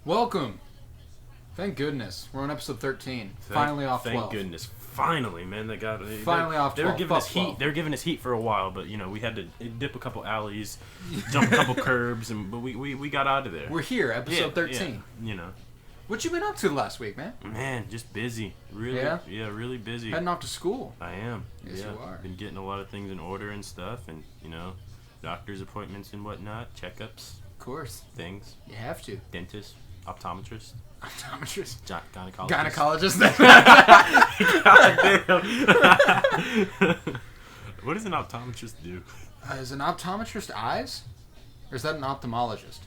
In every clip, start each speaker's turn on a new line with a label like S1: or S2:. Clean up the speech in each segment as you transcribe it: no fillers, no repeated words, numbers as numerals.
S1: Welcome. Thank goodness. We're on episode 13. Finally off 12.
S2: Thank goodness. Finally, man. They got
S1: Finally off 12.
S2: They were giving us
S1: 12.
S2: heat. They were giving us heat for a while, but we had to dip a couple alleys, jump a couple curbs, but we got out of there.
S1: We're here, episode 13.
S2: Yeah,
S1: What you been up to last week, man?
S2: Man, just busy. Really, yeah, really busy.
S1: Heading off to school.
S2: I am.
S1: Yes, you are.
S2: Been getting a lot of things in order and stuff, and doctor's appointments and whatnot, checkups.
S1: Of course.
S2: Things.
S1: You have to.
S2: Dentist, optometrist.
S1: Optometrist.
S2: Gynecologist.
S1: Gynecologist.
S2: God damn. What does an optometrist do?
S1: Is an optometrist eyes? Or is that an ophthalmologist?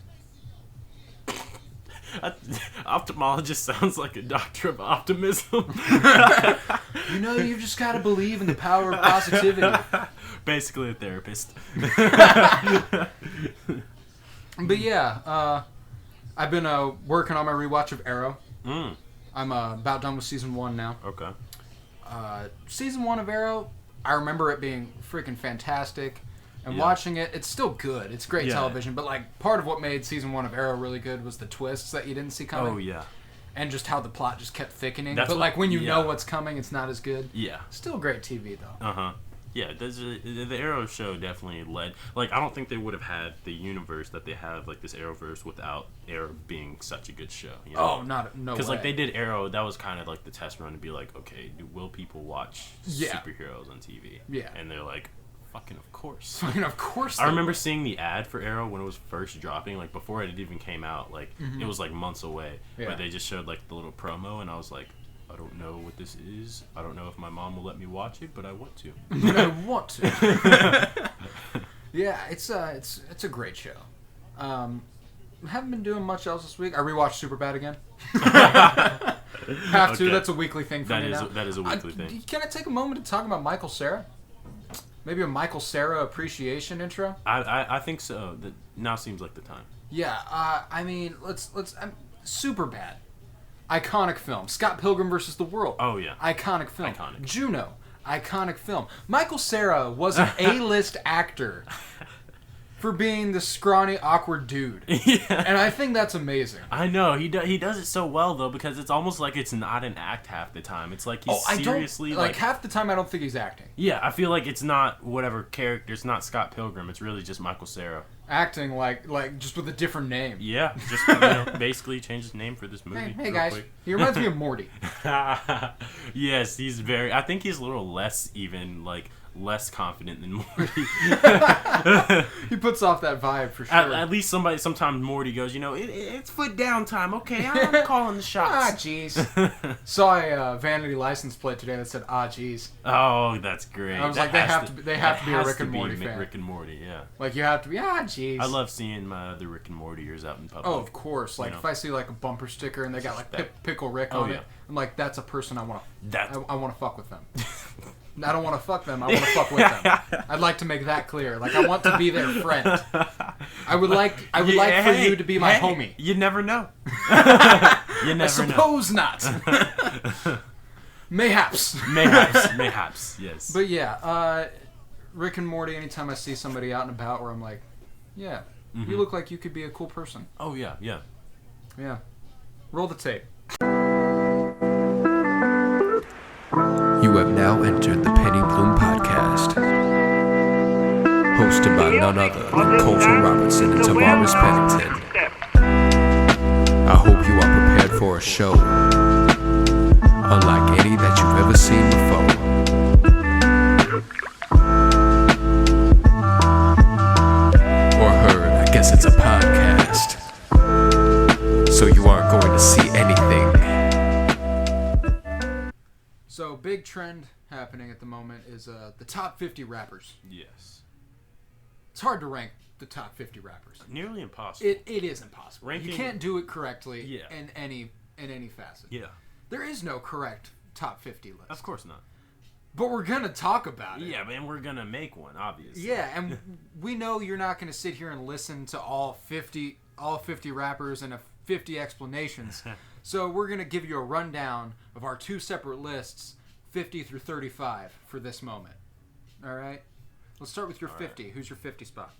S2: Ophthalmologist sounds like a doctor of optimism.
S1: You've just got to believe in the power of positivity.
S2: Basically a therapist.
S1: But yeah, I've been working on my rewatch of Arrow. I'm about done with season 1 now.
S2: Okay.
S1: Season 1 of Arrow, I remember it being freaking fantastic. And watching it, it's still good. It's great television. But part of what made season 1 of Arrow really good was the twists that you didn't see coming.
S2: Oh, yeah.
S1: And just how the plot just kept thickening.
S2: That's
S1: when you know what's coming, it's not as good.
S2: Yeah.
S1: Still great TV, though.
S2: Uh-huh. Yeah, the Arrow show definitely led... I don't think they would have had the universe that they have, this Arrowverse, without Arrow being such a good show.
S1: Oh, no way.
S2: Because, they did Arrow, that was kind of, the test run to be okay, will people watch superheroes on TV?
S1: Yeah.
S2: And they're like, fucking of course.
S1: Fucking of course.
S2: I remember seeing the ad for Arrow when it was first dropping, before it even came out. It was, months away. Yeah. But they just showed, the little promo, and I was like, I don't know what this is. I don't know if my mom will let me watch it, but I want to.
S1: But I want to. Yeah, it's a great show. Haven't been doing much else this week. I rewatched Superbad again. Have to. Okay. That's a weekly thing for me now.
S2: That is a weekly thing.
S1: Can I take a moment to talk about Michael Cera? Maybe a Michael Cera appreciation intro?
S2: I think so. Now seems like the time.
S1: Yeah. Let's Superbad. Iconic film. Scott Pilgrim versus the World.
S2: Oh, yeah.
S1: Iconic film.
S2: Iconic.
S1: Juno. Iconic film. Michael Cera was an A-list actor for being the scrawny, awkward dude.
S2: Yeah.
S1: And I think that's amazing.
S2: I know. He does it so well, though, because it's almost like it's not an act half the time. It's like he's seriously...
S1: half the time I don't think he's acting.
S2: Yeah, I feel like it's not whatever character. It's not Scott Pilgrim. It's really just Michael Cera.
S1: Acting just with a different name.
S2: Yeah, just basically changed his name for this movie.
S1: Hey guys, quick. He reminds me of Morty.
S2: Yes, he's very... I think he's a little less even, less confident than Morty.
S1: He puts off that vibe for sure.
S2: At least sometimes Morty goes, it's foot down time. Okay, I'm calling the shots.
S1: Jeez. Saw a vanity license plate today that said, jeez.
S2: Oh, that's great.
S1: I was they have to be a Rick and Morty fan.
S2: Rick and Morty, yeah.
S1: You have to be, jeez.
S2: I love seeing my other Rick and Mortyers out in public.
S1: Oh, of course. If I see a bumper sticker and they got Pickle Rick on it, I'm like, that's a person I want to fuck with them. I don't want to fuck them. I want to fuck with them. I'd like to make that clear. I want to be their friend. I would like for you to be my homie.
S2: You never know. You never know.
S1: I suppose not. Mayhaps.
S2: Yes.
S1: But yeah, Rick and Morty. Anytime I see somebody out and about, where I'm like, yeah, you look like you could be a cool person.
S2: Oh yeah.
S1: Roll the tape.
S3: You have now entered the Penny Bloom Podcast, hosted by none other than Colton Robertson and Tavares Pennington. I hope you are prepared for a show unlike any that you've ever seen before. Or heard, I guess it's a podcast, so you aren't going to see anything.
S1: So, big trend happening at the moment is the top 50 rappers.
S2: Yes.
S1: It's hard to rank the top 50 rappers.
S2: Nearly impossible.
S1: It is impossible.
S2: Ranking...
S1: You can't do it correctly in any facet.
S2: Yeah.
S1: There is no correct top 50 list.
S2: Of course not.
S1: But we're going to talk about it.
S2: Yeah, and we're going to make one, obviously.
S1: Yeah, and we know you're not going to sit here and listen to all 50 rappers and 50 explanations. So we're going to give you a rundown of our two separate lists, 50 through 35, for this moment. All right? Let's start with your 50. Right. Who's your 50 spot?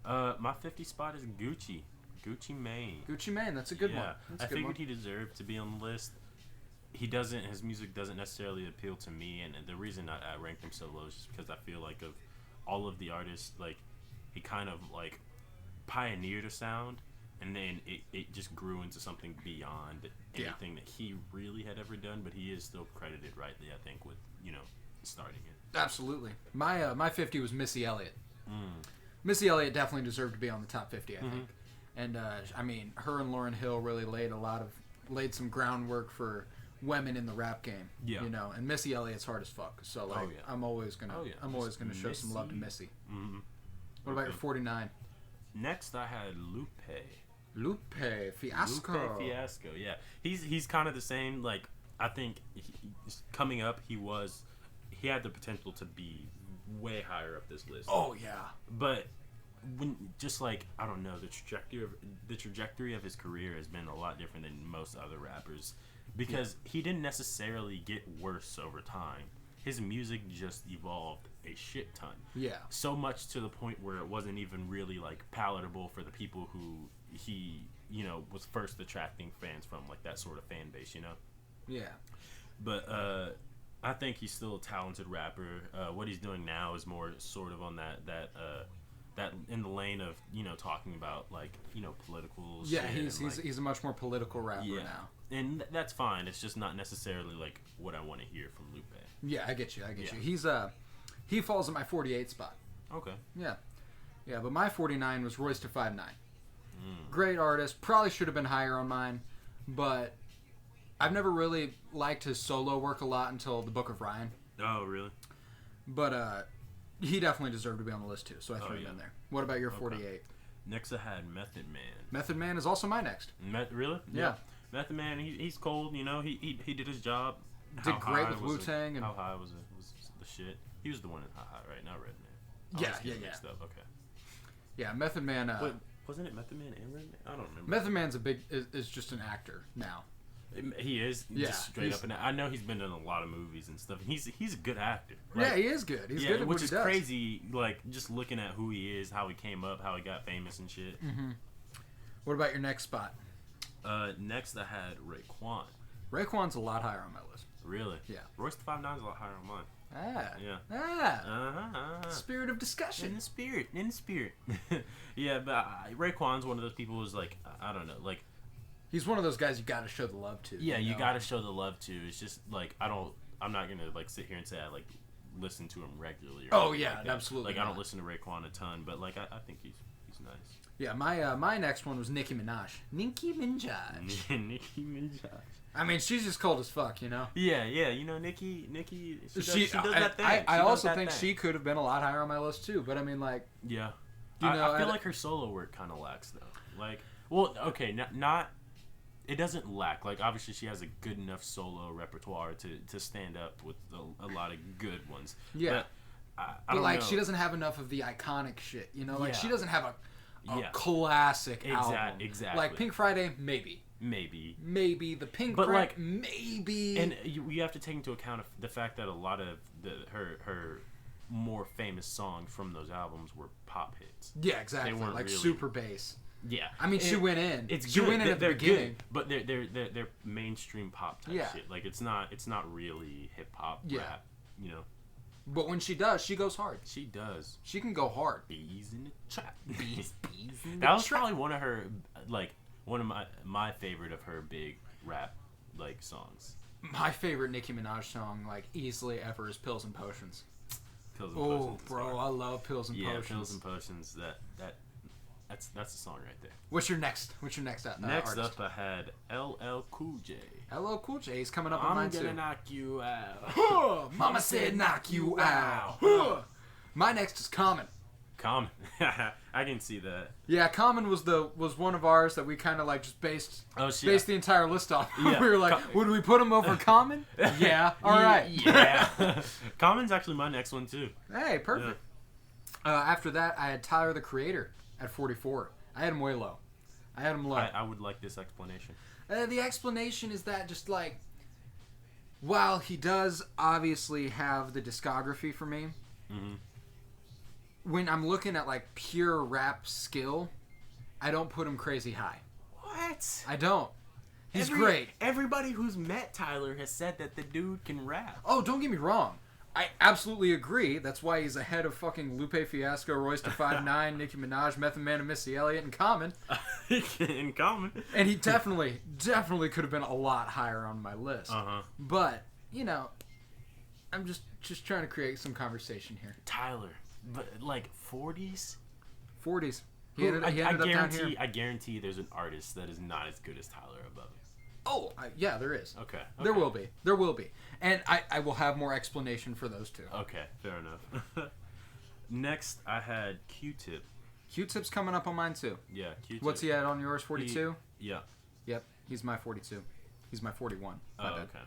S2: My 50 spot is Gucci. Gucci Mane.
S1: Gucci Mane, that's a good one. That's
S2: I figured he deserved to be on the list. His music doesn't necessarily appeal to me, and the reason I ranked him so low is just because I feel like of all of the artists, like, he kind of, like, pioneered a sound, and then it just grew into something beyond anything that he really had ever done, but he is still credited rightly, I think, with, starting it.
S1: Absolutely. My 50 was Missy Elliott. Missy Elliott definitely deserved to be on the top 50, I think. And, I mean, her and Lauryn Hill really laid some groundwork for women in the rap game, and Missy Elliott's hard as fuck. So like, I'm always gonna show some love to Missy. What about your 49?
S2: Next, I had Lupe
S1: Fiasco.
S2: Lupe Fiasco, yeah. He's kind of the same. Like, I think coming up, he had the potential to be way higher up this list.
S1: Oh yeah,
S2: but when I don't know, the trajectory of his career has been a lot different than most other rappers. Because he didn't necessarily get worse over time. His music just evolved a shit ton.
S1: Yeah. So
S2: much to the point where it wasn't even really, like, palatable for the people who he, was first attracting fans from, like, that sort of fan base,
S1: Yeah.
S2: But I think he's still a talented rapper. What he's doing now is more sort of on that in the lane of, talking about, like, political shit.
S1: Yeah, he's a much more political rapper now.
S2: And that's fine. It's just not necessarily like what I want to hear from Lupe.
S1: Yeah, I get you. He falls in my 48 spot.
S2: Okay.
S1: Yeah, but my 49 was Royce da 5'9". Great artist. Probably should have been higher on mine, but I've never really liked his solo work a lot until the Book of Ryan.
S2: Oh, really?
S1: But he definitely deserved to be on the list too, so I threw him in there. What about your 48?
S2: Next, I had Method Man.
S1: Method Man is also my next.
S2: Really?
S1: Yeah.
S2: Method Man, he's cold. He did his job.
S1: Did great with Wu-Tang.
S2: How high was the shit? He was the one in How High, right? Not Redman.
S1: Yeah.
S2: Mixed up. Okay.
S1: Yeah, Method Man.
S2: Wait, wasn't it Method Man and Redman? I don't remember.
S1: Method Man's is just an actor now.
S2: He is just straight up, and I know he's been in a lot of movies and stuff. He's a good actor.
S1: Like, he is good. He's good at what he does.
S2: Which is crazy. Like, just looking at who he is, how he came up, how he got famous and shit.
S1: What about your next spot?
S2: Next, I had Raekwon.
S1: Raekwon's a lot higher on my list.
S2: Really?
S1: Yeah.
S2: Royce da 5'9" is a lot higher on mine.
S1: Yeah. Spirit of discussion.
S2: In the spirit. Yeah, but Raekwon's one of those people who's like, I don't know, like,
S1: he's one of those guys you gotta show the love to.
S2: Yeah, you gotta show the love to. It's just like, I'm not gonna like sit here and say I like listen to him regularly.
S1: Oh yeah, absolutely.
S2: Like, I don't listen to Raekwon a ton, but like I think he's nice.
S1: Yeah, my next one was Nicki Minaj. Nicki Minaj. I mean, she's just cold as fuck,
S2: Yeah, Nicki, she does that thing.
S1: I also think she could have been a lot higher on my list too, but I mean, like...
S2: Yeah. I feel like her solo work kind of lacks, though. Like, well, okay, not... It doesn't lack. Like, obviously she has a good enough solo repertoire to stand up with a lot of good ones.
S1: Yeah.
S2: But I don't know.
S1: She doesn't have enough of the iconic shit, Like, she doesn't have a classic album.
S2: Exactly.
S1: Like, Pink Friday, maybe. The Pink
S2: but
S1: Friday,
S2: like,
S1: maybe.
S2: And you have to take into account the fact that a lot of her more famous songs from those albums were pop hits.
S1: Yeah, exactly. Like really, Super Bass.
S2: Yeah,
S1: I mean, she went in.
S2: She
S1: went in at the beginning,
S2: good, but they're mainstream pop type shit. Like, it's not really hip hop rap.
S1: But when she does, she goes hard.
S2: She does.
S1: She can go hard.
S2: Bees in the trap.
S1: Bees in the trap.
S2: That was probably one of her, like, one of my favorite of her big rap, like, songs.
S1: My favorite Nicki Minaj song, like, easily ever, is Pills and Potions.
S2: Pills and Potions.
S1: Oh, bro, I love Pills and Potions.
S2: Yeah, Pills and Potions. That's the song right there.
S1: What's your next? Next
S2: artist? Up, I had LL Cool J.
S1: LL Cool J is coming up on mine too.
S2: I'm gonna knock you out.
S1: Mama said knock you out. My next is Common.
S2: Common. I can see that.
S1: Yeah, Common was one of ours that we kind of like just based the entire list off.
S2: Yeah.
S1: We were like, would we put him over Common? Yeah. All right.
S2: Yeah. Common's actually my next one too.
S1: Hey, perfect. Yeah. After that, I had Tyler the Creator at 44. I had him way low.
S2: I would like this explanation.
S1: The explanation is that just like, while he does obviously have the discography for me, when I'm looking at like pure rap skill, I don't put him crazy high.
S2: What?
S1: I don't. He's great.
S2: Everybody who's met Tyler has said that the dude can rap.
S1: Oh, don't get me wrong. I absolutely agree. That's why he's ahead of fucking Lupe Fiasco, Royce da 5'9", Nicki Minaj, Method Man, and Missy Elliott in Common.
S2: In Common.
S1: And he definitely could have been a lot higher on my list. But, you know, I'm just trying to create some conversation here.
S2: Tyler, but like 40s?
S1: 40s. He ended up down here.
S2: I guarantee there's an artist that is not as good as Tyler above him.
S1: Oh, yeah, there is.
S2: Okay.
S1: There will be. And I will have more explanation for those two.
S2: Okay, fair enough. Next, I had Q-Tip.
S1: Q-Tip's coming up on mine, too.
S2: Yeah, Q-Tip.
S1: What's he at on yours, 42?
S2: Yeah.
S1: Yep, he's my 42. He's my 41.
S2: Oh, okay.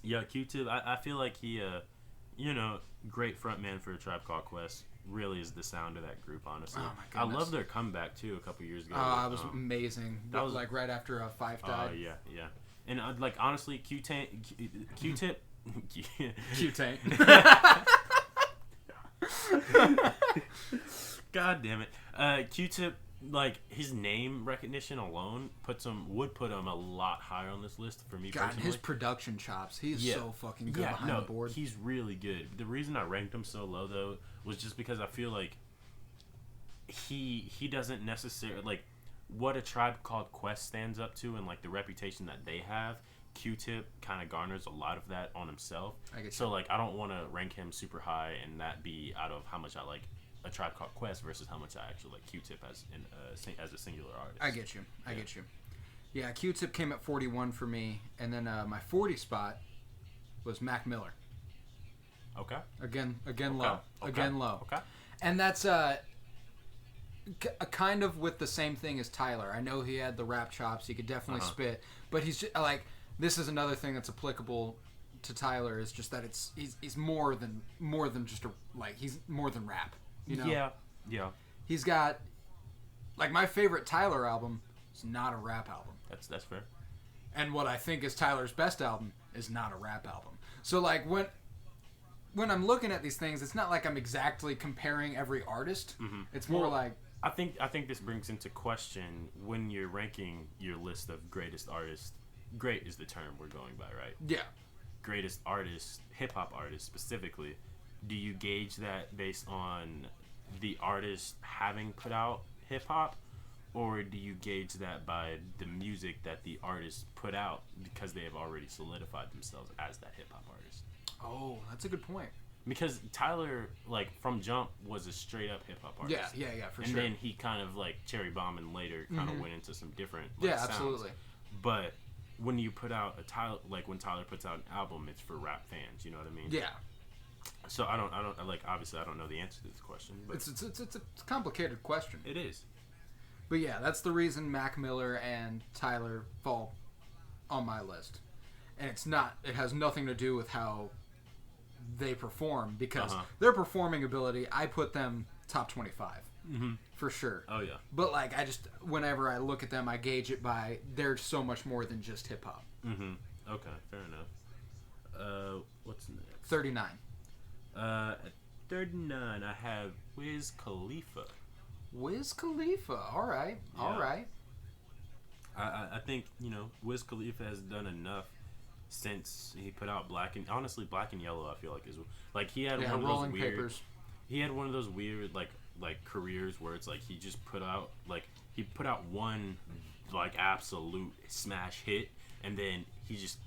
S2: Yeah, Q-Tip, I feel like he, great frontman for A Tribe Called Quest. Really is the sound of that group, honestly.
S1: Oh, my goodness.
S2: I love their comeback, too, a couple years ago.
S1: It was amazing. That was like right after Fife died.
S2: Oh, yeah. And, honestly, Q-Tip...
S1: Q-Tank.
S2: God damn it. Q-Tip, his name recognition alone would put him a lot higher on this list for me personally.
S1: His production chops. He's so fucking good behind the board.
S2: He's really good. The reason I ranked him so low, though, was just because I feel like he doesn't necessarily... what A Tribe Called Quest stands up to and, the reputation that they have, Q-Tip kind of garners a lot of that on himself. So, I don't want to rank him super high and that be out of how much I like A Tribe Called Quest versus how much I actually like Q-Tip as a singular artist.
S1: I get you. Yeah, Q-Tip came at 41 for me, and then my 40 spot was Mac Miller.
S2: Okay.
S1: Again low.
S2: Okay.
S1: Again low.
S2: Okay.
S1: And that's kind of with the same thing as Tyler. I know he had the rap chops. He could definitely spit, but he's just, this is another thing that's applicable to Tyler is just that he's more than just he's more than rap. You know?
S2: Yeah.
S1: He's got my favorite Tyler album is not a rap album.
S2: That's fair.
S1: And what I think is Tyler's best album is not a rap album. So when I'm looking at these things, it's not like I'm exactly comparing every artist. Mm-hmm. It's more
S2: I think this brings into question when you're ranking your list of greatest artists. Great is the term we're going by, right?
S1: Yeah.
S2: Greatest artists, hip-hop artists specifically, do you gauge that based on the artist having put out hip-hop, or do you gauge that by the music that the artist put out because they have already solidified themselves as that hip-hop artist?
S1: Oh, that's a good point.
S2: Because Tyler, from jump, was a straight-up hip-hop artist.
S1: Yeah, for
S2: and
S1: sure.
S2: And then he kind of, cherry bombing later, kind of went into some different
S1: sounds.
S2: Absolutely. But when you put out when Tyler puts out an album, it's for rap fans, you know what I mean?
S1: Yeah.
S2: So I don't obviously I don't know the answer to this question, but
S1: it's a complicated question.
S2: It is.
S1: But yeah, that's the reason Mac Miller and Tyler fall on my list. And it has nothing to do with how they perform, because their performing ability, I put them top 25 for sure.
S2: Oh yeah.
S1: But whenever I look at them, I gauge it by they're so much more than just hip hop.
S2: Okay, fair enough. What's next?
S1: 39.
S2: At 39, I have Wiz Khalifa.
S1: Wiz Khalifa. All right.
S2: Yeah.
S1: All right.
S2: I think Wiz Khalifa has done enough since he put out Black and Yellow. I feel like is he had one of those weird papers. He had one of those weird careers where it's he just put out one absolute smash hit, and then he just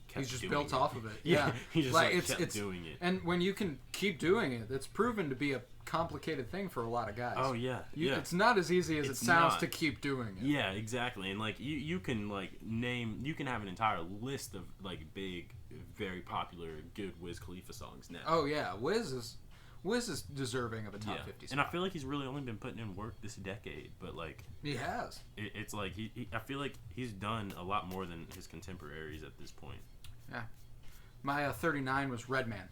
S2: kept
S1: he's just
S2: doing
S1: built
S2: it.
S1: off of it.
S2: Yeah, he just kept doing it.
S1: And when you can keep doing it, it's proven to be a complicated thing for a lot of guys.
S2: Oh yeah,
S1: It's not as easy as it sounds to keep doing it.
S2: Yeah, exactly. And you can you can have an entire list of big, very popular, good Wiz Khalifa songs now.
S1: Oh yeah, Wiz is deserving of a top 50 spot.
S2: And I feel like he's really only been putting in work this decade, but
S1: he has.
S2: It's I feel like he's done a lot more than his contemporaries at this point.
S1: Yeah. My 39 was Redman.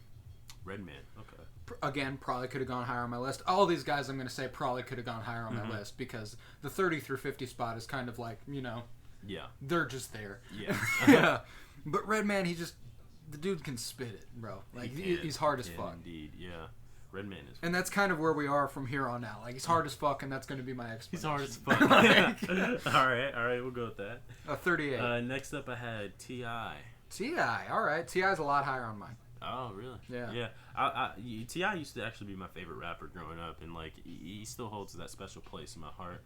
S2: Redman, okay.
S1: Again, probably could have gone higher on my list. All these guys I'm going to say probably could have gone higher on my list, because the 30 through 50 spot is kind of
S2: yeah,
S1: they're just there.
S2: Yeah.
S1: Yeah. But Redman, the dude can spit it, bro. He's hard as fuck.
S2: Indeed, yeah. Redman is.
S1: And that's kind of where we are from here on out. Like, he's hard as fuck, and that's going to be my explanation.
S2: He's hard as fuck. All right, we'll go with that.
S1: 38.
S2: Next up, I had T.I.
S1: T.I., all right. T.I.'s a lot higher on mine.
S2: Oh, really?
S1: Yeah.
S2: T.I. used to actually be my favorite rapper growing up, and, like, he still holds that special place in my heart.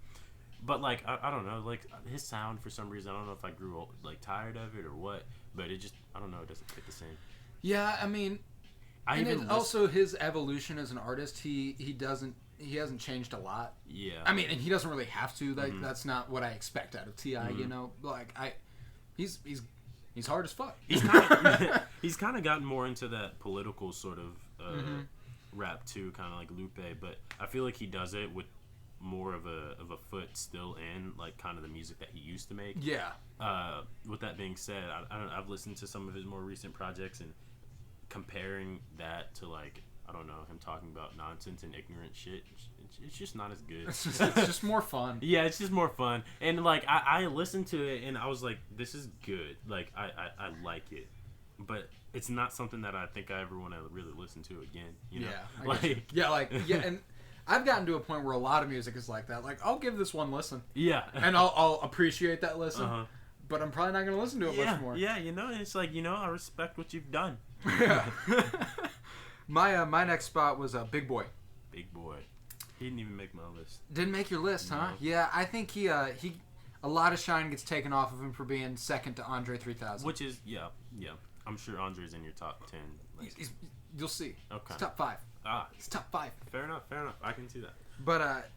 S2: But, like, I don't know, like, his sound, for some reason, I don't know if I grew, like, tired of it or what, but it just, I don't know, it doesn't fit the same.
S1: Yeah, I mean... also his evolution as an artist, he hasn't changed a lot.
S2: Yeah.
S1: I mean, and he doesn't really have to. Like, that's not what I expect out of T.I., you know? Like, he's hard as fuck.
S2: He's kind of gotten more into that political sort of rap too, kind of like Lupe, but I feel like he does it with more of a foot still in like kind of the music that he used to make.
S1: Yeah.
S2: With that being said, I've listened to some of his more recent projects and comparing that to like I don't know him talking about nonsense and ignorant shit. It's just not as good.
S1: It's just more fun.
S2: Yeah, it's just more fun. And like I listened to it and I was like, this is good. Like I like it, but it's not something that I think I ever want to really listen to again. You know?
S1: Yeah, and I've gotten to a point where a lot of music is like that. Like, I'll give this one listen.
S2: Yeah,
S1: and I'll appreciate that listen. But I'm probably not going to listen to it much more.
S2: Yeah, you know, it's like, you know, I respect what you've done.
S1: Yeah. My next spot was Big Boy.
S2: Big Boy. He didn't even make my list.
S1: Didn't make your list, huh?
S2: No.
S1: Yeah, I think he a lot of shine gets taken off of him for being second to Andre 3000.
S2: Which is, yeah. I'm sure Andre's in your top 10. Like,
S1: you'll see.
S2: Okay.
S1: It's top 5. It's top 5.
S2: Fair enough. I can see that.
S1: But,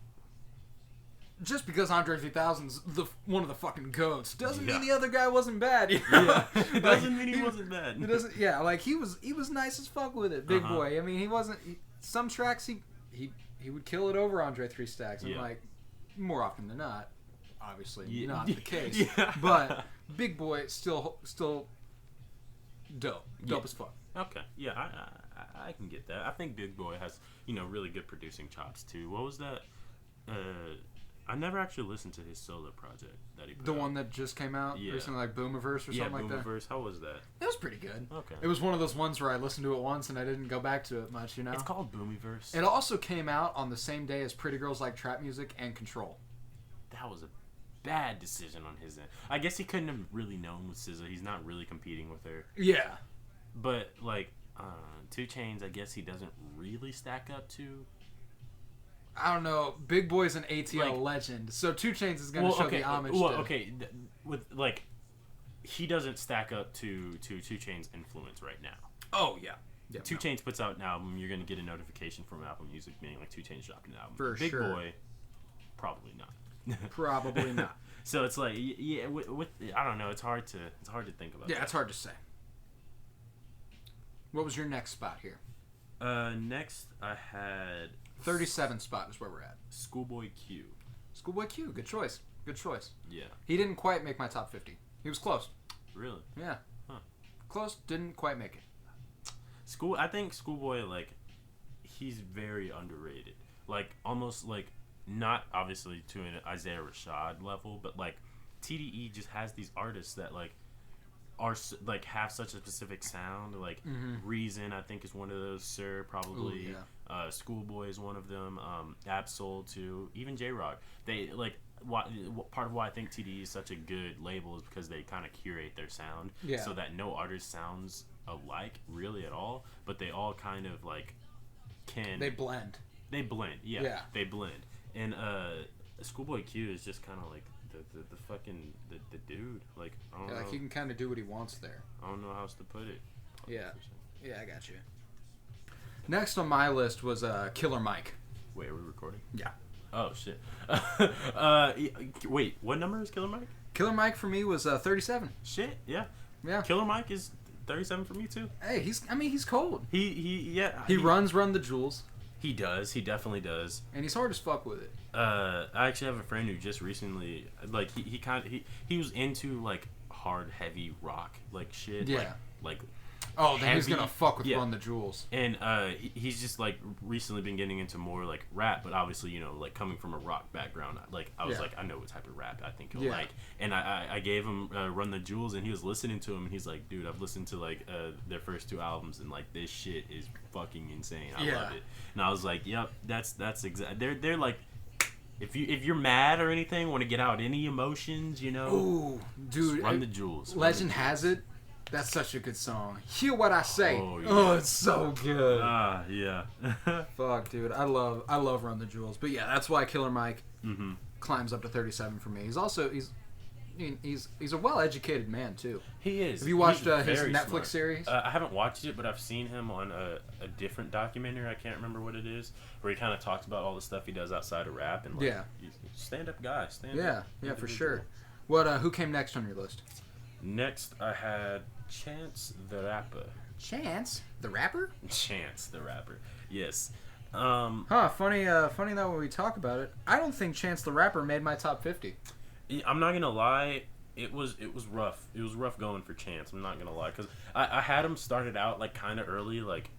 S1: just because Andre 3000's one of the fucking goats doesn't mean the other guy wasn't bad. You know?
S2: Yeah, it doesn't mean he wasn't bad.
S1: It doesn't. Yeah, like he was nice as fuck with it, Big Boy. I mean, he wasn't. Some tracks he would kill it over Andre 3 Stacks, and like more often than not, obviously not the case. Yeah. But Big Boy still dope as fuck.
S2: Okay, yeah, I can get that. I think Big Boy has really good producing chops too. What was that? I never actually listened to his solo project that he put out.
S1: One that just came out recently, like Boomiverse or something like that?
S2: Yeah, Boomiverse. How was that?
S1: It was pretty good.
S2: Okay.
S1: It was one of those ones where I listened to it once and I didn't go back to it much, you know?
S2: It's called Boomiverse.
S1: It also came out on the same day as Pretty Girls Like Trap Music and Control.
S2: That was a bad decision on his end. I guess he couldn't have really known with SZA. He's not really competing with her.
S1: Yeah.
S2: But, like, 2 Chainz, I guess he doesn't really stack up to...
S1: I don't know. Big Boy's an ATL legend, so 2 Chainz is going to show the homage.
S2: With like, he doesn't stack up to 2 Chainz' influence right now.
S1: Oh yeah.
S2: 2 Chainz puts out an album, you're going to get a notification from Apple Music being like 2 Chainz dropped an album.
S1: For
S2: Big
S1: sure.
S2: Boy, probably not.
S1: Probably not.
S2: So it's like, yeah, with I don't know. It's hard to think about.
S1: Yeah, it's hard to say. What was your next spot here?
S2: Next I had
S1: 37 spot is where we're at.
S2: Schoolboy Q.
S1: Schoolboy Q, good choice. Good choice.
S2: Yeah.
S1: He didn't quite make my top 50. He was close.
S2: Really?
S1: Yeah.
S2: Huh.
S1: Close, didn't quite make it.
S2: I think Schoolboy, like, he's very underrated. Like, almost, like, not obviously to an Isaiah Rashad level, but, like, TDE just has these artists that, like, are like have such a specific sound. Like Reason, I think, is one of those. Sir, probably. Ooh, yeah. Schoolboy is one of them. Absol too. Even J-Rock. They like part of why I think TDE is such a good label is because they kind of curate their sound, so that no artist sounds alike really at all, but they all kind of like
S1: they blend.
S2: They blend. Yeah. They blend. And Schoolboy Q is just kind of like the fucking the dude. Like, I don't know.
S1: Like, he can kind of do what he wants there.
S2: I don't know how else to put it.
S1: 100%. Yeah, I got you. Next on my list was Killer Mike.
S2: Wait, are we recording?
S1: Yeah.
S2: Oh shit. Wait, what number is Killer Mike?
S1: Killer Mike for me was 37.
S2: Shit, yeah.
S1: Yeah.
S2: Killer Mike is 37 for me too.
S1: Hey, he's cold.
S2: He
S1: run the jewels.
S2: He does. He definitely does.
S1: And he's hard as fuck with it.
S2: I actually have a friend who just recently, like, he was into, like, hard, heavy rock, like, shit.
S1: Yeah.
S2: Like
S1: Oh, then he's gonna fuck with Run the Jewels.
S2: And he's just like recently been getting into more like rap, but obviously, you know, like coming from a rock background, like I was like, I know what type of rap I think he'll like. And I gave him Run the Jewels, and he was listening to him, and he's like, dude, I've listened to like their first 2 albums, and like this shit is fucking insane. I love it. And I was like, yep, that's exactly. They're like, if you're mad or anything, want to get out any emotions, you know,
S1: ooh, dude,
S2: Run the Jewels.
S1: Legend has it. That's such a good song. Hear what I say. Oh, it's so good.
S2: Yeah.
S1: Fuck, dude. I love Run the Jewels. But yeah, that's why Killer Mike climbs up to 37 for me. He's also he's a well-educated man too.
S2: He is.
S1: Have you watched his Netflix
S2: smart.
S1: Series?
S2: I haven't watched it, but I've seen him on a different documentary. I can't remember what it is, where he kind of talks about all the stuff he does outside of rap and like, he's a stand-up guy.
S1: Yeah, for sure. What? Who came next on your list?
S2: Next, I had Chance the Rapper.
S1: Chance the Rapper?
S2: Chance the Rapper. Yes.
S1: Funny that when we talk about it, I don't think Chance the Rapper made my top 50.
S2: I'm not gonna lie, it was rough. It was rough going for Chance. I'm not gonna lie, because I had him started out like kind of early, like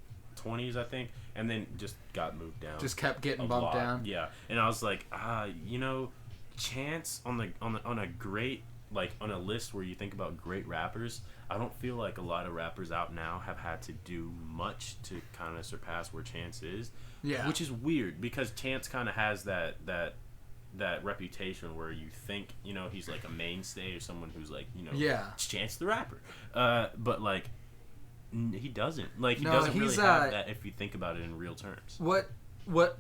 S2: 20s, I think, and then just got moved down.
S1: Just kept getting bumped down.
S2: Yeah, and I was like, you know, Chance on a great, like on a list where you think about great rappers, I don't feel like a lot of rappers out now have had to do much to kind of surpass where Chance is.
S1: Yeah,
S2: which is weird because Chance kind of has that reputation where you think, you know, he's like a mainstay or someone who's like, you know, it's Chance the Rapper. But like, he doesn't. Like, he doesn't really have that if you think about it in real terms.
S1: What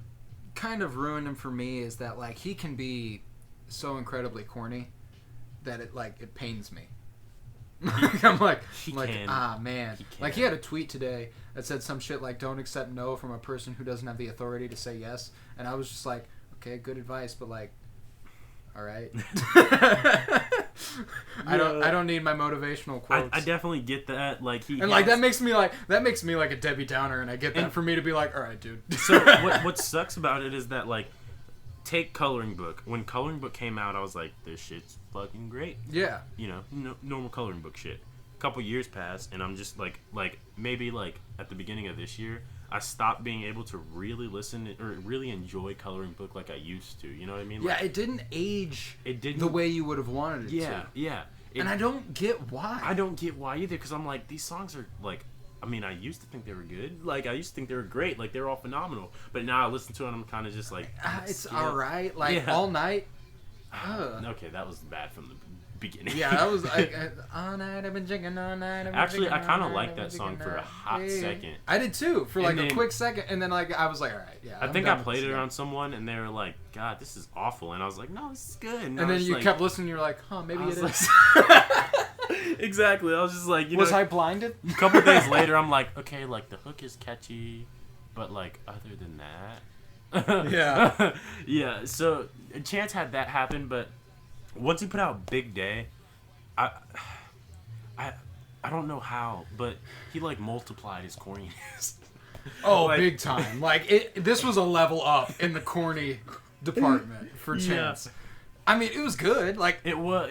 S1: kind of ruined him for me is that like he can be so incredibly corny that it pains me. I'm like, man. Like, he had a tweet today that said some shit like, don't accept no from a person who doesn't have the authority to say yes. And I was just like, okay, good advice, but like, all right. I don't need my motivational quotes.
S2: I definitely get that. Like
S1: that makes me like a Debbie Downer, and I get that for me to be like, all right, dude.
S2: So what sucks about it is that like, take Coloring Book. When Coloring Book came out, I was like, this shit's fucking great.
S1: Yeah.
S2: You know, normal Coloring Book shit. A couple years passed, and I'm just like maybe like at the beginning of this year, I stopped being able to really listen or really enjoy Coloring Book like I used to. You know what I mean?
S1: Yeah, it didn't age the way you would have wanted it to.
S2: Yeah.
S1: And I don't get why.
S2: I don't get why either, because I'm like, these songs are like, I mean, I used to think they were good. Like, I used to think they were great. Like, they were all phenomenal. But now I listen to it, and I'm kind of just like,
S1: it's all right. Like, All Night.
S2: Okay, that was bad from the beginning.
S1: Yeah, that was like, all night I've been drinking, all night I've been
S2: Actually,
S1: drinking,
S2: I kind of liked that song for a hot second.
S1: I did too, for like a quick second, and then like I was like, all right, yeah.
S2: I think I played it on someone, and they were like, God, this is awful. And I was like, no, this is good.
S1: And then you kept listening, you're like, huh, maybe it is.
S2: Exactly. I was just like,
S1: was I blinded?
S2: A couple days later, I'm like, okay, like the hook is catchy, but like other than that, yeah. So Chance had that happen, but once he put out Big Day, I don't know how, but he like multiplied his corniness.
S1: Oh, like, big time! Like this was a level up in the corny department for Chance. Yeah. I mean, it was good. Like
S2: it was.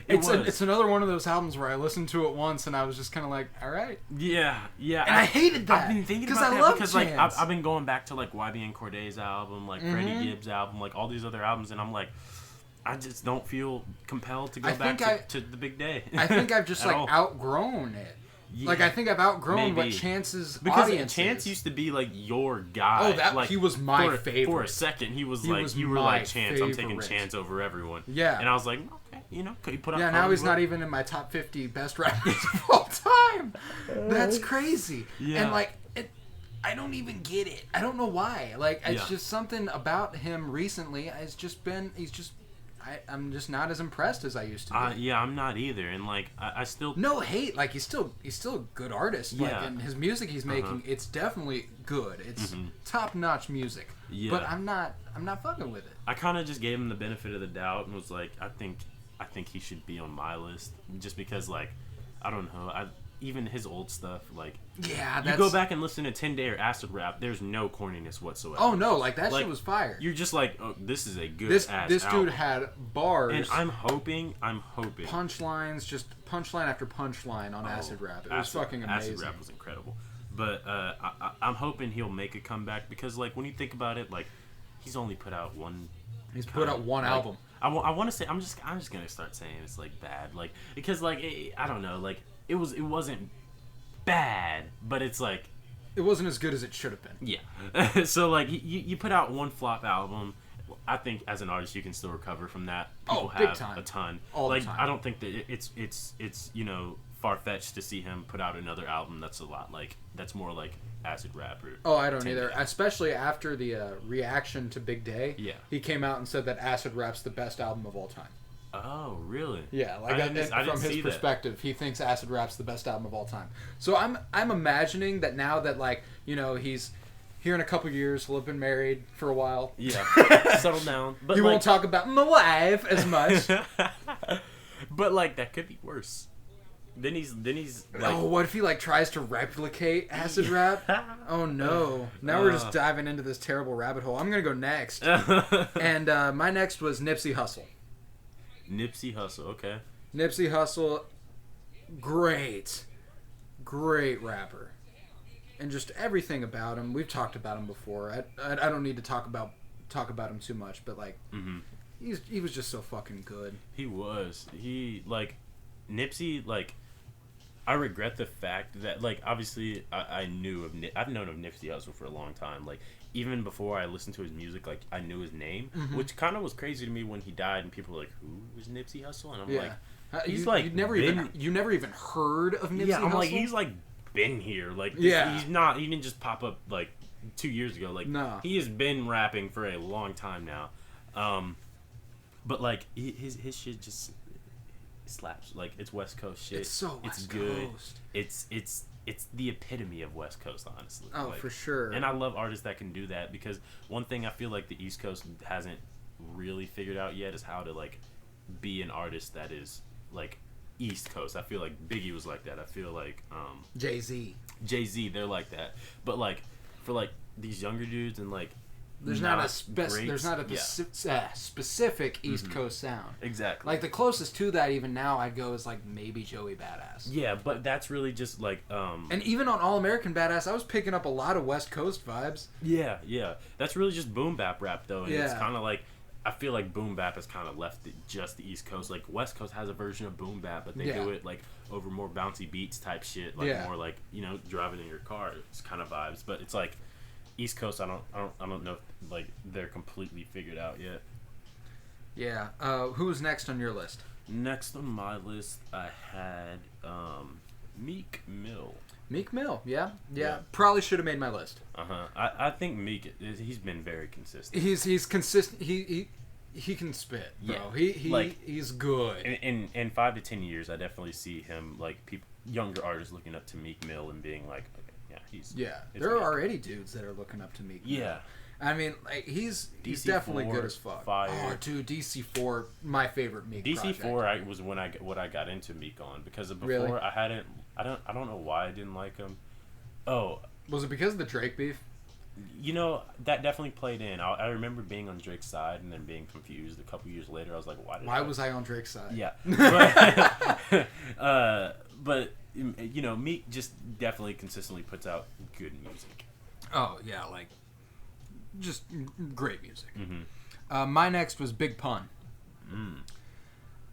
S1: It's another one of those albums where I listened to it once and I was just kind of like, all right.
S2: Yeah.
S1: And I hated that.
S2: I've been thinking about that because like I've been going back to like YBN Corday's album, like Freddie Gibbs' album, like all these other albums, and I'm like, I just don't feel compelled to go back to the Big Day.
S1: I think I've just like outgrown it. Yeah, like I think I've outgrown what Chance's audience
S2: Chance used to be like your guy.
S1: Oh, that
S2: like,
S1: he was my favorite.
S2: For a second, you were like Chance. I'm taking Chance over everyone.
S1: Yeah,
S2: and I was like, okay, you know, could you put up?
S1: Yeah, now he's not even in my top 50 best rappers of all time. That's crazy. Yeah, and like I don't even get it. I don't know why. Like it's just something about him recently. I'm just not as impressed as I used to be.
S2: Yeah, I'm not either, and like I still
S1: no hate. Like he's still a good artist. Yeah, like, and his music he's making, it's definitely good. It's top notch music. Yeah, but I'm not fucking with it.
S2: I kind of just gave him the benefit of the doubt and was like, I think he should be on my list, just because like I don't know. even his old stuff, like
S1: yeah,
S2: you go back and listen to 10 Day or Acid Rap, there's no corniness whatsoever.
S1: Oh no, like that shit was fire.
S2: You're just like, oh, this is a good
S1: this
S2: album.
S1: dude had bars,
S2: and I'm hoping
S1: punchlines, just punchline after punchline on Acid Rap. It was fucking amazing.
S2: Acid Rap was incredible, but I'm hoping he'll make a comeback because like when you think about it, like he's only put out one.
S1: He's put out one album.
S2: I want to say I'm just gonna start saying it's like bad, like because like I don't know, like it wasn't bad, but it's like
S1: it wasn't as good as it should have been.
S2: Yeah. So like you put out one flop album. I think as an artist you can still recover from that. People
S1: big
S2: have
S1: time.
S2: A ton.
S1: All
S2: like
S1: the time.
S2: I don't think that it's you know far-fetched to see him put out another album that's a lot like that's more like Acid Rap or
S1: oh I don't either, especially after the reaction to Big Day.
S2: Yeah,
S1: he came out and said that Acid Rap's the best album of all time.
S2: Oh really?
S1: Yeah, like from his perspective, he thinks Acid Rap's the best album of all time. So I'm imagining that now that like you know he's here in a couple years, he'll have been married for a while.
S2: Yeah, settle down. But
S1: he won't talk about my wife as much.
S2: But like that could be worse. Then he's like,
S1: oh, what if he like tries to replicate Acid Rap? Oh no! Now we're just diving into this terrible rabbit hole. I'm gonna go next, and my next was Nipsey Hussle.
S2: Nipsey Hussle, okay.
S1: Nipsey Hussle, great rapper, and just everything about him. We've talked about him before. I don't need to talk about him too much, but like, he was just so fucking good.
S2: He was. He like Nipsey like. I regret the fact that, like, obviously, I've known of Nipsey Hussle for a long time. Like, even before I listened to his music, like, I knew his name, which kind of was crazy to me when he died, and people were like, "Who was Nipsey Hussle?" And I'm like, "He's
S1: you never even heard of Nipsey Hussle?"
S2: Yeah, I'm like, he's like been here. Like, he didn't just pop up like 2 years ago. Like,
S1: no,
S2: he has been rapping for a long time now. But like his shit just. Slaps. Like it's West Coast shit.
S1: It's so West
S2: good.
S1: Coast.
S2: It's the epitome of West Coast, honestly.
S1: Oh,
S2: like,
S1: for sure.
S2: And I love artists that can do that because one thing I feel like the East Coast hasn't really figured out yet is how to like be an artist that is like East Coast. I feel like Biggie was like that. I feel like
S1: Jay-Z,
S2: they're like that. But like for like these younger dudes and like
S1: there's not a specific East Coast sound.
S2: Exactly.
S1: Like the closest to that even now I'd go is like maybe Joey Badass.
S2: Yeah, but that's really just like
S1: and even on All American Badass I was picking up a lot of West Coast vibes.
S2: Yeah. That's really just boom bap rap though. And it's kind of like I feel like boom bap has kind of left just the East Coast. Like West Coast has a version of boom bap, but they do it like over more bouncy beats type shit, like more like, you know, driving in your car. It's kind of vibes, but it's like East Coast, I don't know if like they're completely figured out yet.
S1: Yeah. Who's next on your list?
S2: Next on my list, I had Meek Mill.
S1: Meek Mill, yeah. Probably should have made my list.
S2: I think Meek, he's been very consistent.
S1: He's consistent. He can spit, bro.
S2: Yeah.
S1: He's good.
S2: In 5 to 10 years, I definitely see him like younger artists looking up to Meek Mill and being like. There are already dudes that are looking up to Meek Mill. Yeah. I mean, like, he's definitely good as fuck. Fire. Oh, dude, DC4, my favorite Meek project. DC4 was when I got into Meek on because before really? I don't know why I didn't like him. Oh,
S1: was it because of the Drake beef?
S2: You know, that definitely played in. I remember being on Drake's side and then being confused. A couple years later, I was like, why was I on Drake's side? Yeah. But you know, Meek just definitely consistently puts out good music.
S1: Oh yeah, like just great music. My next was Big Pun.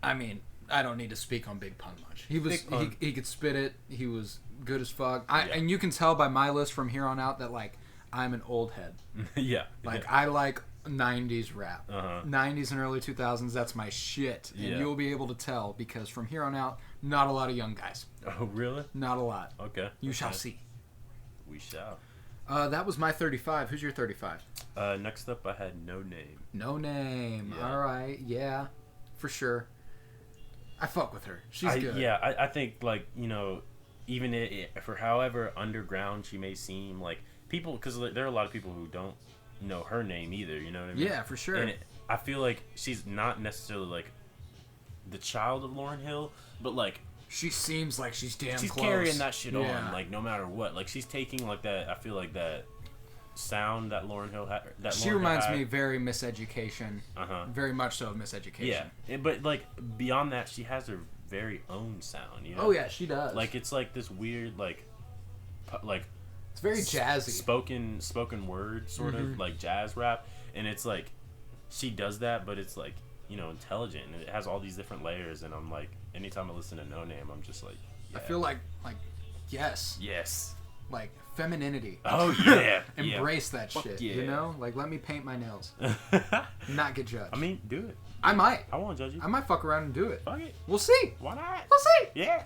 S1: I mean, I don't need to speak on Big Pun much. He could spit it. He was good as fuck. And you can tell by my list from here on out that like I'm an old head. I like 90s rap. 90s and early 2000s, that's my shit. And you'll be able to tell because from here on out, not a lot of young guys.
S2: Oh, really?
S1: Not a lot.
S2: Okay.
S1: You shall see.
S2: We shall.
S1: That was my 35. Who's your 35?
S2: Next up, I had No Name.
S1: No Name. Yeah. All right. Yeah, for sure. I fuck with her. She's good.
S2: Yeah, I think, like, you know, even for however underground she may seem, like, people, because there are a lot of people who don't know her name either, you know what I mean?
S1: Yeah, for sure.
S2: And I feel like she's not necessarily, like, the child of Lauryn Hill, but, like,
S1: She seems like she's damn
S2: she's
S1: close.
S2: carrying that shit on, like, no matter what. Like, she's taking, like, that, I feel like that sound that Lauryn Hill had.
S1: She reminds me very Miseducation. Very much so of Miseducation.
S2: Yeah, but, like, beyond that, she has her very own sound, you know?
S1: Oh, yeah, she does.
S2: Like, it's, like, this weird, like
S1: it's very jazzy.
S2: Spoken word, sort of, like, jazz rap. And it's, like, she does that, but it's, like, you know, intelligent. And it has all these different layers. And I'm, like, anytime I listen to No Name, I'm just, like, yeah.
S1: I feel like, yes.
S2: Yes.
S1: Like, femininity.
S2: Oh, yeah.
S1: Embrace that
S2: Fuck
S1: shit,
S2: yeah.
S1: you know? Like, let me paint my nails. Not get judged.
S2: I mean, do it.
S1: I might.
S2: I won't judge you.
S1: I might fuck around and do it.
S2: Fuck it.
S1: We'll see.
S2: Why not?
S1: We'll see.
S2: Yeah.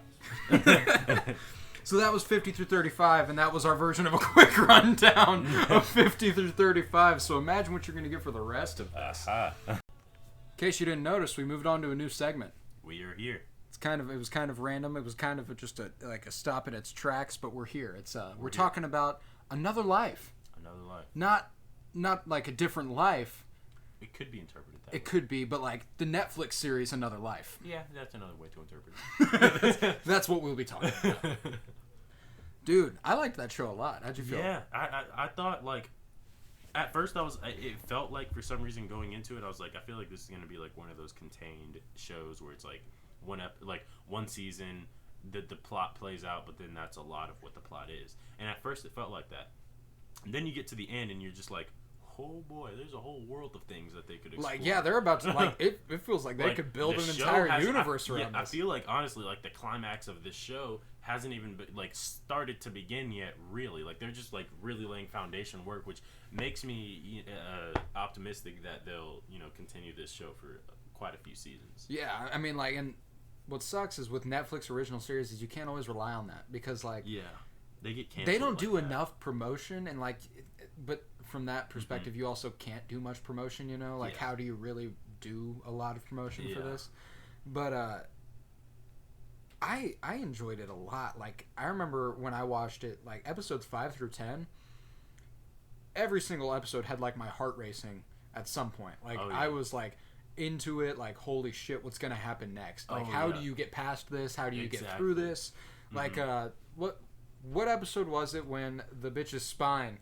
S1: So that was 50 through 35, and that was our version of a quick rundown of 50 through 35. So imagine what you're going to get for the rest of this. In case you didn't notice, we moved on to a new segment.
S2: We are here.
S1: It was kind of random. It was kind of just a stop in its tracks, but we're here. We're talking about another life.
S2: Another life.
S1: Not like a different life.
S2: It could be interpreted that
S1: way. It could be, but like the Netflix series Another Life.
S2: Yeah, that's another way to interpret it.
S1: That's what we'll be talking about. Dude, I liked that show a lot. How'd you feel?
S2: Yeah, I thought, like, at first it felt like for some reason going into it, I was like, I feel like this is going to be like one of those contained shows where it's like one season, the plot plays out, but then that's a lot of what the plot is. And at first it felt like that. And then you get to the end and you're just like, oh boy, there's a whole world of things that they could explore.
S1: Like, yeah, they're about to, like, it feels like they could build an entire universe around this.
S2: I feel like, honestly, like, the climax of this show hasn't even, like, started to begin yet, really. Like, they're just, like, really laying foundation work, which makes me optimistic that they'll, you know, continue this show for quite a few seasons.
S1: Yeah, I mean, like, and what sucks is with Netflix original series is you can't always rely on that, because, like...
S2: Yeah, they get canceled.
S1: They don't do enough promotion, and, like... But from that perspective, you also can't do much promotion, you know? Like, how do you really do a lot of promotion for this? But, I enjoyed it a lot. Like, I remember when I watched it, like, episodes 5 through 10, every single episode had, like, my heart racing at some point. Like, I was, like, into it, like, holy shit, what's gonna happen next? Like, how do you get past this? How do you get through this? Like, what episode was it when the bitch's spine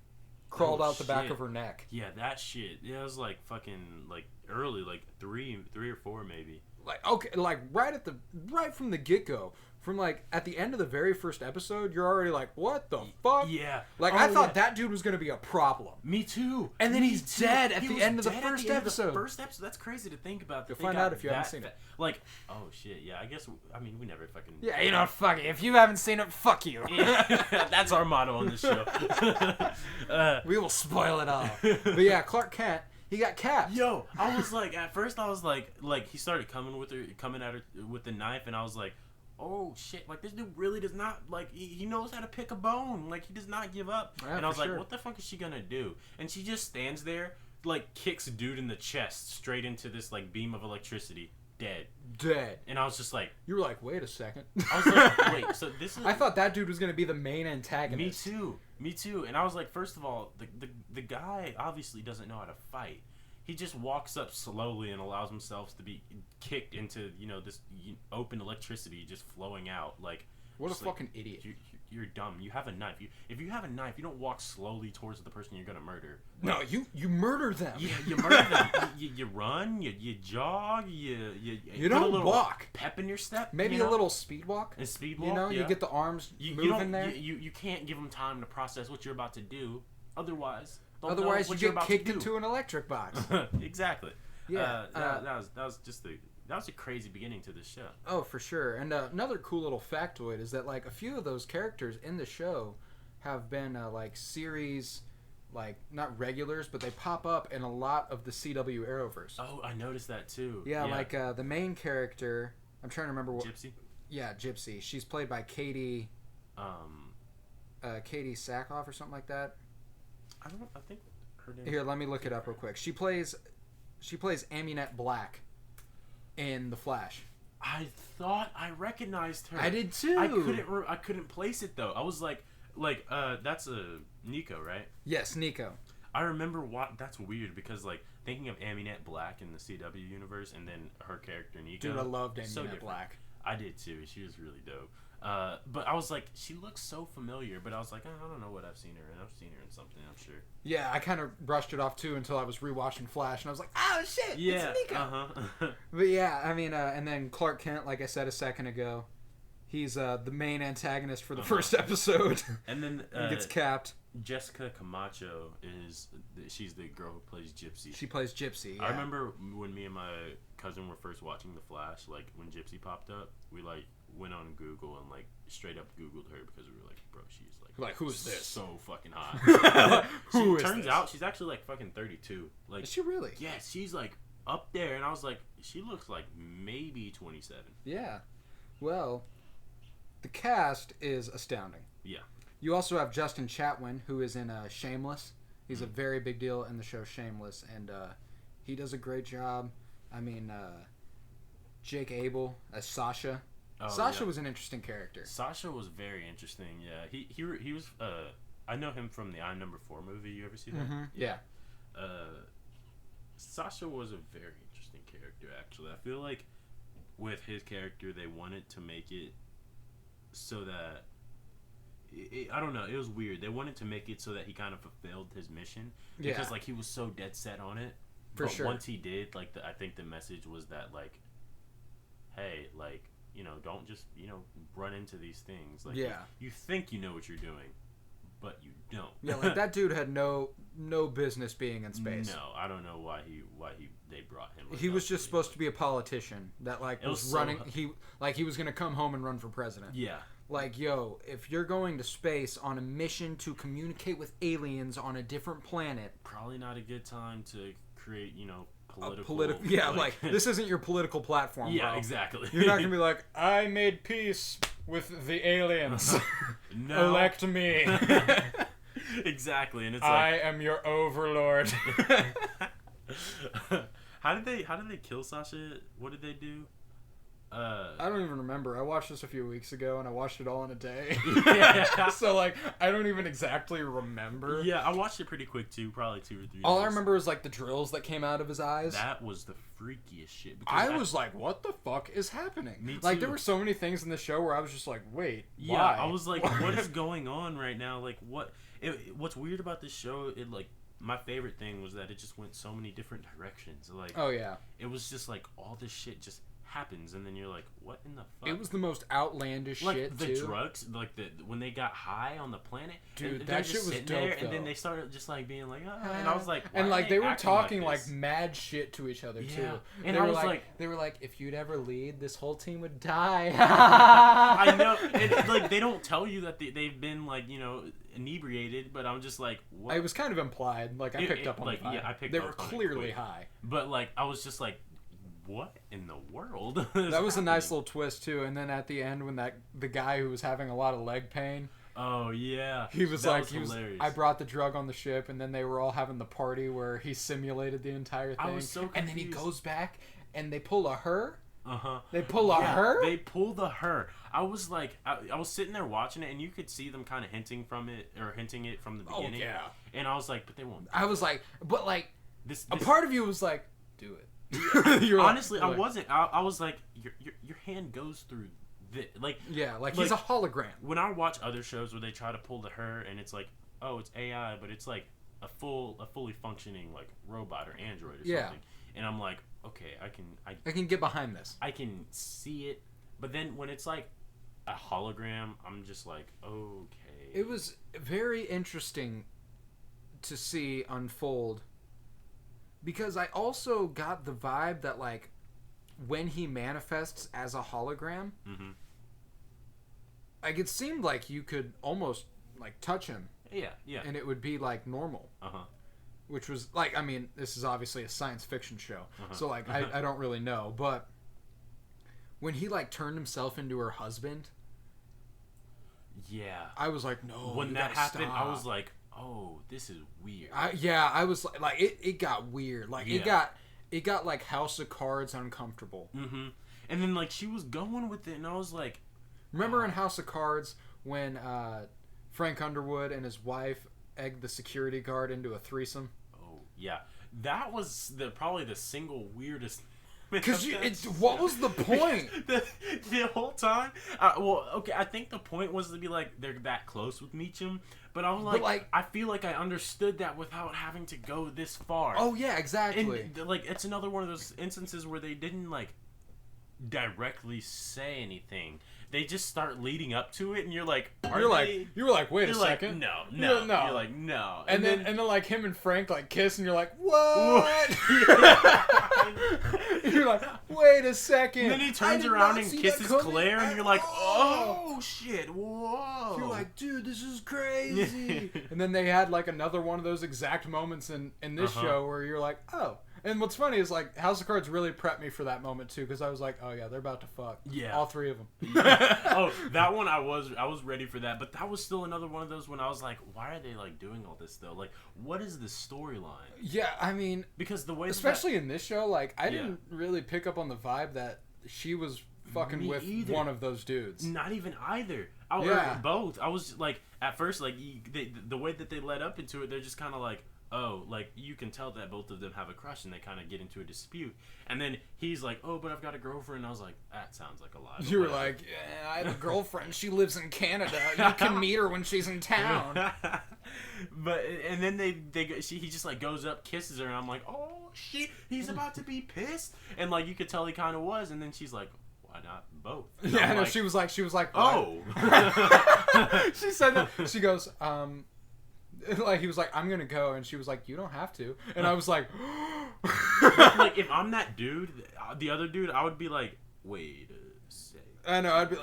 S1: crawled out the back of her neck?
S2: Yeah, that shit. Yeah, it was like fucking like early, like three or four maybe.
S1: Like, okay, like right from the get go, from like at the end of the very first episode, you're already like, what the fuck?
S2: Yeah.
S1: Like I thought that dude was gonna be a problem.
S2: Me too.
S1: And then he's dead at the end of the first episode.
S2: That's crazy to think about.
S1: You'll find out if you haven't seen it.
S2: Like, oh shit, yeah. I guess we never fucking.
S1: Yeah, you know, fuck it. If you haven't seen it, fuck you.
S2: That's our motto on this show.
S1: We will spoil it all. But yeah, Clark Kent. He got capped.
S2: Yo, I was like, at first I was like he started coming at her with the knife, and I was like, oh shit, like this dude really does not, like, he knows how to pick a bone, like he does not give up. Yeah, and I was like, what the fuck is she gonna do? And she just stands there, like kicks dude in the chest straight into this like beam of electricity, dead. And I was just like,
S1: you were like, wait a second.
S2: I was like, wait, so this is...
S1: I thought that dude was gonna be the main antagonist.
S2: Me too. And I was like, first of all, the guy obviously doesn't know how to fight. He just walks up slowly and allows himself to be kicked into, you know, this open electricity just flowing out. Like,
S1: what a fucking idiot.
S2: You're dumb. You have a knife. If you have a knife, you don't walk slowly towards the person you're gonna murder.
S1: No, you murder them.
S2: Yeah, you murder them. You run. You jog. You
S1: don't walk.
S2: Pep in your step.
S1: Maybe a little speed walk.
S2: A speed walk.
S1: You know,
S2: yeah.
S1: you get the arms moving there.
S2: You can't give them time to process what you're about to do. Otherwise
S1: you get kicked into an electric box.
S2: Exactly.
S1: Yeah.
S2: That was a crazy beginning to this show.
S1: Oh, for sure. And another cool little factoid is that like a few of those characters in the show have been like series, like not regulars, but they pop up in a lot of the CW Arrowverse.
S2: Oh, I noticed that too.
S1: Yeah. Like the main character, I'm trying to remember what.
S2: Gypsy.
S1: Yeah, Gypsy. She's played by Katie. Katie Sackhoff or something like that.
S2: I think her name.
S1: Here, let me look it up real quick. She plays Amunet Black in The Flash.
S2: I thought I recognized her.
S1: I did too.
S2: I couldn't place it though. I was like that's a Nico, right?
S1: Yes, Nico.
S2: I remember that's weird because like thinking of Amunet Black in the CW universe and then her character Nico.
S1: Dude, I loved Amunet Black.
S2: I did too. She was really dope. But I was like, she looks so familiar. But I was like, I don't know what I've seen her in. I've seen her in something, I'm sure.
S1: Yeah, I kind of brushed it off too until I was rewatching Flash, and I was like, oh shit,
S2: yeah,
S1: it's Nico. But yeah, I mean, and then Clark Kent, like I said a second ago, he's the main antagonist for the first episode.
S2: And then
S1: he gets capped.
S2: Jessica Camacho she's the girl who plays Gypsy.
S1: She plays Gypsy. Yeah.
S2: I remember when me and my cousin were first watching The Flash, like when Gypsy popped up, we like went on Google and like straight up Googled her because we were like, bro, she's like
S1: who is this?
S2: So fucking hot. Turns out she's actually like fucking 32. Like,
S1: is she really?
S2: Yeah, she's like up there, and I was like, she looks like maybe 27.
S1: Yeah. Well, the cast is astounding.
S2: Yeah.
S1: You also have Justin Chatwin, who is in Shameless. He's a very big deal in the show Shameless, and he does a great job. I mean, Jake Abel as Sasha. Sasha was an interesting character.
S2: Sasha was very interesting. Yeah, he was. I know him from the I'm Number 4 movie. You ever see that?
S1: Mm-hmm. Yeah.
S2: Sasha was a very interesting character. Actually, I feel like with his character, they wanted to make it so that. I don't know. It was weird. They wanted to make it so that he kind of fulfilled his mission because like he was so dead set on it.
S1: For sure.
S2: Once he did, like I think the message was that like, hey, like don't just run into these things. Like you think you know what you're doing, but you don't.
S1: Yeah, like that dude had no business being in space.
S2: No, I don't know why they brought him.
S1: He was just supposed to be a politician that like was running. He was gonna come home and run for president.
S2: Yeah.
S1: Like, yo, if you're going to space on a mission to communicate with aliens on a different planet...
S2: Probably not a good time to create, political...
S1: like, this isn't your political platform,
S2: yeah,
S1: bro.
S2: Exactly.
S1: You're not going to be like, I made peace with the aliens.
S2: No.
S1: Elect me.
S2: Exactly, and it's
S1: I am your overlord.
S2: How did they kill Sasha? What did they do?
S1: I don't even remember. I watched this a few weeks ago, and I watched it all in a day.
S2: Yeah.
S1: So, like, I don't even exactly remember.
S2: Yeah, I watched it pretty quick, too. Probably 2 or 3
S1: All
S2: days.
S1: I remember is, like, the drills that came out of his eyes.
S2: That was the freakiest shit.
S1: I was like, what the fuck is happening?
S2: Me too.
S1: Like, there were so many things in the show where I was just like, wait,
S2: yeah,
S1: why?
S2: I was like, what is going on right now? Like, what's weird about this show, my favorite thing was that it just went so many different directions. Like,
S1: oh, yeah.
S2: It was just, like, all this shit just happens, and then you're like, what in the fuck?
S1: It was the most outlandish shit,
S2: the
S1: too.
S2: Drugs, like, when they got high on the planet.
S1: Dude, that shit was dope,
S2: there,
S1: though.
S2: And then they started just, like, being like, and I was like,
S1: and, like, they were talking,
S2: like
S1: mad shit to each other, too.
S2: And I was like...
S1: They were like, if you'd ever lead, this whole team would die.
S2: I know. And, like, they don't tell you that they've been, like, inebriated, but I'm just like, what?
S1: It was kind of implied. Like, I picked up on the vibe.
S2: Yeah, I picked up on it. They
S1: were clearly high.
S2: But, like, I was just like, what in the world?
S1: That was a nice little twist too. And then at the end, when the guy who was having a lot of leg pain,
S2: oh yeah,
S1: he was hilarious. I brought the drug on the ship, and then they were all having the party where he simulated the entire thing.
S2: I was so confused.
S1: And then he goes back, and they pull a her. They
S2: pull
S1: a her.
S2: They pull the her. I was like, I was sitting there watching it, and you could see them kind of hinting it from the beginning. Oh yeah. And I was like, but they won't.
S1: I was like, but like, a part of you was like, do it.
S2: Honestly, I wasn't. I was like, your hand goes through the like.
S1: Yeah, like he's a hologram.
S2: When I watch other shows where they try to pull the her, and it's like, oh, it's AI, but it's like a fully functioning like robot or android or something. And I'm like, okay, I
S1: can get behind this.
S2: I can see it, but then when it's like a hologram, I'm just like, okay.
S1: It was very interesting to see unfold. Because I also got the vibe that, like, when he manifests as a hologram, like, it seemed like you could almost, like, touch him.
S2: Yeah.
S1: And it would be, like, normal. Which was, like, I mean, this is obviously a science fiction show. So, like, I don't really know. But when he, like, turned himself into her husband...
S2: Yeah.
S1: I was like, no,
S2: when that happened, stop. I was like... Oh, this is weird.
S1: I was like it got weird. Like it got like House of Cards uncomfortable.
S2: And then like she was going with it, and I was like,
S1: remember in House of Cards when Frank Underwood and his wife egged the security guard into a threesome?
S2: Oh yeah, that was probably the single weirdest
S1: Because what was the point?
S2: the whole time? Okay, I think the point was to be like, they're that close with Meacham. But I was like, I feel like I understood that without having to go this far.
S1: Oh, yeah, exactly.
S2: And, like, it's another one of those instances where they didn't, like, directly say anything. They just start leading up to it, and you're like,
S1: you were like, wait a second.
S2: No.
S1: No.
S2: You're like, no.
S1: And then like him and Frank like kiss, and you're like, what? You're like, wait a second.
S2: And then he turns around and kisses Claire, and you're like, oh shit, whoa.
S1: You're like, dude, this is crazy. And then they had like another one of those exact moments in this show where you're like, oh. And what's funny is, like, House of Cards really prepped me for that moment, too, because I was like, oh, yeah, they're about to fuck.
S2: Yeah.
S1: All three of them.
S2: Oh, that one, I was ready for that. But that was still another one of those when I was like, why are they, like, doing all this, though? Like, what is the storyline?
S1: Yeah, I mean...
S2: Because the way...
S1: Especially in this show, like, I didn't really pick up on the vibe that she was fucking with one of those dudes.
S2: Not even either. Or both. I was, like, at first, like, the way that they led up into it, they're just kind of like... Oh, like, you can tell that both of them have a crush, and they kind of get into a dispute. And then he's like, oh, but I've got a girlfriend. And I was like, that sounds like a lie.
S1: You were like, yeah, I have a girlfriend. She lives in Canada. You can meet her when she's in town.
S2: And then he just, like, goes up, kisses her, and I'm like, oh, shit, he's about to be pissed. And, like, you could tell he kind of was. And then she's like, why not both? And
S1: yeah, no, like, she was like,
S2: oh.
S1: She said that. She goes, like, he was like, I'm gonna go, and she was like, you don't have to. And I was like,
S2: like, if I'm that dude, the other dude, I would be like, wait a second.
S1: I know, I'd be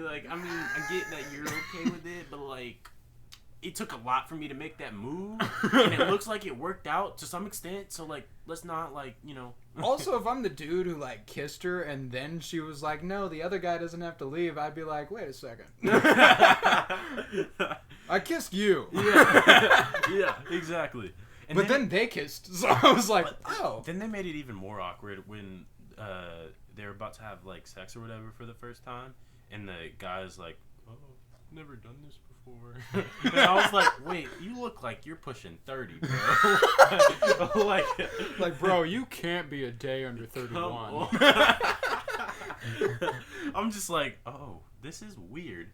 S1: like,
S2: Yeah, I get that you're okay with it, but, like, it took a lot for me to make that move, and it looks like it worked out to some extent, so, like, let's not, like, you know.
S1: Also, if I'm the dude who, like, kissed her, and then she was like, no, the other guy doesn't have to leave, I'd be like, wait a second. I kissed you.
S2: Yeah, exactly. And
S1: but then they kissed, so I was like, oh.
S2: Then they made it even more awkward when they were about to have, like, sex or whatever for the first time, and the guy's like, oh, I've never done this before. And I was like, wait, you look like you're pushing 30, bro.
S1: like, bro, you can't be a day under 31.
S2: I'm just like, oh, this is weird.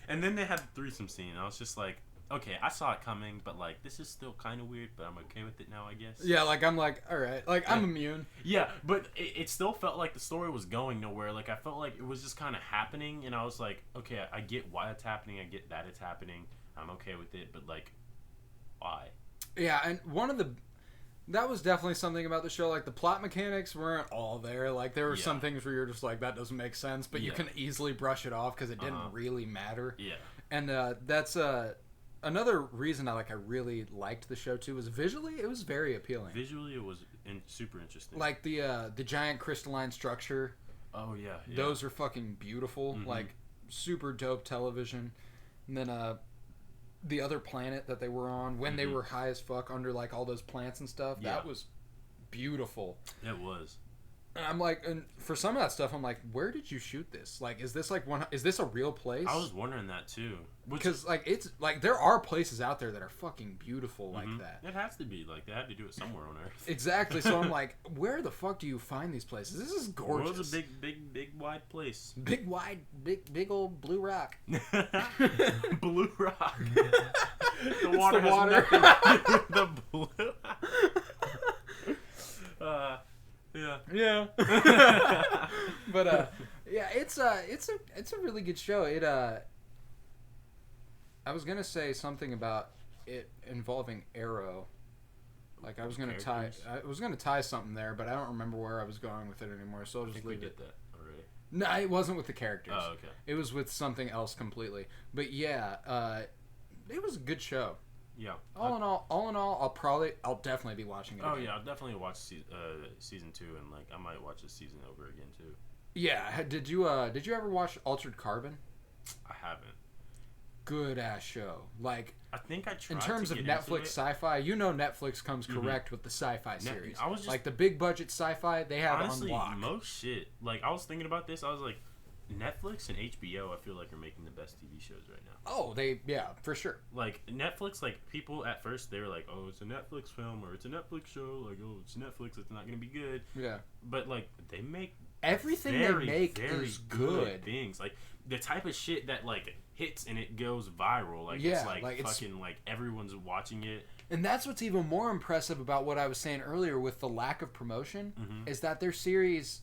S2: And then they had the threesome scene. I was just like, okay, I saw it coming, but, like, this is still kind of weird, but I'm okay with it now, I guess.
S1: Yeah, like, I'm like, all right. Like, I'm immune.
S2: Yeah, but it still felt like the story was going nowhere. Like, I felt like it was just kind of happening, and I was like, okay, I get why it's happening. I get that it's happening. I'm okay with it, but, like, why?
S1: Yeah, and that was definitely something about the show. Like, the plot mechanics weren't all there. Like, there were some things where you're just like, that doesn't make sense, but you can easily brush it off because it didn't really matter.
S2: Yeah.
S1: And that's another reason I really liked the show too was visually it was very appealing.
S2: Visually, it was super interesting.
S1: Like the giant crystalline structure.
S2: Oh yeah.
S1: Those are fucking beautiful. Mm-hmm. Like super dope television. And then the other planet that they were on when they were high as fuck under like all those plants and stuff. Yeah. That was beautiful.
S2: It was.
S1: And I'm like, and for some of that stuff, I'm like, where did you shoot this? Like, is this is this a real place?
S2: I was wondering that too.
S1: Because like it's like there are places out there that are fucking beautiful like that.
S2: It has to be like they had to do it somewhere on Earth.
S1: Exactly. So I'm like, where the fuck do you find these places? This is gorgeous.
S2: The world's a big wide place.
S1: Big wide, big old blue rock.
S2: Blue rock. The water has nothing to do with the blue.
S1: Yeah. But yeah, it's a really good show. It I was gonna say something about it involving Arrow. Like I was gonna tie something there, but I don't remember where I was going with it anymore. So I'll just leave it.
S2: That already.
S1: No, it wasn't with the characters.
S2: Oh, okay.
S1: It was with something else completely. But yeah, it was a good show.
S2: Yeah.
S1: All in all, I'll definitely be watching it.
S2: Oh
S1: again.
S2: yeah, I'll definitely watch season 2, and like I might watch this season over again too.
S1: Yeah. Did you ever watch Altered Carbon?
S2: I haven't.
S1: Good ass show. Like
S2: I think I tried.
S1: In terms of Netflix sci-fi, Netflix comes correct with the sci-fi series.
S2: I was just,
S1: like the big budget sci-fi they have
S2: honestly,
S1: on lock.
S2: Most shit. Like I was thinking about this, I was like, Netflix and HBO, I feel like, are making the best TV shows right now.
S1: Oh, for sure.
S2: Like, Netflix, like, people at first, they were like, oh, it's a Netflix film, or it's a Netflix show, like, oh, it's Netflix, it's not going to be good.
S1: Yeah.
S2: But, like, they make
S1: everything they make is good
S2: things. Like, the type of shit that, like, hits and it goes viral. Like, it's like fucking, like, everyone's watching it.
S1: And that's what's even more impressive about what I was saying earlier with the lack of promotion, is that their series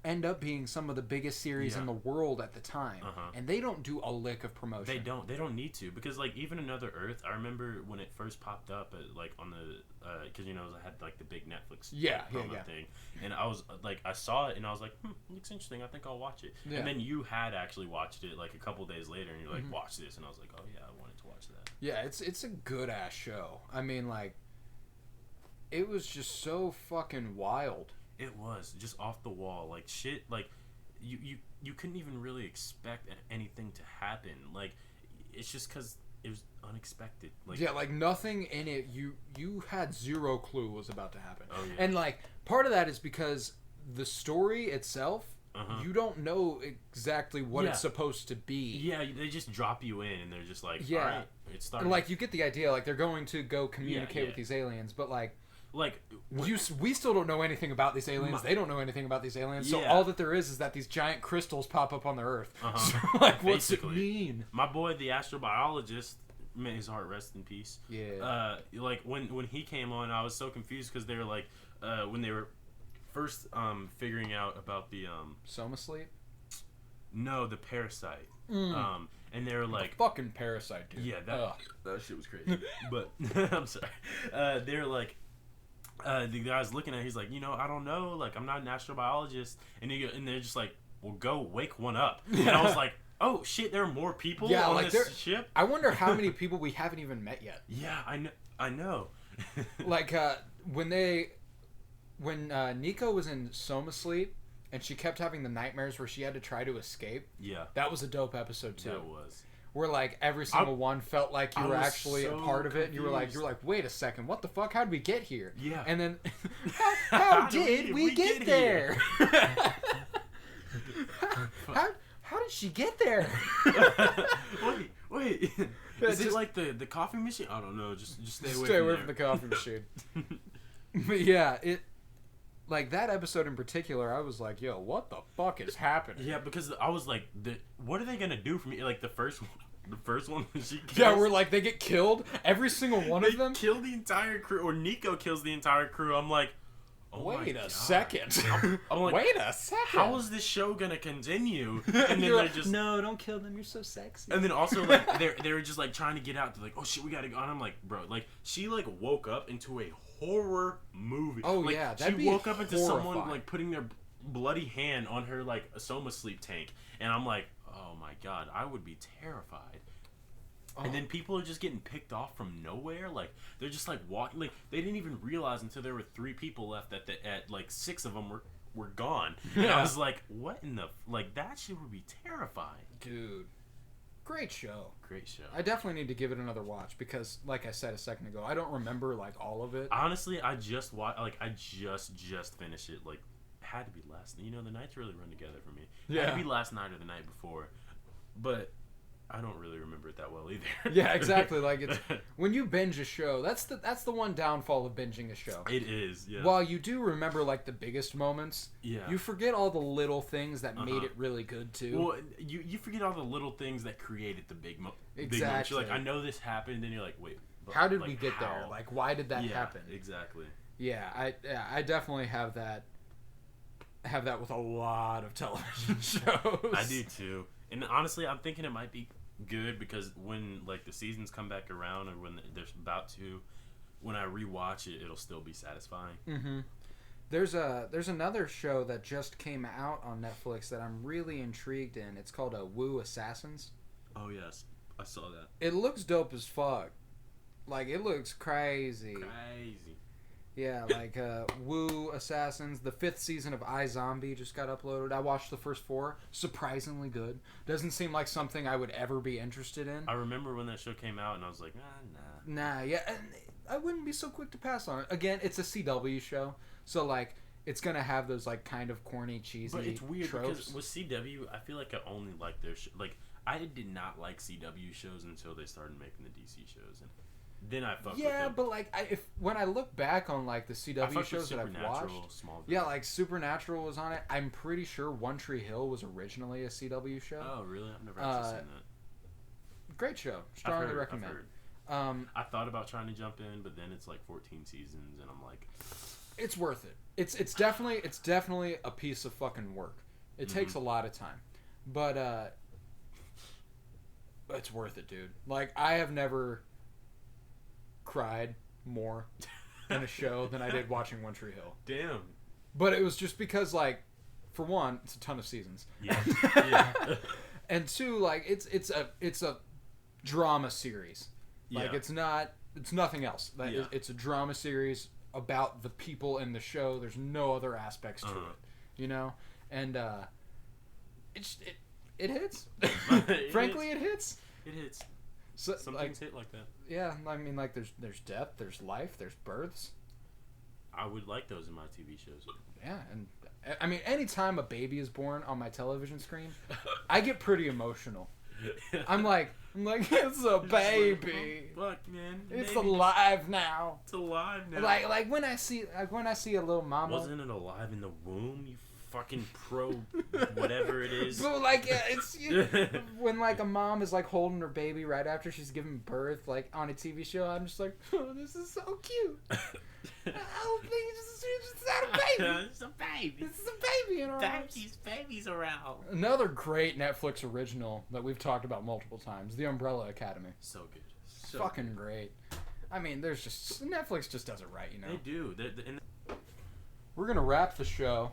S1: end up being some of the biggest series in the world at the time, and they don't do a lick of promotion.
S2: They don't need to, because like even Another Earth, I remember when it first popped up like on the because I had like the big Netflix promo thing, and I was like, I saw it and I was like, looks interesting, I think I'll watch it. And then you had actually watched it like a couple days later, and you're like, watch this, and I was like, oh yeah, I wanted to watch that.
S1: Yeah, it's a good ass show. I mean, like, it was just so fucking wild.
S2: It was just off the wall, like shit. Like you couldn't even really expect anything to happen. Like, it's just because it was unexpected. Like,
S1: yeah, like nothing in it. You had zero clue was about to happen.
S2: Oh yeah.
S1: And like part of that is because the story itself, you don't know exactly what it's supposed to be.
S2: Yeah, they just drop you in, and they're just like, all right, it's starting.
S1: And like you get the idea, like they're going to go communicate with these aliens, but like we still don't know anything about these aliens. They don't know anything about these aliens. So all that there is that these giant crystals pop up on the Earth. So like, what's it mean?
S2: My boy, the astrobiologist, may his heart rest in peace.
S1: Yeah.
S2: Like when he came on, I was so confused because they were like, when they were first figuring out about the
S1: Soma sleep.
S2: No, the parasite. And they were like,
S1: fucking parasite, dude.
S2: Yeah, that shit was crazy. But I'm sorry. They were like. The guy's looking at it, he's like, I don't know, like, I'm not an astrobiologist, and they're just like, well, go wake one up. And I was like, oh shit, there are more people on like this ship.
S1: I wonder how many people we haven't even met yet.
S2: Yeah, I know.
S1: Like when Nico was in Soma sleep and she kept having the nightmares where she had to try to escape.
S2: Yeah,
S1: that was a dope episode too.
S2: That was.
S1: Where like every single one felt like you were actually a part of it, and you were like, wait a second, what the fuck? How'd we get here?
S2: Yeah.
S1: And then, how did we get there? how did she get there?
S2: wait. Is it like the coffee machine? I don't know. Just stay away from
S1: the coffee machine. But yeah, like that episode in particular, I was like, yo, what the fuck is happening?
S2: Yeah, because I was like, what are they gonna do for me? Like the first one when she kills,
S1: yeah, where like they get killed, every single one of them
S2: kill the entire crew, or Nico kills the entire crew. I'm like, oh
S1: wait a second.
S2: I'm like,
S1: wait a second.
S2: How is this show gonna continue? And then they're just,
S1: no, don't kill them. You're so sexy.
S2: And then also like they were just like trying to get out. They're like, oh shit, we gotta go. And I'm like, bro, like she like woke up into a horror movie.
S1: Oh
S2: like,
S1: yeah,
S2: she woke up into someone like putting their bloody hand on her like a Soma sleep tank, and I'm like, oh my god, I would be terrified. And then people are just getting picked off from nowhere. Like they're just like walking. Like they didn't even realize until there were 3 people left at like 6 of them were gone. And I was like, what in the like that shit would be terrifying,
S1: dude. Great show.
S2: Great show.
S1: I definitely need to give it another watch because, like I said a second ago, I don't remember like all of it.
S2: Honestly, I just watched. Like I just finished it. Like had to be last. The nights really run together for me. Yeah. Had to be last night or the night before, but I don't really remember it that well either.
S1: Yeah, exactly. Like it's when you binge a show, that's the one downfall of binging a show.
S2: It is. Yeah.
S1: While you do remember like the biggest moments,
S2: yeah,
S1: you forget all the little things that made it really good too.
S2: Well, you forget all the little things that created the big moments.
S1: Exactly.
S2: You're like, I know this happened, and you're like, wait,
S1: how did we get there? Like, why did that happen?
S2: Exactly.
S1: Yeah, I definitely have that with a lot of television shows.
S2: I do too. And honestly, I'm thinking it might be good because when like the seasons come back around, or when they're about to, when I rewatch it, it'll still be satisfying.
S1: Mm-hmm. There's another show that just came out on Netflix that I'm really intrigued in. It's called Woo Assassins.
S2: Oh yes, I saw that.
S1: It looks dope as fuck. Like it looks crazy.
S2: Crazy.
S1: Yeah, like Woo Assassins. The 5th season of iZombie just got uploaded. I watched the first 4. Surprisingly good. Doesn't seem like something I would ever be interested in.
S2: I remember when that show came out, and I was like,
S1: nah. Yeah, and I wouldn't be so quick to pass on it. Again, it's a CW show, so like it's gonna have those like kind of corny, cheesy.
S2: But it's weird
S1: tropes.
S2: because with CW, I feel like I only like their like I did not like CW shows until they started making the DC shows, and then I fucked with them.
S1: Yeah, but like when I look back on like the CW shows that I've watched, yeah, like Supernatural was on it. I'm pretty sure One Tree Hill was originally a CW show.
S2: Oh, really? I've never actually seen that.
S1: Great show. Strongly recommend.
S2: I thought about trying to jump in, but then it's like 14 seasons, and I'm like,
S1: it's worth it. It's definitely a piece of fucking work. It takes a lot of time, but it's worth it, dude. Like I have never cried more in a show than I did watching One Tree Hill.
S2: Damn.
S1: But it was just because, like, for one, it's a ton of seasons.
S2: Yeah. Yeah.
S1: And two, like, it's a drama series. Like, it's nothing else. Like, it's a drama series about the people in the show. There's no other aspects to it, you know? And it hits. Frankly, it hits.
S2: It hits.
S1: So,
S2: some
S1: like,
S2: things hit like that.
S1: Yeah, I mean, like, there's death, there's life, there's births.
S2: I would like those in my TV shows.
S1: Yeah, and I mean, anytime a baby is born on my television screen, I get pretty emotional. I'm like, it's a baby.
S2: Fuck, man.
S1: It's alive now.
S2: It's alive now.
S1: Like when I see a little mama.
S2: Wasn't it alive in the womb? You fucking pro whatever it is.
S1: But like it's when like a mom is like holding her baby right after she's giving birth, like on a TV show, I'm just like, oh, this is so cute. I don't think it's not a baby.
S2: It's a baby.
S1: This is a baby in her arms.
S2: Babies around.
S1: Another great Netflix original that we've talked about multiple times, The Umbrella Academy.
S2: So good. So
S1: fucking great. I mean, there's just Netflix just does it right, you know.
S2: They do.
S1: We're gonna wrap the show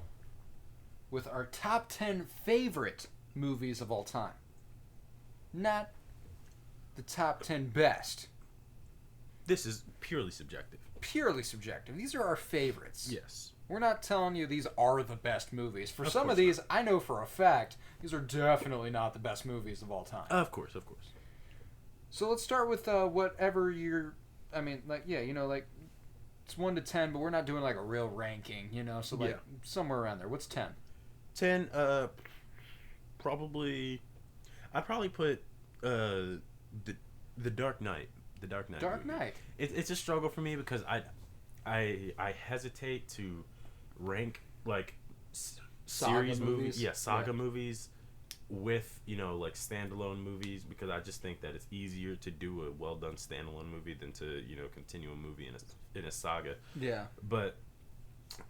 S1: with our top 10 favorite movies of all time. Not the top 10 best.
S2: This is purely subjective.
S1: Purely subjective. These are our favorites.
S2: Yes.
S1: We're not telling you these are the best movies. For some of these, I know for a fact, these are definitely not the best movies of all time.
S2: Of course.
S1: So let's start with whatever you're... I mean, like, yeah, you know, like, it's 1 to 10, but we're not doing, like, a real ranking, you know? So, like, somewhere around there. What's 10?
S2: 10, probably... I'd probably put, The Dark Knight. The Dark Knight
S1: Dark
S2: movie.
S1: Knight.
S2: It's a struggle for me because I hesitate to rank, like, series movies. Yeah, saga movies with, you know, like, standalone movies because I just think that it's easier to do a well-done standalone movie than to, you know, continue a movie in a saga.
S1: Yeah.
S2: But...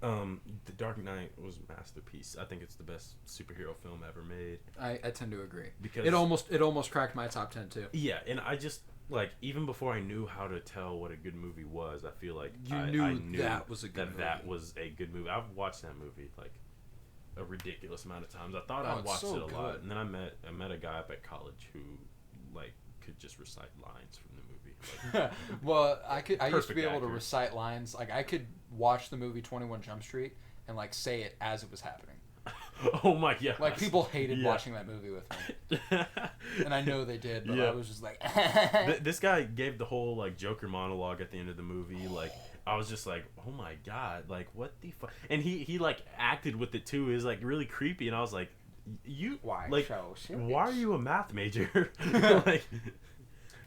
S2: The Dark Knight was a masterpiece. I think it's the best superhero film ever made.
S1: I tend to agree.
S2: Because
S1: it almost cracked my top 10 too.
S2: Yeah, and I just like even before I knew how to tell what a good movie was, I feel like
S1: I knew that was a good movie.
S2: That was a good movie. I've watched that movie like a ridiculous amount of times. I thought I watched it a lot, and then I met a guy up at college who like could just recite lines from the movie. Like,
S1: well, I used to be able to recite lines. Like I could watch the movie 21 Jump Street and like say it as it was happening.
S2: Oh my god!
S1: Like people hated watching that movie with me, and I know they did. But I was just like,
S2: this guy gave the whole like Joker monologue at the end of the movie. Like I was just like, oh my god! Like what the fuck? And he like acted with it too. It was like really creepy, and I was like, why are you a math major? Like,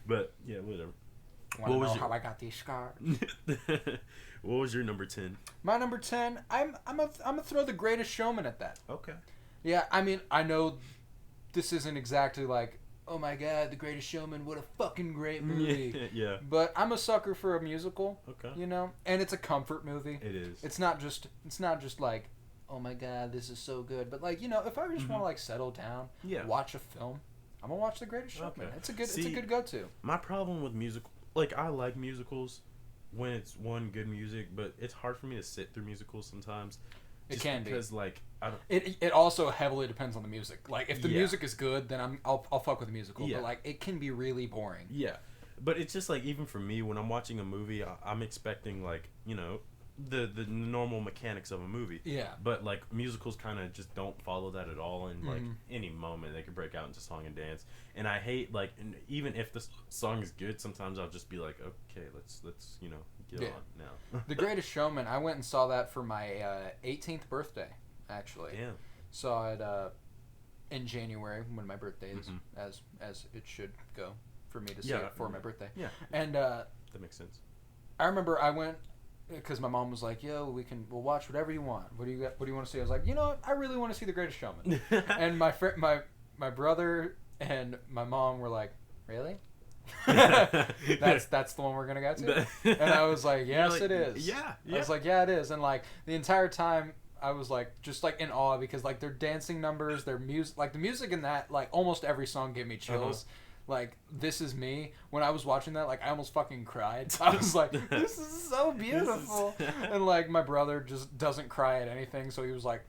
S2: but yeah, whatever.
S1: What was how I got these scars?
S2: What was your number 10?
S1: My number 10, I'm gonna throw The Greatest Showman at that.
S2: Okay.
S1: Yeah, I mean, I know this isn't exactly like, oh my god, The Greatest Showman, what a fucking great movie.
S2: Yeah.
S1: But I'm a sucker for a musical.
S2: Okay.
S1: You know, and it's a comfort movie.
S2: It is.
S1: It's not just like, oh my god, this is so good. But like, you know, if I just want to like settle down, watch a film, I'm gonna watch The Greatest Showman.
S2: Okay.
S1: It's a good go-to.
S2: My problem with musical, like I like musicals when it's good music, but it's hard for me to sit through musicals sometimes.
S1: It can be
S2: because like I don't.
S1: It also heavily depends on the music. Like if the music is good, then I'll fuck with the musical.
S2: Yeah.
S1: But like it can be really boring.
S2: Yeah, but it's just like even for me when I'm watching a movie, I'm expecting like, you know, the normal mechanics of a movie.
S1: Yeah.
S2: But like musicals kind of just don't follow that at all, and like any moment they could break out into song and dance. And I hate like, even if the song is good, sometimes I'll just be like, okay, let's get on now.
S1: The Greatest Showman, I went and saw that for my 18th birthday, actually.
S2: Yeah.
S1: Saw it in January when my birthday is, as it should go for me to see it for my birthday.
S2: Yeah.
S1: And
S2: that makes sense.
S1: I remember I went because my mom was like, "Yo, we'll watch whatever you want. What do you want to see?" I was like, "You know what? I really want to see The Greatest Showman." And my brother and my mom were like, "Really?" that's the one we're gonna go to. And I was like, "Yes, like, it is."
S2: Yeah.
S1: I was like, "Yeah, it is." And like the entire time, I was like just like in awe because like their dancing numbers, their music, like the music in that, like almost every song gave me chills. Like, This Is Me, when I was watching that, like, I almost fucking cried. I was like, this is so beautiful. And, like, my brother just doesn't cry at anything, so he was like,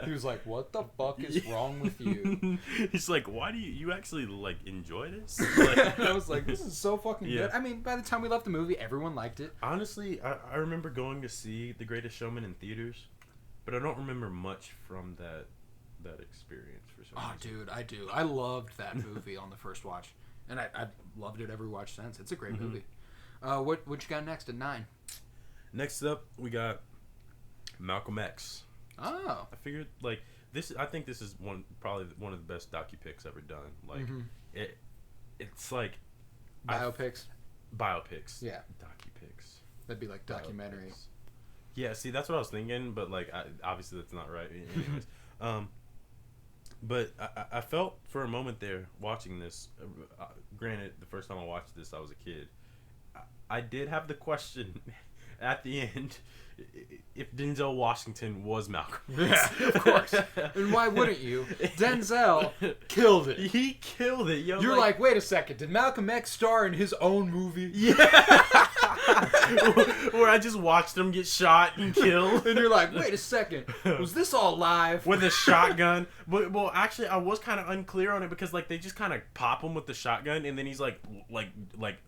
S1: he was like, what the fuck is wrong with you?
S2: He's like, why do you actually, like, enjoy this? Like,
S1: I was like, this is so fucking good. I mean, by the time we left the movie, everyone liked it.
S2: Honestly, I remember going to see The Greatest Showman in theaters, but I don't remember much from that experience for some reason.
S1: Dude, I do. I loved that movie on the first watch, and I've loved it every watch since. It's a great movie. What you got next at 9?
S2: Next up, we got Malcolm X.
S1: Oh,
S2: I figured like this. I think this is probably one of the best docu picks ever done. Like it's like
S1: biopics.
S2: Yeah, docu picks.
S1: That'd be like documentary.
S2: Biopics. Yeah, see, that's what I was thinking, but like obviously that's not right. Anyways, but I felt for a moment there watching this. Granted, the first time I watched this, I was a kid. I did have the question at the end if Denzel Washington was Malcolm.
S1: Yeah, of course. And why wouldn't you? Denzel killed it.
S2: He killed it. Yo,
S1: you're like, wait a second. Did Malcolm X star in his own movie?
S2: Yeah. Where I just watched him get shot and killed.
S1: And you're like, wait a second. Was this all live?
S2: With a shotgun. But well, actually, I was kind of unclear on it because like they just kind of pop him with the shotgun, and then he's like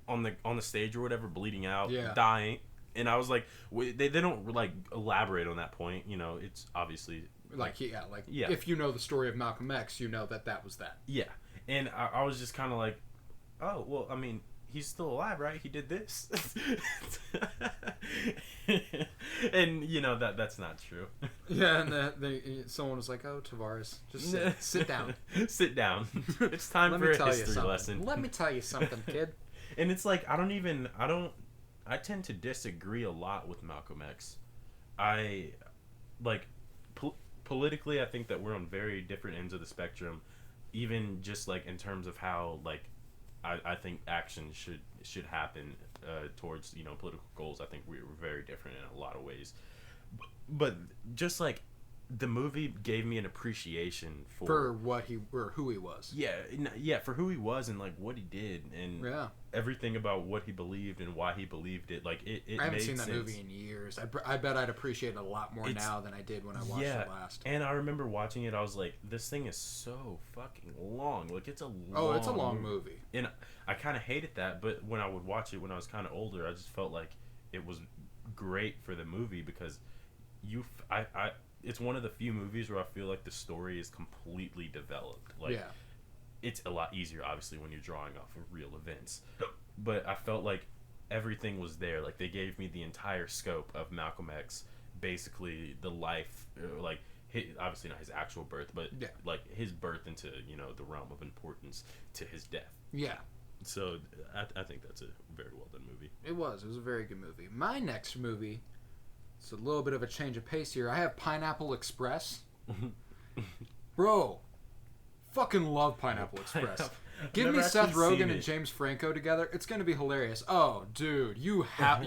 S2: on the stage or whatever, bleeding out, dying. And I was like, they don't like elaborate on that point. You know, it's obviously
S1: if you know the story of Malcolm X, you know that was that.
S2: Yeah, and I was just kind of like, oh well, I mean, he's still alive, right? He did this, and you know that's not true.
S1: Yeah, and someone was like, "Oh, Tavares, just sit down,
S2: sit down. It's time for a history lesson.
S1: Let me tell you something, kid."
S2: And it's like I tend to disagree a lot with Malcolm X. I like politically, I think that we're on very different ends of the spectrum, even just like in terms of how like I think action should happen towards political goals. I think we're very different in a lot of ways, but just like the movie gave me an appreciation for
S1: what who he was.
S2: Yeah, for who he was and like what he did and everything about what he believed and why he believed it. Like it
S1: I haven't
S2: made
S1: seen that
S2: sense.
S1: movie in years. I bet I'd appreciate it a lot more now than I did when I watched it last.
S2: And I remember watching it. I was like, this thing is so fucking long. Like it's a long
S1: movie.
S2: And I kind of hated that, but when I would watch it when I was kind of older, I just felt like it was great for the movie because it's one of the few movies where I feel like the story is completely developed. Like, it's a lot easier, obviously, when you're drawing off of real events. But I felt like everything was there. Like, they gave me the entire scope of Malcolm X, basically the life, like, obviously not his actual birth, but, like, his birth into, the realm of importance to his death.
S1: Yeah.
S2: So, I think that's a very well-done movie.
S1: It was a very good movie. My next movie... It's a little bit of a change of pace here. I have Pineapple Express. Bro, fucking love Pineapple Express. Give me Seth Rogen and James Franco together. It's going to be hilarious. Oh, dude, you have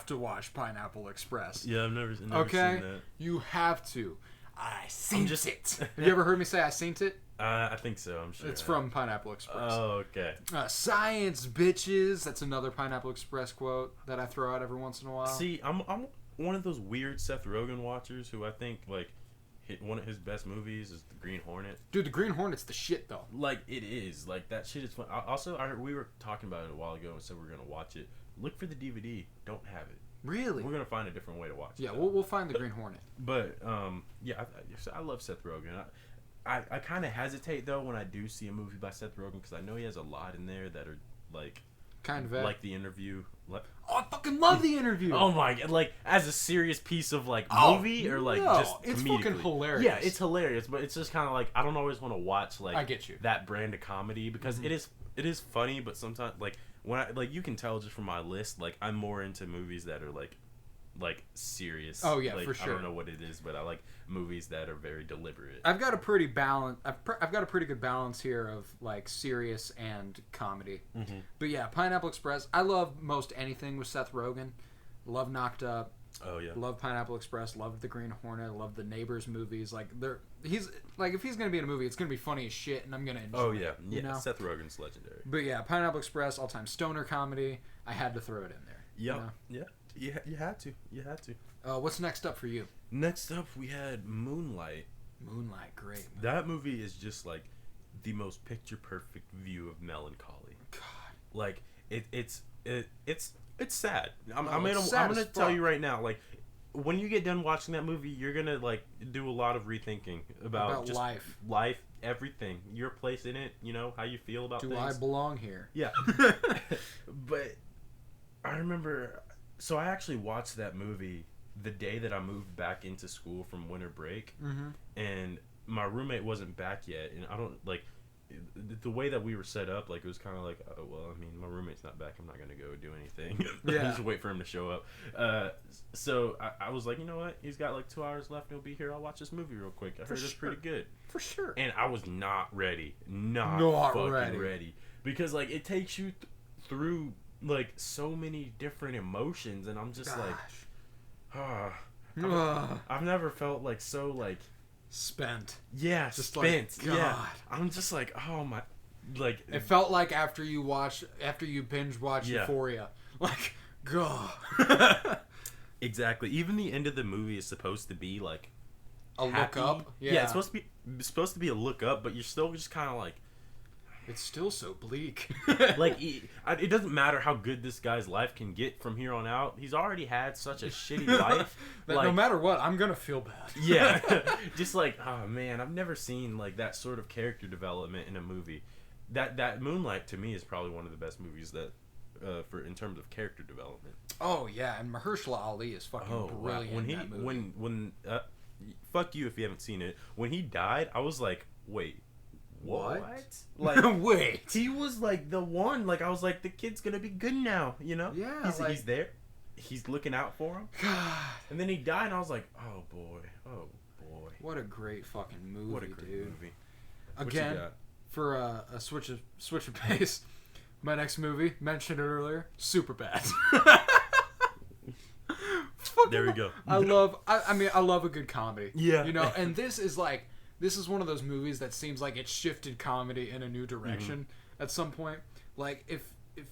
S1: to watch Pineapple Express.
S2: Yeah, I've never seen that.
S1: You have to. I seen it. Have you ever heard me say I seen it?
S2: I think so. I'm sure.
S1: It's from Pineapple Express.
S2: Oh, okay.
S1: Science, bitches. That's another Pineapple Express quote that I throw out every once in a while.
S2: See, I'm one of those weird Seth Rogen watchers who I think like one of his best movies is The Green Hornet.
S1: Dude, The Green Hornet's the shit though.
S2: Like it is. Like that shit is fun. Also, we were talking about it a while ago and said we were gonna watch it. look for the DVD. Don't have it.
S1: Really?
S2: We're gonna find a different way to watch it.
S1: Yeah, we'll find the Green Hornet.
S2: But yeah, I love Seth Rogen. I kind of hesitate though when I do see a movie by Seth Rogen because I know he has a lot in there that are like
S1: kind of
S2: like The Interview.
S1: I fucking love The Interview.
S2: Oh my god! Like as a serious piece of like movie or like just
S1: it's
S2: comedically.
S1: fucking hilarious.
S2: Yeah, it's hilarious, but it's just kind of like I don't always want to watch like
S1: I get you.
S2: that brand of comedy because it is funny, but sometimes like when I like you can tell just from my list like I'm more into movies that are like serious.
S1: Oh yeah,
S2: like,
S1: for sure.
S2: I don't know what it is, but I like movies that are very deliberate.
S1: I've got a pretty balance. I've got a pretty good balance here of like serious and comedy. Mm-hmm. But yeah, Pineapple Express. I love most anything with Seth Rogen. Love Knocked Up.
S2: Oh yeah.
S1: Love Pineapple Express. Love The Green Hornet. Love the Neighbors movies. Like he's like if he's gonna be in a movie, it's gonna be funny as shit, and I'm gonna enjoy.
S2: Oh yeah,
S1: it,
S2: yeah.
S1: You know?
S2: Seth Rogen's legendary.
S1: But yeah, Pineapple Express, all time stoner comedy. I had to throw it in there.
S2: Yep.
S1: You know?
S2: Yeah. You had to. You had to.
S1: What's next up for you?
S2: Next up, we had Moonlight.
S1: Moonlight, great. Man.
S2: That movie is just like the most picture perfect view of melancholy.
S1: God,
S2: like it's sad. I'm
S1: sad
S2: gonna tell you right now. Like when you get done watching that movie, you're gonna like do a lot of rethinking about just life, everything, your place in it. You know how you feel about things.
S1: Do I belong here?
S2: Yeah. But I remember. So I actually watched that movie the day that I moved back into school from winter break, and my roommate wasn't back yet, and I don't like the way that we were set up. Like it was kind of like, oh, well, I mean, my roommate's not back. I'm not gonna go do anything. Just wait for him to show up. So I was like, you know what? He's got like 2 hours left. And he'll be here. I'll watch this movie real quick. I heard it's pretty good.
S1: For sure.
S2: And I was not ready. Not fucking ready. Because like it takes you through like so many different emotions, and I'm just I've never felt like so like
S1: spent.
S2: Yeah, just spent.
S1: Like, God.
S2: Yeah, I'm just like, oh my, like
S1: it felt like after you binge watch Euphoria, like God.
S2: Exactly. Even the end of the movie is supposed to be like
S1: a
S2: happy.
S1: Look up.
S2: Yeah, it's supposed to be a look up, but you're still just kind of like.
S1: It's still so bleak.
S2: Like, it doesn't matter how good this guy's life can get from here on out. He's already had such a shitty life.
S1: That like, no matter what, I'm going to feel bad.
S2: Yeah. Just like, oh, man, I've never seen, like, that sort of character development in a movie. That Moonlight, to me, is probably one of the best movies that, in terms of character development.
S1: Oh, yeah, and Mahershala Ali is fucking brilliant in that movie.
S2: Fuck you if you haven't seen it. When he died, I was like, wait. What?
S1: Like, wait.
S2: He was like the one. Like I was like, the kid's gonna be good now. You know?
S1: Yeah.
S2: He's there. He's looking out for him.
S1: God.
S2: And then he died, and I was like, oh boy.
S1: What a great fucking movie,
S2: what a great movie.
S1: Again, for a switch of pace, my next movie mentioned it earlier. Superbad.
S2: There we go.
S1: I love a good comedy.
S2: Yeah.
S1: You know, and this is one of those movies that seems like it shifted comedy in a new direction at some point. Like if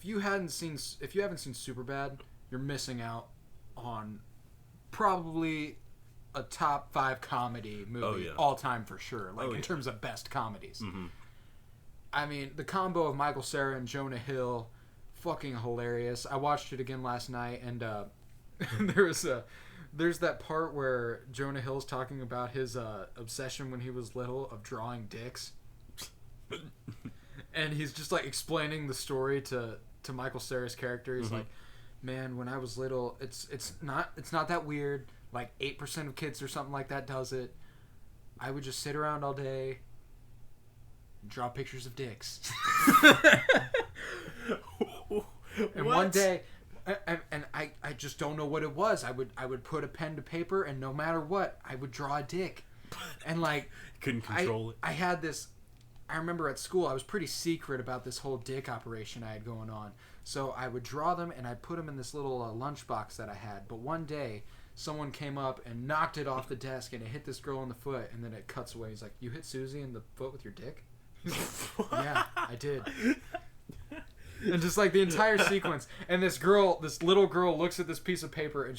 S1: you haven't seen Superbad, you're missing out on probably a top 5 comedy movie all time for sure. Like in terms of best comedies. Mm-hmm. I mean, the combo of Michael Cera and Jonah Hill, fucking hilarious. I watched it again last night, and there's that part where Jonah Hill's talking about his obsession when he was little of drawing dicks. And he's just like explaining the story to Michael Cera's character. He's like, man, when I was little, it's not that weird. Like 8% of kids or something like that does it. I would just sit around all day and draw pictures of dicks. And one day, and I just don't know what it was. I would put a pen to paper, and no matter what, I would draw a dick. And like
S2: couldn't control it.
S1: I had this. I remember at school I was pretty secret about this whole dick operation I had going on. So I would draw them and I'd put them in this little lunchbox that I had. But one day someone came up and knocked it off the desk and it hit this girl in the foot, and then it cuts away. He's like, "You hit Susie in the foot with your dick?" Yeah, I did. And just like the entire sequence, and this little girl looks at this piece of paper, and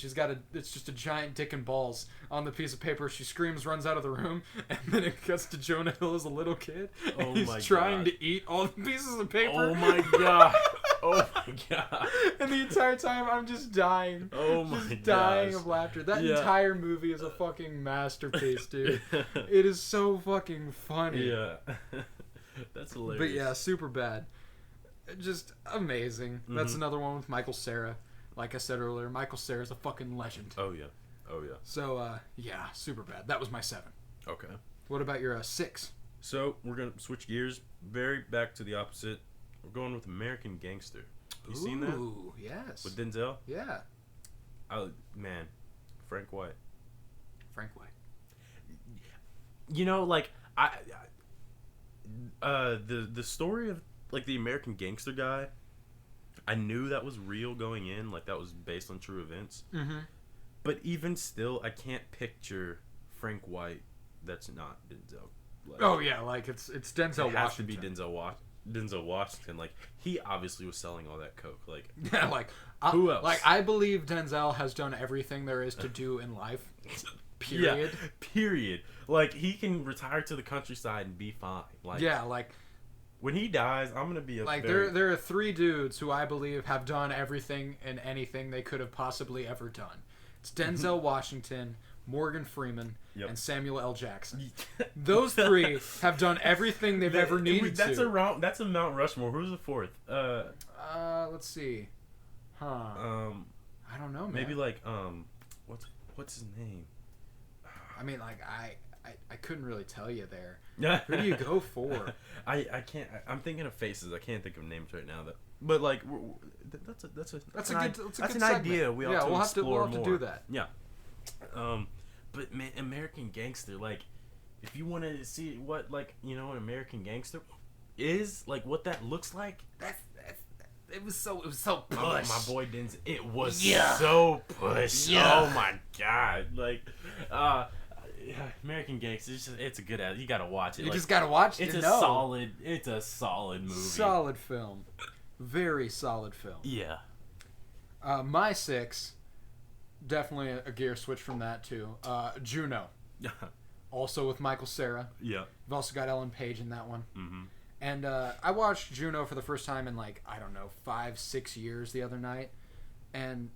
S1: it's just a giant dick and balls on the piece of paper. She screams, runs out of the room, and then it cuts to Jonah Hill as a little kid, and he's trying to eat all the pieces of paper.
S2: Oh my god! Oh my god!
S1: And the entire time I'm just dying.
S2: Oh my god!
S1: Just dying of laughter. That entire movie is a fucking masterpiece, dude. It is so fucking funny.
S2: Yeah. That's hilarious.
S1: But yeah, Superbad. Just amazing. Mm-hmm. That's another one with Michael Cera. Like I said earlier, Michael Cera's a fucking legend.
S2: Oh yeah.
S1: So yeah, Superbad. That was my 7.
S2: Okay.
S1: What about your 6?
S2: So we're gonna switch gears, very back to the opposite. We're going with American Gangster. You seen that?
S1: Ooh, yes.
S2: With Denzel?
S1: Yeah.
S2: Oh man, Frank White. You know, like the story of like the American Gangster guy. I knew that was real going in, like that was based on true events.
S1: Mm-hmm.
S2: But even still, I can't picture Frank White. That's not Denzel.
S1: Like, oh yeah, like it's Denzel Washington. It has to be
S2: Denzel Washington. Like he obviously was selling all that coke. Like
S1: yeah, like
S2: who else?
S1: Like I believe Denzel has done everything there is to do in life. Period.
S2: Yeah, period. Like he can retire to the countryside and be fine. Like
S1: yeah, like
S2: when he dies, I'm gonna be
S1: like there are 3 dudes who I believe have done everything and anything they could have possibly ever done. It's Denzel Washington, Morgan Freeman, and Samuel L. Jackson. Those 3 have done everything they've ever needed to.
S2: That's a Mount Rushmore. Who's the 4th?
S1: Let's see. Huh. I don't know, man.
S2: Maybe like what's his name?
S1: I mean, like I couldn't really tell you there. Who do you go for?
S2: I can't. I'm thinking of faces. I can't think of names right now. But like that's an idea. We'll have to
S1: do that.
S2: Yeah. But man, American Gangster. Like, if you want to see what an American Gangster is, like what that looks like. It was so push. My boy Denzel. It was so push. Yeah. Oh my god. Like, American Gangster. It's a good. You gotta watch it.
S1: You just gotta watch it.
S2: It's a solid movie.
S1: Solid film. Very solid film.
S2: Yeah.
S1: My 6. Definitely a gear switch from that too. Juno. Also with Michael Cera.
S2: Yeah.
S1: We've also got Ellen Page in that one.
S2: Mm-hmm.
S1: And I watched Juno for the first time in 5-6 years the other night, and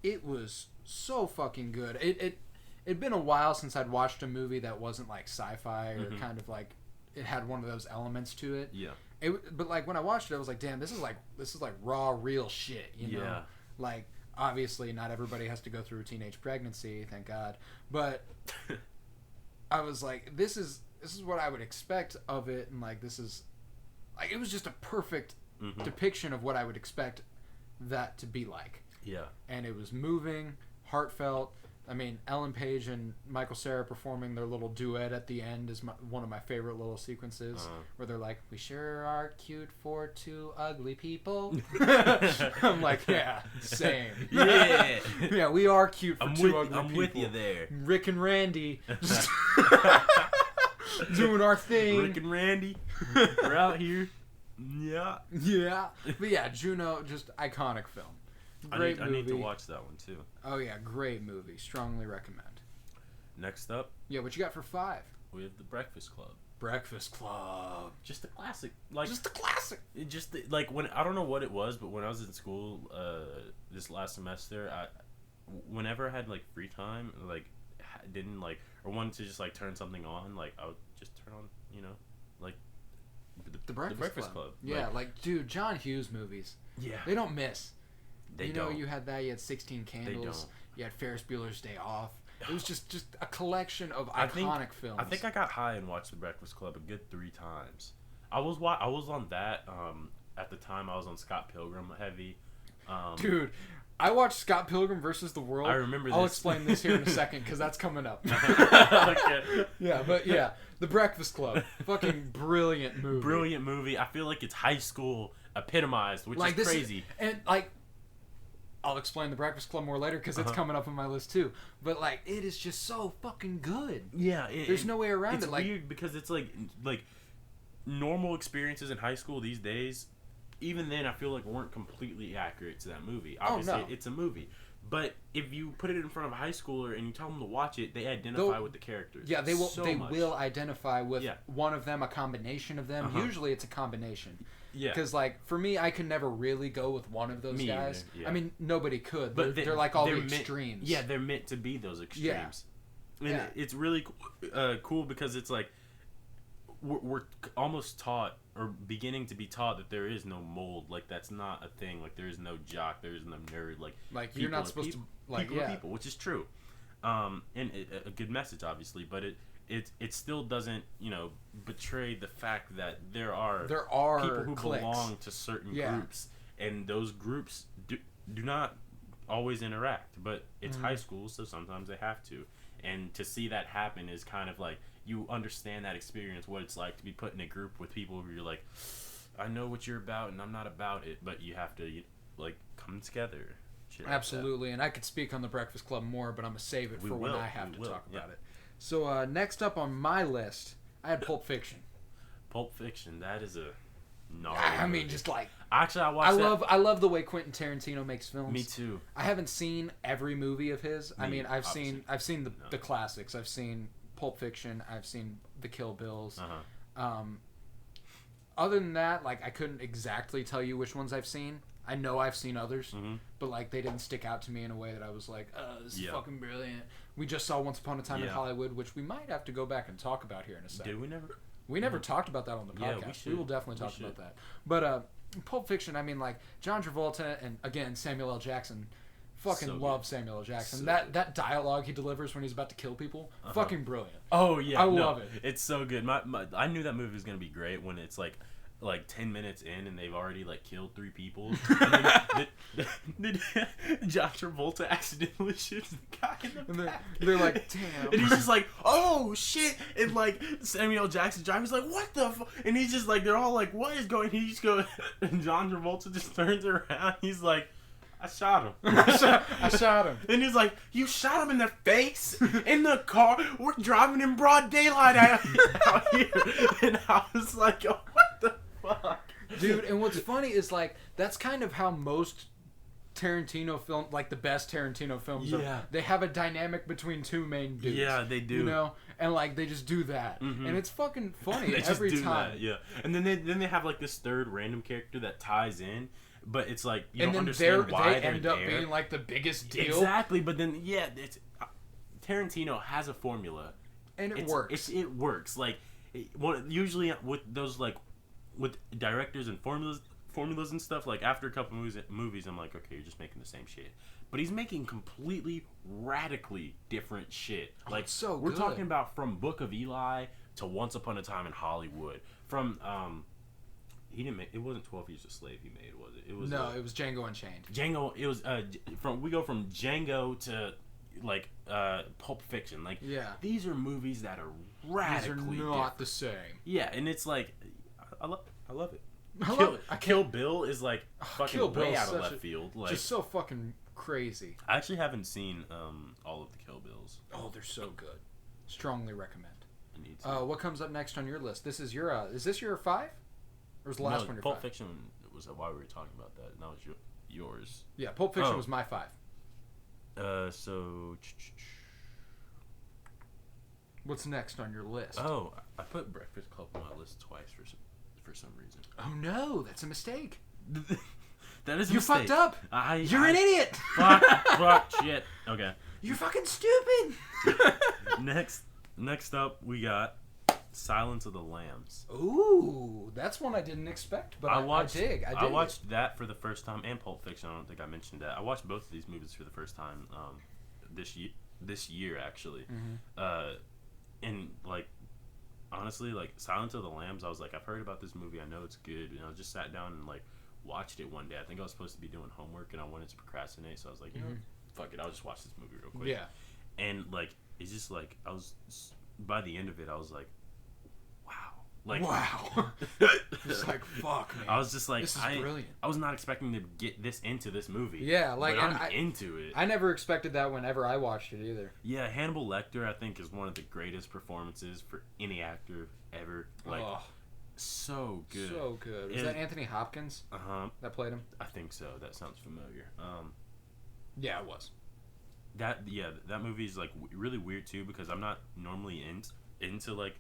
S1: it was so fucking good. It'd been a while since I'd watched a movie that wasn't like sci-fi or kind of like it had one of those elements to it.
S2: Yeah.
S1: But like when I watched it, I was like, damn, this is like raw, real shit. You know.
S2: Yeah.
S1: Like obviously, not everybody has to go through a teenage pregnancy, thank God. But I was like, this is what I would expect of it, and like this is like it was just a perfect depiction of what I would expect that to be like.
S2: Yeah. And
S1: it was moving, heartfelt. I mean, Ellen Page and Michael Cera performing their little duet at the end is one of my favorite little sequences where they're like, "We sure are cute for 2 ugly people." I'm like, yeah, same.
S2: Yeah.
S1: Yeah, we are cute for 2 ugly people.
S2: I'm with you there.
S1: Rick and Randy just doing our thing.
S2: Rick and Randy, we're out here. Yeah.
S1: Yeah. But yeah, Juno, just iconic film. Great movie.
S2: I need to watch that one too.
S1: Oh yeah, great movie. Strongly recommend.
S2: Next up.
S1: Yeah, what you got for 5?
S2: We have The Breakfast Club.
S1: Breakfast Club.
S2: Just a classic.
S1: Just a classic.
S2: It just like when I don't know what it was, but when I was in school this last semester, whenever I had like free time, like didn't like or wanted to just like turn something on, like I would just turn on, like
S1: The Breakfast Club. Yeah, like dude, John Hughes movies.
S2: Yeah.
S1: They don't miss.
S2: They don't.
S1: You had that. You had 16 Candles.
S2: They don't.
S1: You had Ferris Bueller's Day Off. It was just a collection of iconic films.
S2: I think I got high and watched The Breakfast Club a good 3 times. I was on that. At the time, I was on Scott Pilgrim heavy.
S1: Dude, I watched Scott Pilgrim versus the World.
S2: I remember this.
S1: I'll explain this here in a second because that's coming up.
S2: Okay.
S1: Yeah, but yeah, The Breakfast Club. Fucking brilliant movie.
S2: Brilliant movie. I feel like it's high school epitomized, which is crazy.
S1: And like, I'll explain The Breakfast Club more later because it's coming up on my list too. But like, it is just so fucking good.
S2: Yeah,
S1: there's no way around it.
S2: It's weird because it's like normal experiences in high school these days. Even then, I feel like weren't completely accurate to that movie. Obviously, it's a movie. But if you put it in front of a high schooler and you tell them to watch it, they identify with the characters.
S1: Yeah, they will. They will identify with one of them, a combination of them. Usually, it's a combination.
S2: Yeah.
S1: Because, like, for me, I could never really go with one of those guys.
S2: Either, yeah.
S1: I mean, nobody could.
S2: But
S1: they're like all the extremes.
S2: Yeah, they're meant to be those extremes. And it's really cool because it's like we're almost taught or beginning to be taught that there is no mold. Like, that's not a thing. Like, there is no jock, there is no nerd. Like
S1: you're not supposed to, like,
S2: people are people, which is true. And a good message, obviously, but it still doesn't, betray the fact that there are people who belong to certain groups, and those groups do not always interact, but it's high school, so sometimes they have to. And to see that happen is kind of like, you understand that experience, what it's like to be put in a group with people who you're like, I know what you're about and I'm not about it, but you have to, like, come together.
S1: Absolutely, and I could speak on the Breakfast Club more, but I'm going to save it for when I have to talk about it. So next up on my list, I had Pulp Fiction.
S2: Pulp Fiction, that is a gnarly
S1: movie.
S2: Just
S1: like...
S2: Actually, I
S1: love the way Quentin Tarantino makes films.
S2: Me too.
S1: I haven't seen every movie of his. I've seen the classics. I've seen Pulp Fiction. I've seen the Kill Bills. Other than that, like, I couldn't exactly tell you which ones I've seen. I know I've seen others, but, like, they didn't stick out to me in a way that I was like, oh, this is fucking brilliant. We just saw Once Upon a Time in Hollywood, which we might have to go back and talk about here in a second.
S2: Did we never?
S1: We never talked about that on the podcast. We will definitely talk about that. But Pulp Fiction, I mean, like, John Travolta and, again, Samuel L. Jackson. Fucking love Samuel L. Jackson. That dialogue he delivers when he's about to kill people, fucking brilliant.
S2: Oh, yeah.
S1: I love it.
S2: It's so good. I knew that movie was going to be great when it's, like 10 minutes in and they've already, like, killed 3 people. And then John Travolta accidentally shoots the guy in the back.
S1: They're like, damn.
S2: And he's just like, oh, shit. And, like, Samuel Jackson driving's like, what the fuck? And he's just like, they're all like, what is going on? He just goes, and John Travolta just turns around. He's like, I shot him.
S1: I shot him.
S2: And he's like, you shot him in the face? In the car? We're driving in broad daylight out here. And I was like, oh, what the fuck?
S1: Dude, and what's funny is, like, that's kind of how most Tarantino film, like the best Tarantino films, they have a dynamic between 2 main dudes.
S2: Yeah, they do.
S1: And, like, they just do that. And it's fucking funny every time.
S2: That, yeah. And then they have, like, this third random character that ties in. But it's like, you
S1: don't
S2: understand why
S1: they end up being like the biggest deal.
S2: Exactly, but then it's Tarantino has a formula,
S1: and it works.
S2: It works. Like, usually with those, like, with directors and formulas and stuff. Like, after a couple movies, I'm like, okay, you're just making the same shit. But he's making completely, radically different shit. Like,
S1: so
S2: we're talking about from Book of Eli to Once Upon a Time in Hollywood. From He didn't make. It wasn't 12 Years a Slave he made, was it? It was
S1: it was Django Unchained.
S2: It was we go from Django to, like, Pulp Fiction. Like, these are movies that are radically
S1: These are not the same.
S2: Yeah, and it's like, I love it.
S1: Kill
S2: Bill is like fucking way out of left field. Like,
S1: just so fucking crazy.
S2: I actually haven't seen all of the Kill Bills.
S1: Oh, they're so good. Strongly recommend.
S2: I need to.
S1: What comes up next on your list? This is your. Is this your 5? Or was the last one your
S2: Pulp
S1: 5?
S2: Fiction was why we were talking about that. And that was yours.
S1: Yeah, Pulp Fiction was my 5.
S2: So.
S1: What's next on your list?
S2: Oh, I put Breakfast Club on my list twice for some reason.
S1: Oh no, that's a mistake.
S2: That is a mistake.
S1: You fucked up. You're an idiot.
S2: Fuck, shit. Okay.
S1: You're fucking stupid.
S2: Next up, we got Silence of the Lambs.
S1: Ooh, that's one I didn't expect, but I dig. I
S2: watched that for the first time, and Pulp Fiction. I don't think I mentioned that. I watched both of these movies for the first time this year actually. And, like, honestly, like, Silence of the Lambs, I was like, I've heard about this movie. I know it's good. And I just sat down and, like, watched it one day. I think I was supposed to be doing homework, and I wanted to procrastinate, so I was like, you know, fuck it, I'll just watch this movie real quick.
S1: Yeah.
S2: And, like, it's just, like, by the end of it, I was like, wow. Like,
S1: wow. It's like, fuck, man.
S2: I was just like,
S1: this is brilliant.
S2: I was not expecting to get this into this movie.
S1: Yeah, like,
S2: but I'm into it.
S1: I never expected that whenever I watched it either.
S2: Yeah, Hannibal Lecter, I think, is one of the greatest performances for any actor ever. Like, so good.
S1: So good. Was that Anthony Hopkins? That played him?
S2: I think so. That sounds familiar.
S1: Yeah, it was.
S2: That movie is, like, really weird too, because I'm not normally into like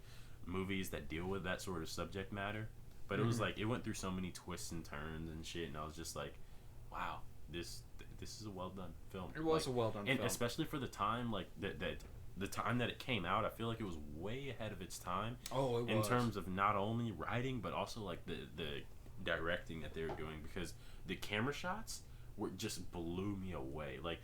S2: movies that deal with that sort of subject matter, But it was like, it went through so many twists and turns and shit, and I was just like, wow, this is a well done film.
S1: It was a well done film,
S2: and especially for the time, like that the time that it came out, I feel like it was way ahead of its time.
S1: Oh, it was.
S2: In terms of not only writing, but also like the directing that they were doing, because the camera shots just blew me away. Like,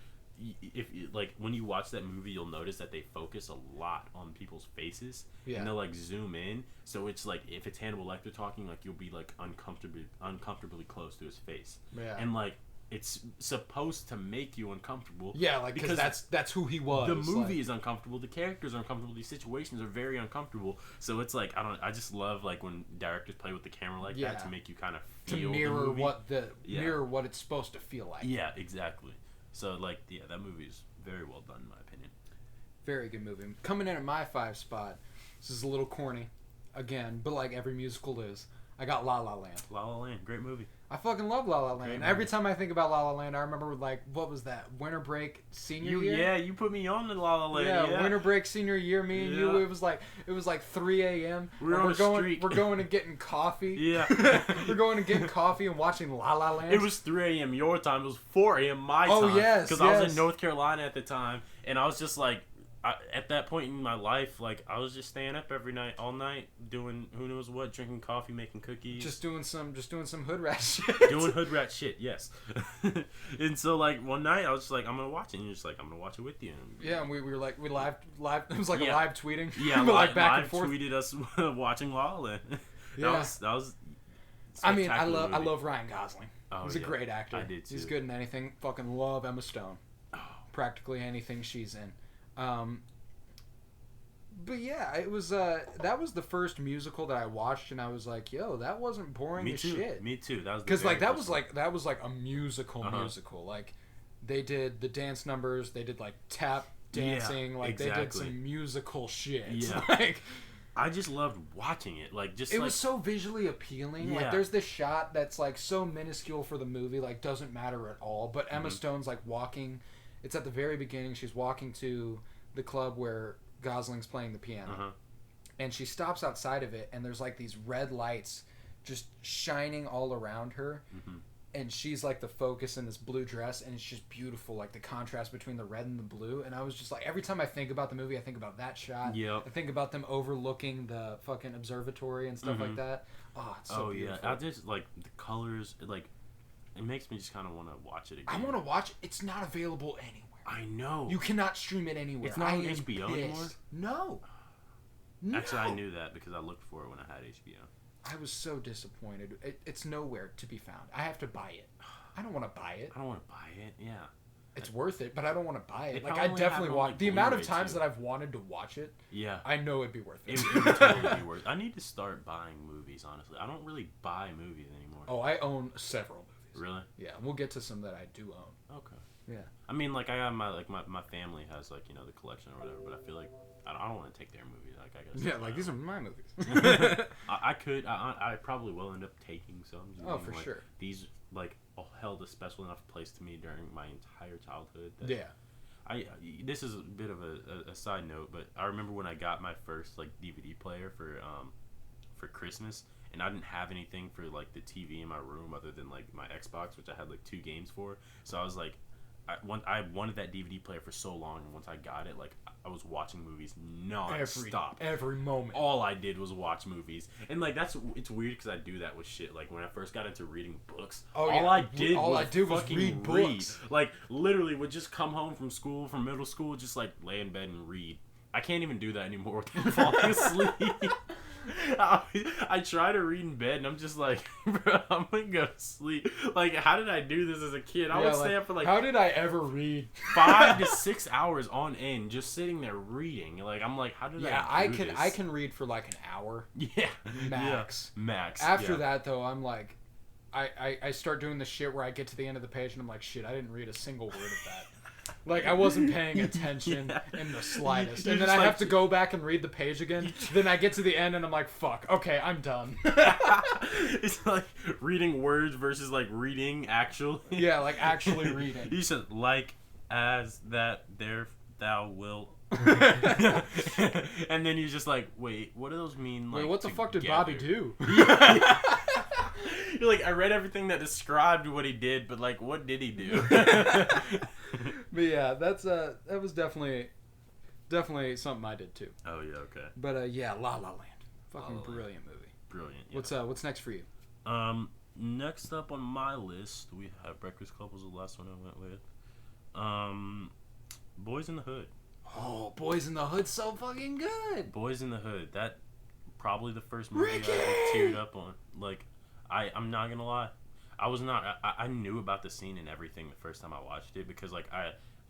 S2: if like when you watch that movie, you'll notice that they focus a lot on people's faces, and they'll like zoom in. So it's like, if it's Hannibal Lecter talking, like, you'll be like uncomfortably close to his face, and like, it's supposed to make you uncomfortable.
S1: Yeah, like, because that's who he was.
S2: The movie is uncomfortable. The characters are uncomfortable. These situations are very uncomfortable. So it's like, I just love like when directors play with the camera like that to make you kind of feel
S1: to mirror
S2: the movie.
S1: mirror what it's supposed to feel like.
S2: Yeah, exactly. So like, that movie is very well done in my opinion.
S1: Very good movie. Coming in at my 5 spot. This is a little corny, again, but like every musical is. I got La La Land.
S2: La La Land, great movie.
S1: I fucking love La La Land. Every time I think about La La Land, I remember, like, what was that? Winter break senior year?
S2: Yeah, you put me on to La La Land.
S1: Yeah, winter break senior year, me and you, it was like 3 a.m.
S2: We're on a street.
S1: We're going and getting coffee.
S2: Yeah.
S1: We're going and getting coffee and watching La La Land.
S2: It was 3 a.m. your time. It was 4 a.m. my time.
S1: Oh, yes.
S2: Because I was in North Carolina at the time, and I was just like, at that point in my life, like, I was just staying up every night, all night, doing who knows what, drinking coffee, making cookies,
S1: just doing some hood rat shit.
S2: Doing hood rat shit, yes. And so like one night I was just like, I'm gonna watch it, and you're just like, I'm gonna watch it with you.
S1: And we were like, we live. It was like a live tweeting.
S2: Yeah,
S1: like back
S2: live
S1: and forth.
S2: Tweeted us watching La La Land. That was.
S1: I mean, I love Ryan Gosling.
S2: Oh,
S1: he's a great actor.
S2: I did too.
S1: He's good in anything. Fucking love Emma Stone. Oh. Practically anything she's in. But yeah, it was that was the first musical that I watched, and I was like, "Yo, that wasn't boring as shit."
S2: Me too. That was
S1: because like that was like a musical. Like they did the dance numbers, they did like tap dancing, like they did some musical shit.
S2: Yeah.
S1: Like,
S2: I just loved watching it. Like, just
S1: it was so visually appealing.
S2: Yeah.
S1: Like, there's this shot that's like so minuscule for the movie, like doesn't matter at all. But Emma Stone's like walking. It's at the very beginning. She's walking to the club where Gosling's playing the piano, and she stops outside of it, and there's like these red lights just shining all around her, and she's like the focus in this blue dress, and it's just beautiful, like the contrast between the red and the blue. And I was just like, every time I think about the movie, I think about that shot. I think about them overlooking the fucking observatory and stuff like that. Oh, it's so beautiful.
S2: I just like the colors, like it makes me just kind of want to watch it again.
S1: I want to watch it. It's not available anywhere.
S2: I know.
S1: You cannot stream it anywhere.
S2: It's not on HBO anymore?
S1: No.
S2: Actually, I knew that because I looked for it when I had HBO.
S1: I was so disappointed. It's nowhere to be found. I have to buy it. I don't want to buy it.
S2: I don't want to buy it, yeah.
S1: It's worth it, but I don't want to buy it. Like, I definitely want... The amount of times that I've wanted to watch it, I know it'd be worth it.
S2: It would totally be worth it. I need to start buying movies, honestly. I don't really buy movies anymore.
S1: Oh, I own several movies.
S2: Really?
S1: Yeah, we'll get to some that I do own.
S2: Okay.
S1: Yeah.
S2: I mean, like, I got my family has, like, you know, the collection or whatever, but I feel like I don't want to take their movies. Like, I guess.
S1: Yeah, like, these are my movies.
S2: I probably will end up taking some.
S1: Oh, for sure.
S2: These, like, held a special enough place to me during my entire childhood. This is a bit of a side note, but I remember when I got my first, like, DVD player for Christmas, and I didn't have anything for, like, the TV in my room other than, like, my Xbox, which I had, like, 2 games for. So I was like, I wanted that DVD player for so long, and once I got it, like, I was watching movies non-stop.
S1: Every moment.
S2: All I did was watch movies. And, like, it's weird because I do that with shit. Like, when I first got into reading books, all I did was read books. Like, literally would just come home from middle school, just, like, lay in bed and read. I can't even do that anymore without falling asleep. I try to read in bed, and I'm just like, bro, I'm gonna go to sleep. Like, how did I do this as a kid? I would stay up for like...
S1: How did I ever read?
S2: 5 to 6 hours on end, just sitting there reading. Like, I'm like, how did I do this?
S1: I can read for like an hour.
S2: Yeah.
S1: Max.
S2: Yeah. Max.
S1: After that, though, I'm like... I start doing the shit where I get to the end of the page, and I'm like, shit, I didn't read a single word of that. Like, I wasn't paying attention in the slightest. And then I have to go back and read the page again. Then I get to the end and I'm like, fuck, okay, I'm done.
S2: It's like reading words versus, like, reading actually.
S1: Yeah, like, actually reading.
S2: You said, like, as that there thou wilt And then you're just like, wait, what do those mean? Like,
S1: wait, what the fuck did Bobby do?
S2: You're like, I read everything that described what he did, but like, what did he do?
S1: But yeah, that was definitely something I did too.
S2: Oh yeah, okay.
S1: But yeah, La La Land, fucking brilliant movie.
S2: Brilliant. Yeah.
S1: What's next for you?
S2: Next up on my list, we have Breakfast Club was the last one I went with. Boys in the Hood.
S1: Oh, Boys in the Hood, so fucking good.
S2: Boys in the Hood, that probably the first movie I ever teared up on. Like, I'm not gonna lie, I knew about the scene and everything the first time I watched it because like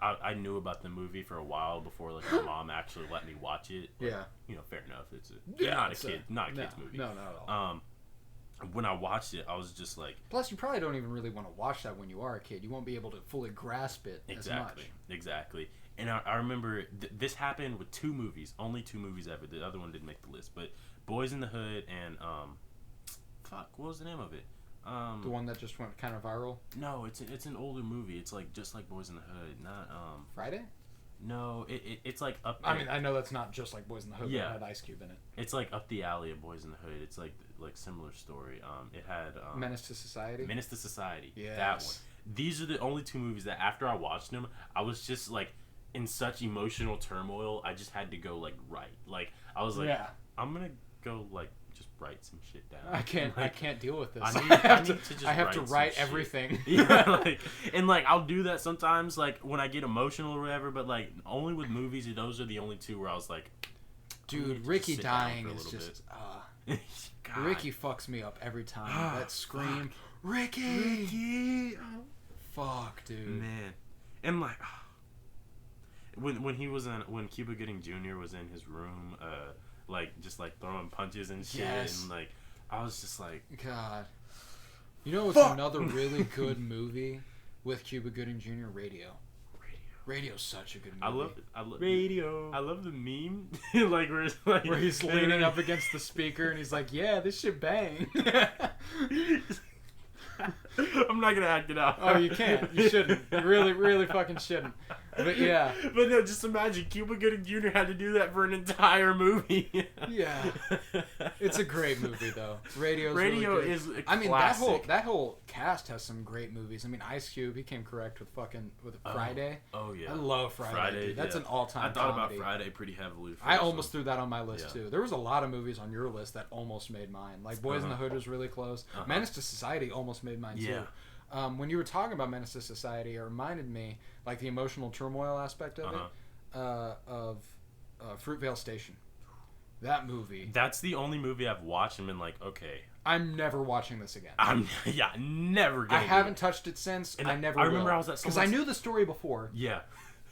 S2: I knew about the movie for a while before like my mom actually let me watch it. Like,
S1: yeah.
S2: You know, fair enough. It's not a kid's movie.
S1: No, not at all.
S2: When I watched it, I was just like...
S1: Plus, you probably don't even really want to watch that when you are a kid. You won't be able to fully grasp it as much.
S2: Exactly. And I remember this happened with two movies. Only two movies ever. The other one didn't make the list. But Boys in the Hood and... what was the name of it?
S1: The one that just went kind of viral?
S2: No, it's an older movie. It's like just like Boys in the Hood. Not...
S1: Friday?
S2: No, it's like up there.
S1: I mean, I know that's not just like Boys in the Hood,
S2: yeah.
S1: But it had Ice Cube in it.
S2: It's like up the alley of Boys in the Hood. It's like similar story. It had
S1: Menace to Society.
S2: Menace to Society.
S1: Yes.
S2: That one. These are the only two movies that after I watched them, I was just like in such emotional turmoil. I just had to go like write. Like I was like, yeah. I'm gonna go like just write some shit down.
S1: I can't deal with this.
S2: I have
S1: to write everything.
S2: Yeah, and I'll do that sometimes, like when I get emotional or whatever. But like only with movies, those are the only two where I was like,
S1: dude, Ricky dying is just. Ricky fucks me up every time. That scream, fuck. Ricky. Fuck, dude.
S2: Man, and like when Cuba Gooding Jr. was in his room, just throwing punches and shit, yes. And like I was just like,
S1: God. You know what's another really good movie with Cuba Gooding Jr.? Radio's such a good movie.
S2: I love
S1: Radio.
S2: I love the meme,
S1: where he's leaning up against the speaker and he's like, "Yeah, this shit bang."
S2: I'm not gonna act it out.
S1: Oh, you can't. You shouldn't. You really, really fucking shouldn't. But yeah.
S2: But no, just imagine Cuba Gooding Jr. had to do that for an entire movie.
S1: Yeah. It's a great movie though. Radio
S2: really is a
S1: I mean,
S2: classic.
S1: that whole cast has some great movies. I mean, Ice Cube, he came correct with Friday.
S2: Oh yeah.
S1: I love Friday. Dude. That's an all-time.
S2: I thought
S1: comedy.
S2: about Friday pretty heavily.
S1: I almost threw that on my list too. There was a lot of movies on your list that almost made mine. Like Boys in the Hood was really close. Menace to Society almost made mine too. When you were talking about Menace to Society, it reminded me like the emotional turmoil aspect of it of Fruitvale Station. That movie.
S2: That's the only movie I've watched and been like, okay,
S1: I'm never watching this again.
S2: Never.
S1: I haven't touched it since. And I never. I
S2: remember I was at
S1: because I knew the story before.
S2: Yeah.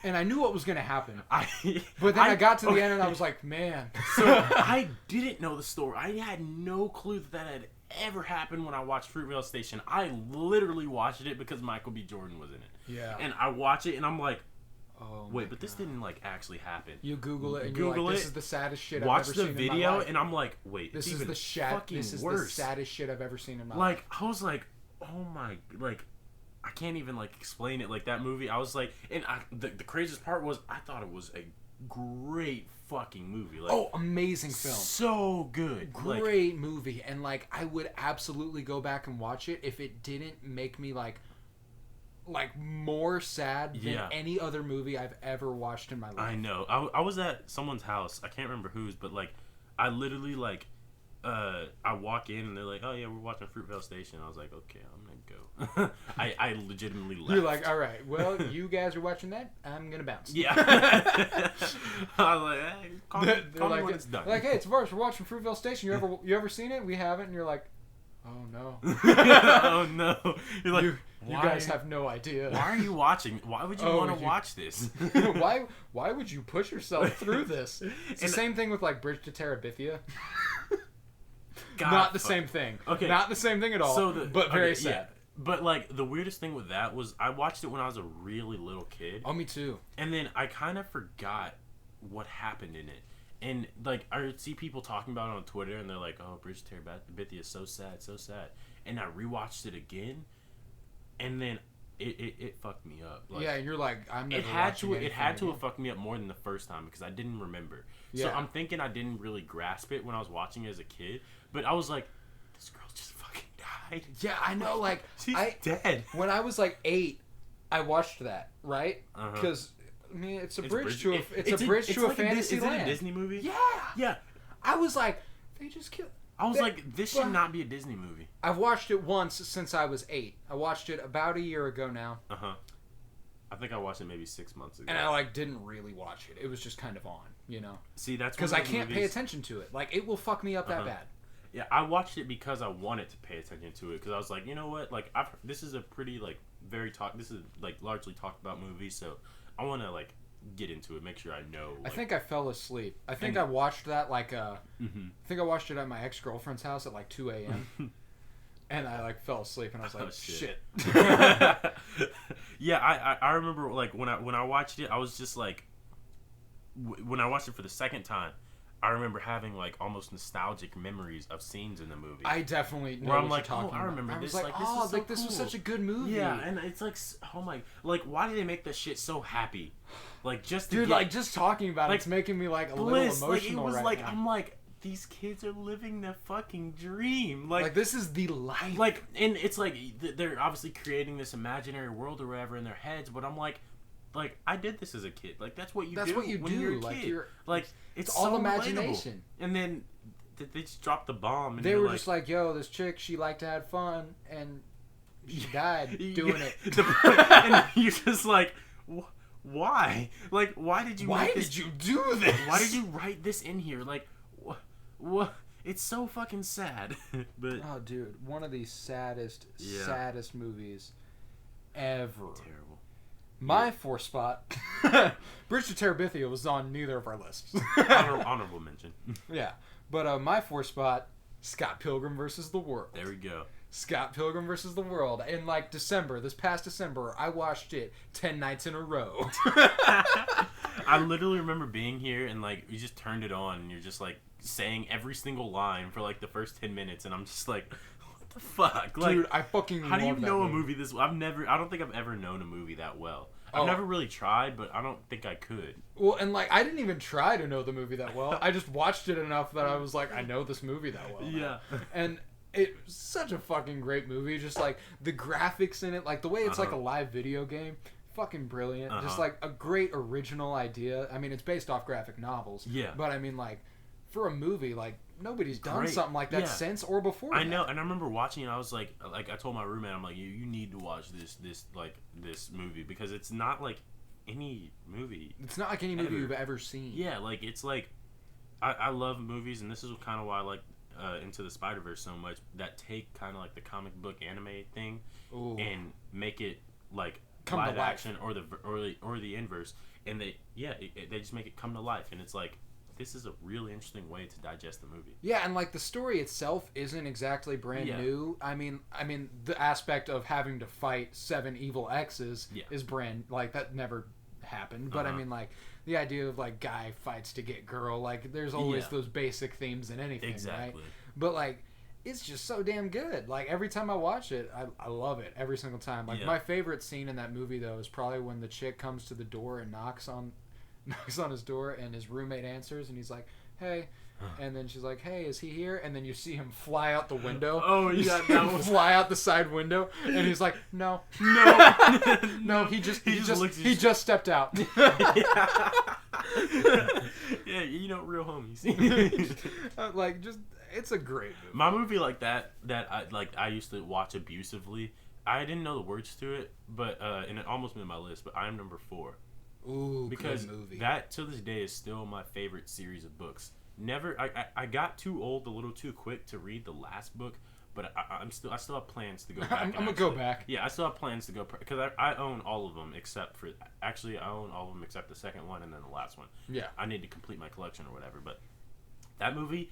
S1: And I knew what was going to happen. But then I got to the end and I was like, man.
S2: So I didn't know the story. I had no clue that had ever happened when I watched Fruitvale Station. I literally watched it because Michael B. Jordan was in it.
S1: Yeah.
S2: And I watch it and I'm like,
S1: oh
S2: wait, but this didn't actually happen.
S1: You Google it and you're like, this is the saddest shit I've ever seen in my life.
S2: Watch the video and I'm like, wait,
S1: this is the saddest shit I've ever seen in my life.
S2: I was like, oh my, I can't even explain it. Like that movie, I was like, and the craziest part was I thought it was a great fucking movie.
S1: Amazing film.
S2: So good.
S1: Great movie. And I would absolutely go back and watch it if it didn't make me more sad than any other movie I've ever watched in my life.
S2: I know. I was at someone's house. I can't remember whose, but I literally I walk in and they're like, "Oh yeah, we're watching Fruitvale Station." I was like, "Okay, I'm gonna go." I legitimately left.
S1: You're like, "All right, well, you guys are watching that. I'm gonna bounce."
S2: Yeah. I was like, "Hey, call me when it's done."
S1: They're like, "Hey, it's Vars. We're watching Fruitvale Station. You ever seen it? We haven't." And you're like, "Oh no."
S2: Oh no. You're like,
S1: you guys have no idea.
S2: Why are you watching? Why would you want to watch this?
S1: Why would you push yourself through this? It's the same thing with Bridge to Terabithia. Not the same thing. Okay. Not the same thing at all. But very sad. Yeah.
S2: But the weirdest thing with that was I watched it when I was a really little kid.
S1: Oh, me too.
S2: And then I kind of forgot what happened in it. And I would see people talking about it on Twitter and they're like, "Oh, Bridge to Terabithia is so sad, so sad." And I rewatched it again. And then it fucked me up. Like,
S1: yeah, and you're like, I'm never
S2: it had to
S1: again.
S2: have fucked me up more than the first time because I didn't remember.
S1: Yeah.
S2: So I'm thinking I didn't really grasp it when I was watching it as a kid, but I was like, this girl just fucking died.
S1: Yeah, I know. Like,
S2: she's dead.
S1: When I was like 8, I watched that, right? Because I mean, it's a bridge to a fantasy land.
S2: Is it a Disney movie?
S1: Yeah.
S2: Yeah.
S1: I was like, they just killed.
S2: I was like, this should not be a Disney movie.
S1: I've watched it once since I was 8. I watched it about a year ago now.
S2: I think I watched it maybe 6 months ago.
S1: And I like didn't really watch it. It was just kind of on, you know.
S2: See, that's
S1: because I can't pay attention to it. Like, it will fuck me up that bad.
S2: Yeah, I watched it because I wanted to pay attention to it because I was like, you know what? Like, this is a pretty like this is like largely talked about movie, so I want to like get into it, make sure I know. Like,
S1: I think I fell asleep. I think I watched that like I think I watched it at my ex-girlfriend's house at like 2 a.m. and I like fell asleep and I was like, shit.
S2: Yeah, I remember like when I watched it, I was just like, when I watched it for the second time, I remember having like almost nostalgic memories of scenes in the movie.
S1: I definitely know
S2: where I'm
S1: what
S2: like,
S1: you're talking
S2: I remember
S1: about.
S2: this.
S1: I was like,
S2: this
S1: oh,
S2: is so
S1: like this
S2: cool.
S1: was such a good movie.
S2: Yeah, and it's like, oh my, like why do they make this shit so happy? Like just to
S1: dude,
S2: get,
S1: like just talking about
S2: like,
S1: it's making me like a
S2: bliss.
S1: little emotional
S2: like, it was
S1: right
S2: like,
S1: now.
S2: I'm like, these kids are living their fucking dream. Like
S1: this is the life.
S2: Like, and it's like they're obviously creating this imaginary world or whatever in their heads, but I'm like I did this as a kid. Like that's what you do when you're a kid.
S1: Like you're
S2: it's
S1: all
S2: so
S1: imagination.
S2: Relatable. And then they just dropped the bomb. And
S1: they were just like, yo, this chick, she liked to have fun, and she died doing it.
S2: And you're just like, why? Like, why did you?
S1: Why did you do this?
S2: Why did you write this in here? Like, what? It's so fucking sad. But
S1: oh, dude, one of the saddest movies ever.
S2: Terrible.
S1: My 4th spot, Bridge to Terabithia, was on neither of our lists.
S2: Honorable mention.
S1: Yeah, but my 4th spot, Scott Pilgrim versus the World.
S2: There we go.
S1: Scott Pilgrim versus the World. In like this past December, I watched it 10 nights in a row.
S2: I literally remember being here and like you just turned it on and you're just like saying every single line for like the first 10 minutes and I'm just like, what the fuck? Like,
S1: dude, I fucking
S2: how do you know
S1: movie.
S2: a movie this? I don't think I've ever known a movie that well. I've never really tried, but I don't think I could.
S1: Well, and like I didn't even try to know the movie that well. I just watched it enough that I was like, I know this movie that well.
S2: Yeah.
S1: And it's such a fucking great movie. Just like the graphics in it, like the way it's like a live video game. Fucking brilliant. Just like a great original idea. I mean, it's based off graphic novels.
S2: Yeah.
S1: But I mean, like, for a movie, like, nobody's done something like that since or before.
S2: I know, and I remember watching it. I was like I told my roommate, I'm like, you need to watch this movie because it's not like any movie.
S1: It's not like any movie you've ever seen.
S2: Yeah, like it's like I love movies, and this is kind of why I like Into the Spider-Verse so much. That take kind of like the comic book anime thing and make it like live action or the inverse, and they just make it come to life, and it's like. This is a really interesting way to digest the movie. Yeah,
S1: and like the story itself isn't exactly brand new. I mean, the aspect of having to fight 7 evil exes is brand like that never happened. But I mean, like the idea of like guy fights to get girl, like there's always those basic themes in anything, right? But like, it's just so damn good. Like every time I watch it, I love it every single time. Like my favorite scene in that movie though is probably when the chick comes to the door and knocks on his door and his roommate answers and he's like, hey, and then she's like, hey, is he here? And then you see him fly out the window.
S2: Oh yeah, that was...
S1: fly out the side window and he's like, no, he just stepped out.
S2: Yeah, you know, real homies.
S1: Like, just it's a great movie.
S2: My movie like that I used to watch abusively. I didn't know the words to it, but and it almost made my list, but I am number 4.
S1: Ooh,
S2: because
S1: good movie.
S2: That to this day is still my favorite series of books. I got too old a little too quick to read the last book, but I still have plans to go back.
S1: I'm gonna go back.
S2: Yeah, I still have plans to go because I own all of them except for I own all of them except the second one and then the last one.
S1: Yeah,
S2: I need to complete my collection or whatever. But that movie,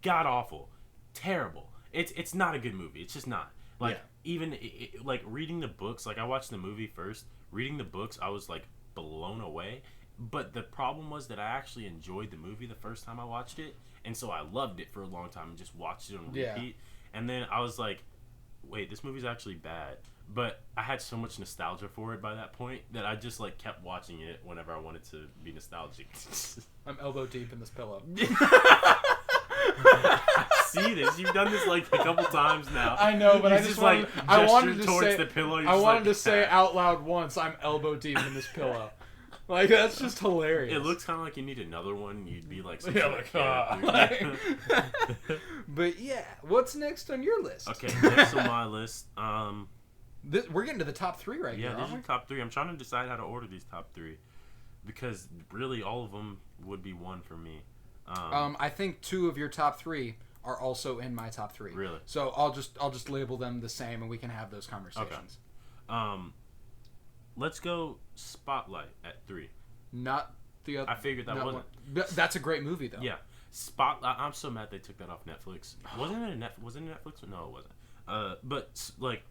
S2: god awful, terrible. It's not a good movie. It's just not. Like even like reading the books. Like I watched the movie first. Reading the books, I was like blown away, but the problem was that I actually enjoyed the movie the first time I watched it, and so I loved it for a long time and just watched it on repeat. And then I was like, wait, this movie's actually bad. But I had so much nostalgia for it by that point that I just like kept watching it whenever I wanted to be nostalgic.
S1: I'm elbow deep in this pillow.
S2: I see this. You've done this like a couple times now.
S1: I know, but I just wanted,
S2: like
S1: I wanted to
S2: towards
S1: say
S2: the pillow.
S1: I wanted to say out loud once. I'm elbow deep in this pillow. Like that's just hilarious.
S2: It looks kind of like you need another one. You'd be like,
S1: But yeah, what's next on your list?
S2: Okay, next on my list.
S1: We're getting to the top 3 right
S2: here.
S1: now.
S2: Yeah, these are top 3. I'm trying to decide how to order these top 3 because really all of them would be one for me.
S1: I think 2 of your top 3 are also in my top 3.
S2: Really?
S1: So I'll just label them the same, and we can have those conversations.
S2: Okay. Let's go Spotlight at 3.
S1: Not the other.
S2: I figured that wasn't.
S1: That's a great movie, though.
S2: Yeah, Spotlight. I'm so mad they took that off Netflix. Wasn't it Netflix? No, it wasn't. But like,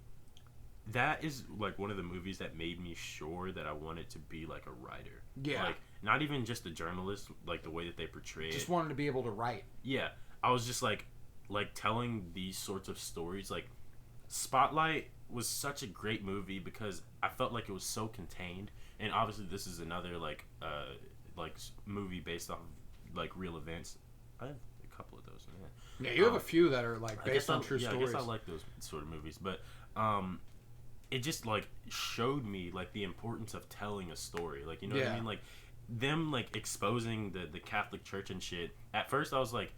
S2: that is like one of the movies that made me sure that I wanted to be like a writer.
S1: Yeah.
S2: Like not even just a journalist. Like the way that they portray it.
S1: Just wanted to be able to write.
S2: Yeah, I was just like telling these sorts of stories. Like Spotlight was such a great movie because I felt like it was so contained, and obviously this is another like movie based off of like real events. I have a couple of those.
S1: Yeah, you have a few that are like based on true stories.
S2: I guess I like those sort of movies, but it just like showed me like the importance of telling a story. Like, you know what I mean? Like them like exposing the Catholic Church and shit. At first I was like,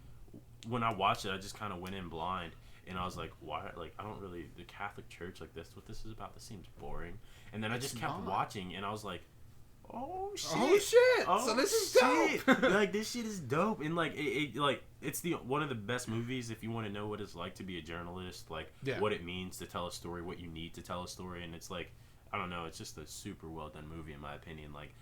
S2: when I watched it, I just kind of went in blind. And I was like, why? Like, I don't really... The Catholic Church, like, what this is about, this seems boring. And then I just kept watching, and I was like, oh, shit.
S1: Oh, shit.
S2: Oh,
S1: so this is dope.
S2: Like, this shit is dope. And, like, it's one of the best movies if you want to know what it's like to be a journalist. Like, what it means to tell a story, what you need to tell a story. And it's like, I don't know, it's just a super well-done movie, in my opinion. Like,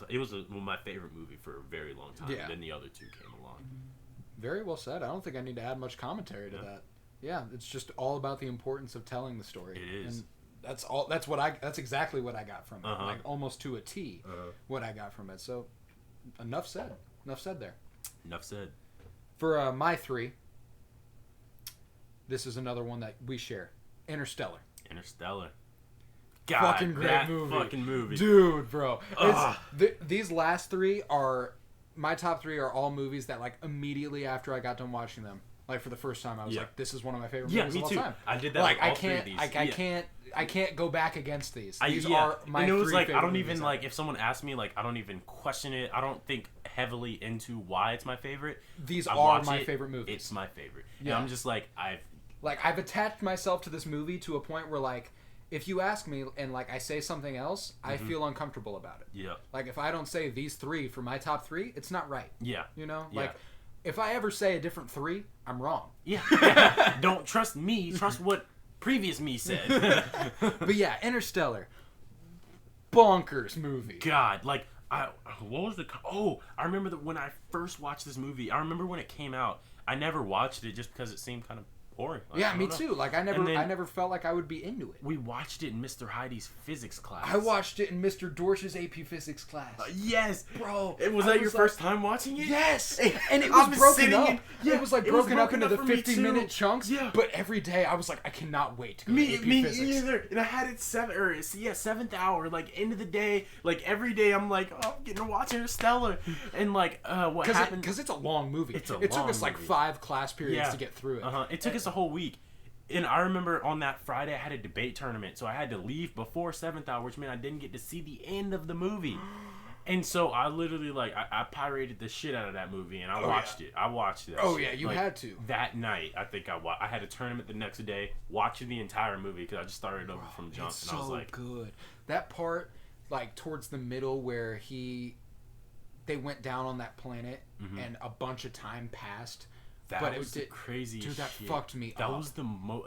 S2: it was my favorite movie for a very long time. And then the other 2 came along.
S1: Very well said. I don't think I need to add much commentary to that. Yeah, it's just all about the importance of telling the story.
S2: It is.
S1: And that's all. That's exactly what I got from it. Like almost to a T, what I got from it. So, enough said. Enough said there.
S2: Enough said.
S1: For my 3, this is another one that we share. Interstellar.
S2: God,
S1: fucking great movie.
S2: Fucking movie.
S1: Dude, bro. These last 3 are... My top 3 are all movies that, like, immediately after I got done watching them, like, for the first time, I was like, this is one of my favorite movies of all time.
S2: I did that
S1: like,
S2: with all 3 of these.
S1: I can't go back against these. These
S2: are
S1: my 3
S2: and it was like,
S1: favorite
S2: I don't even,
S1: movies
S2: like, if someone asked me, like, I don't even question it. I don't think heavily into why it's my favorite.
S1: These are my favorite movies.
S2: It's my favorite. Yeah. And I'm just like,
S1: I've attached myself to this movie to a point where, like, if you ask me and, like, I say something else, I feel uncomfortable about it.
S2: Yeah.
S1: Like, if I don't say these 3 for my top 3, it's not right.
S2: Yeah.
S1: You know? Like, if I ever say a different 3, I'm wrong.
S2: Yeah. Don't trust me. Trust what previous me said.
S1: But yeah, Interstellar. Bonkers movie.
S2: God, like, I remember that when I first watched this movie, I remember when it came out, I never watched it just because it seemed kind of boring.
S1: Like, me too. Like, I never felt like I would be into it.
S2: We watched it in Mr. Heidi's physics class.
S1: I watched it in Mr. Dorsch's AP physics class.
S2: Yes,
S1: bro.
S2: Was that your first time watching it?
S1: Yes, and it was broken up. It was like broken up into the 50-minute chunks. Yeah. But every day I was like, I cannot wait to go to AP physics. Me either.
S2: And I had it 7th hour, like end of the day. Like every day, I'm like, oh, I'm getting to watch Interstellar, and like, what happened?
S1: Because it's a long movie.
S2: It took
S1: us like 5 class periods to get through it.
S2: It took us a whole week. And I remember on that Friday I had a debate tournament, so I had to leave before 7th hour, which meant I didn't get to see the end of the movie. And so I literally, like, I pirated the shit out of that movie, and I watched it. I watched it.
S1: Oh, yeah, you had to.
S2: That night, I think I had a tournament the next day, watching the entire movie, because I just started over from jump, and I was like...
S1: good. That part, like, towards the middle where they went down on that planet, and a bunch of time passed...
S2: That was the craziest
S1: shit. Dude, that fucked me up.
S2: That was the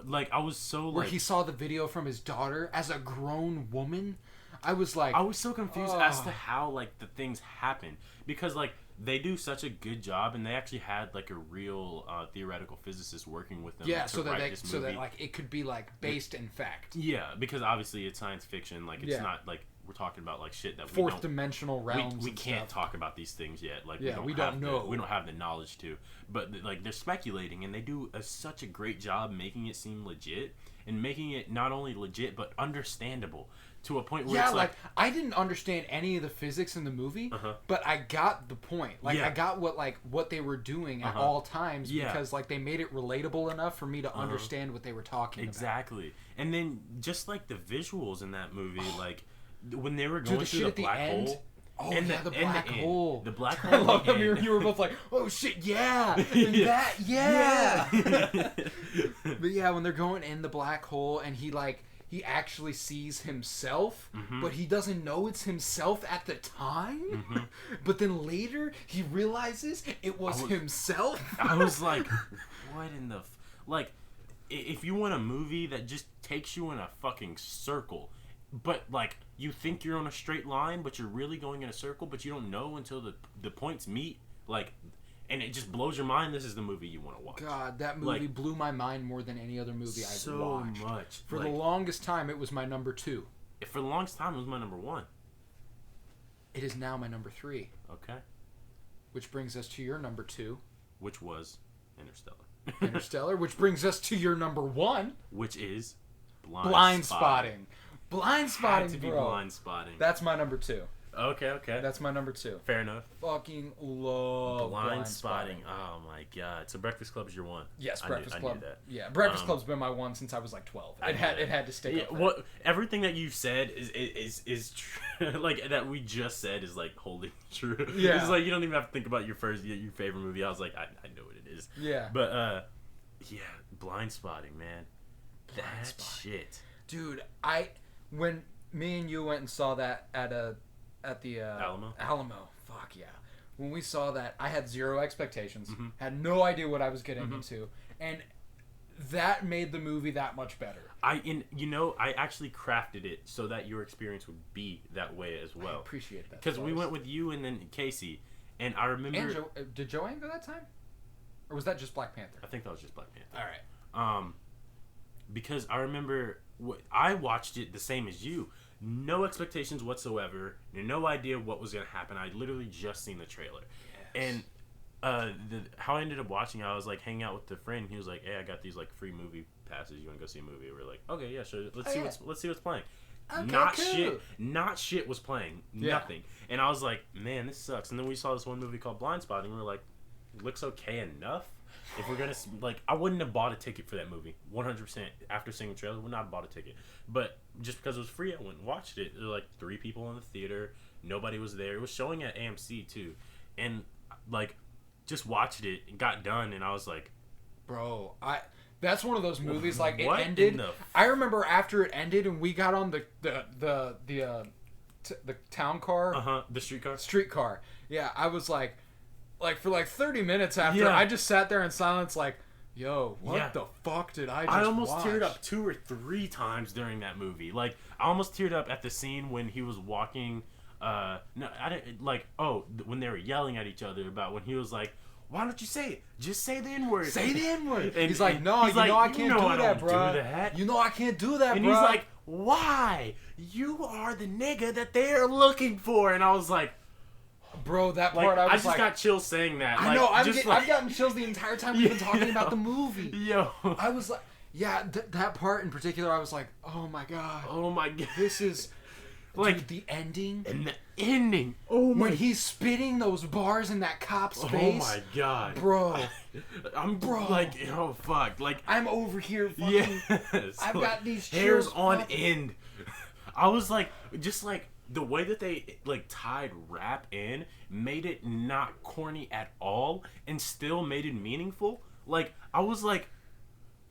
S2: like, I was so, like...
S1: Where he saw the video from his daughter as a grown woman. I was like...
S2: I was so confused as to how, like, the things happen. Because, like, they do such a good job, and they actually had, like, a real theoretical physicist working with them.
S1: Yeah, so that, like, it could be, like, based in fact.
S2: Yeah, because obviously it's science fiction. Like, it's not, like... We're talking about like shit that
S1: fourth dimensional realms.
S2: We can't talk about these things yet. Like,
S1: we don't know.
S2: We don't have the knowledge to. But like, they're speculating, and they do such a great job making it seem legit. and making it not only legit but understandable to a point where it's
S1: like I didn't understand any of the physics in the movie, but I got the point. Like I got what they were doing at all times because like they made it relatable enough for me to understand what they were talking about.
S2: Exactly. And then just like the visuals in that movie, like when they were going through the black hole.
S1: Oh, and the black hole.
S2: The black hole.
S1: I love them. You were both like, oh shit, yeah. And that, yeah. But yeah, when they're going in the black hole and he actually sees himself, but he doesn't know it's himself at the time. But then later he realizes it was himself.
S2: I was like, what in the... Like, if you want a movie that just takes you in a fucking circle... But, like, you think you're on a straight line, but you're really going in a circle, but you don't know until the points meet. Like, and it just blows your mind. This is the movie you want to watch.
S1: God, that movie blew my mind more than any other movie I've watched.
S2: So much.
S1: For the longest time, it was my number 2.
S2: For the longest time, it was my number 1.
S1: It is now my number 3.
S2: Okay.
S1: Which brings us to your number 2.
S2: Which was Interstellar.
S1: Interstellar, which brings us to your number 1.
S2: Which is
S1: Blind Spotting. Blind Spotting,
S2: had to be
S1: bro.
S2: Blind Spotting.
S1: That's my number 2.
S2: Okay.
S1: That's my number 2.
S2: Fair enough.
S1: Fucking love Blind
S2: Spotting. Oh my god. So Breakfast Club is your 1.
S1: Yes, Breakfast Club. I knew that. Yeah, Breakfast Club's been my 1 since I was like 12. It had to stick up there.
S2: What everything that you've said is true. Like that we just said is like holding true.
S1: Yeah.
S2: It's like you don't even have to think about your favorite movie. I was like, I know what it is.
S1: Yeah.
S2: But yeah, Blind Spotting, man. That shit.
S1: Dude, when me and you went and saw that at the Alamo, fuck yeah. When we saw that, I had zero expectations, had no idea what I was getting into, and that made the movie that much better. I
S2: actually crafted it so that your experience would be that way as well.
S1: I appreciate that.
S2: Because we went with you and then Casey, and I remember...
S1: And did Joanne go that time? Or was that just Black Panther?
S2: I think that was just Black Panther.
S1: All right.
S2: Because I remember... I watched it the same as you. No expectations whatsoever. No idea what was going to happen. I literally just seen the trailer. Yes. And how I ended up watching it, I was like hanging out with a friend. He was like, hey, I got these like free movie passes. You want to go see a movie? We're like, okay, yeah, sure. Let's see what's playing. Okay, not shit was playing. Nothing. And I was like, man, this sucks. And then we saw this one movie called Blind Spotting. We were like, looks okay enough. If we're gonna I wouldn't have bought a ticket for that movie. 100% after seeing the trailer, would not have bought a ticket. But just because it was free, I went and watched it. There were like 3 people in the theater. Nobody was there. It was showing at AMC too, and like just watched it and got done, and I was like,
S1: bro, that's one of those movies like it ended. I remember after it ended and we got on the town car,
S2: the streetcar.
S1: Streetcar. Yeah, I was like for like 30 minutes after, I just sat there in silence like, yo, what the fuck did I just watch?
S2: I almost teared up 2 or 3 times during that movie. Like, I almost teared up at the scene when he was walking, no, I didn't, like, when they were yelling at each other about when he was like, why don't you say it? Just say the N-word.
S1: Say the N-word. And he's like, no, I can't do that, bro. You know I can't do that, bro.
S2: And he's like, why? You are the nigga that they're looking for. And I was like,
S1: bro, that part I
S2: just got chills saying that.
S1: I know, I've gotten chills the entire time we've been talking about the movie.
S2: Yo.
S1: I was like, yeah, that part in particular, I was like, oh my god.
S2: Oh my god.
S1: This is... Like, dude, the ending.
S2: And the ending. Oh my...
S1: When he's spitting those bars in that cop's face.
S2: Oh my god.
S1: Bro.
S2: I'm like, oh fuck. Like,
S1: I'm over here fucking...
S2: Yes.
S1: I've got these
S2: hairs
S1: chills
S2: on end. I was like, just like... The way that they, like, tied rap in made it not corny at all and still made it meaningful. Like, I was like,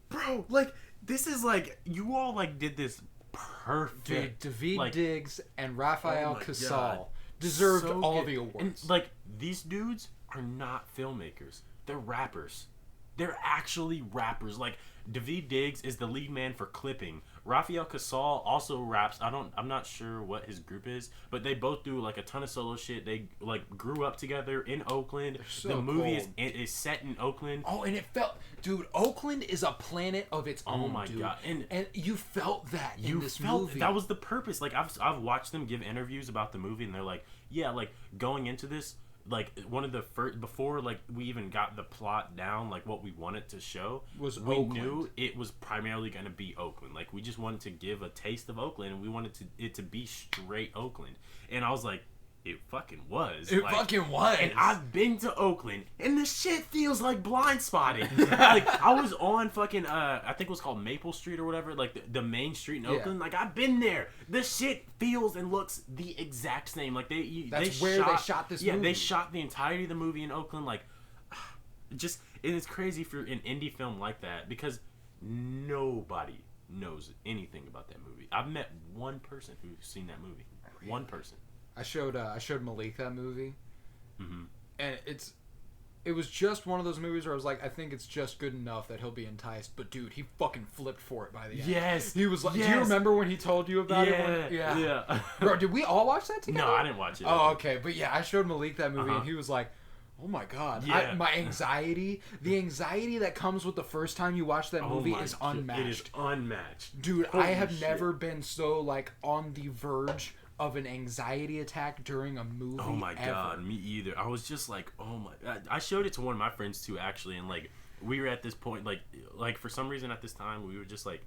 S2: bro, like, this is, like, you all, like, did this perfect.
S1: Dude, Daveed Diggs and Raphael Casal deserved all the awards.
S2: And, like, these dudes are not filmmakers. They're rappers. They're actually rappers. Like, Daveed Diggs is the lead man for Clipping. Raphael Casal also raps. I'm not sure what his group is, but they both do like a ton of solo shit. They like grew up together in Oakland.
S1: So
S2: the movie is set in Oakland.
S1: Oh, and it felt, dude, Oakland is a planet of its own.
S2: Oh my god,
S1: and you felt that in this movie.
S2: That was the purpose. Like I've watched them give interviews about the movie, and they're like, yeah, like going into this, like one of the first before like we even got the plot down, like what we wanted to show
S1: was
S2: we
S1: Oakland.
S2: knew it was primarily going to be Oakland. Like we just wanted to give a taste of Oakland, and we wanted it to be straight Oakland. And I was like, it fucking was.
S1: It fucking was.
S2: And I've been to Oakland, and the shit feels like Blind Spotting. Like, I was on fucking, I think it was called Maple Street or whatever, like the main street in Oakland. Like, I've been there. The shit feels and looks the exact same. Like, they shot this movie. Yeah, they shot the entirety of the movie in Oakland. Like, just, and it's crazy for an indie film like that, because nobody knows anything about that movie. I've met one person who's seen that movie. Really? One person.
S1: I showed Malik that movie, and it was just one of those movies where I was like, I think it's just good enough that he'll be enticed. But dude, he fucking flipped for it by the end.
S2: Yes,
S1: he was like, do you remember when he told you about it?
S2: Yeah.
S1: Bro, did we all watch that together?
S2: No, I didn't watch it.
S1: Oh, okay, but yeah, I showed Malik that movie, and he was like, oh my god, my anxiety, the anxiety that comes with the first time you watch that movie is unmatched.
S2: It is unmatched,
S1: dude. Holy I have never been so like on the verge of an anxiety attack during a movie.
S2: Oh my god, me either. I was just like, oh my. I showed it to one of my friends too, actually, and like we were at this point, like for some reason at this time we were just like,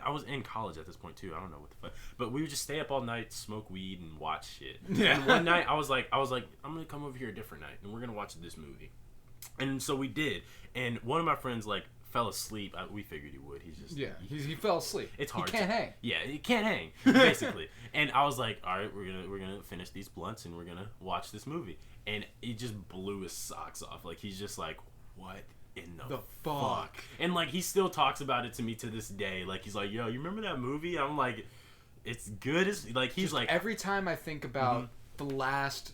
S2: I was in college at this point too. I don't know what the fuck, but we would just stay up all night, smoke weed, and watch shit. Yeah. And one night I was like, I'm gonna come over here a different night, and we're gonna watch this movie. And so we did. And one of my friends like fell asleep. We figured he would. He's just
S1: he fell asleep.
S2: It's hard.
S1: He can't hang.
S2: Yeah, he can't hang basically. And I was like, all right, we're gonna finish these blunts and we're gonna watch this movie. And he just blew his socks off. Like he's just like, what in the fuck? And like he still talks about it to me to this day. Like he's like, yo, you remember that movie? I'm like, it's good as like he's just like
S1: every time I think about the last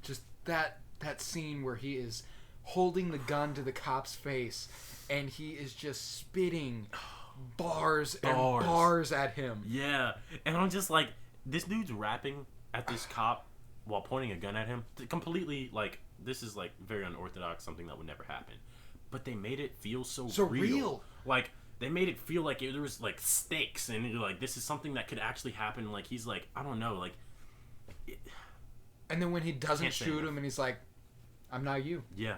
S1: just that scene where he is holding the gun to the cop's face and he is just spitting bars at him.
S2: Yeah. And I'm just like, this dude's rapping at this cop while pointing a gun at him. Completely, like, this is, like, very unorthodox, something that would never happen. But they made it feel so real. Like, they made it feel like there was, like, stakes. And you're like, this is something that could actually happen. Like, he's like, I don't know, like...
S1: And then when he doesn't shoot him and he's like, I'm not you.
S2: Yeah.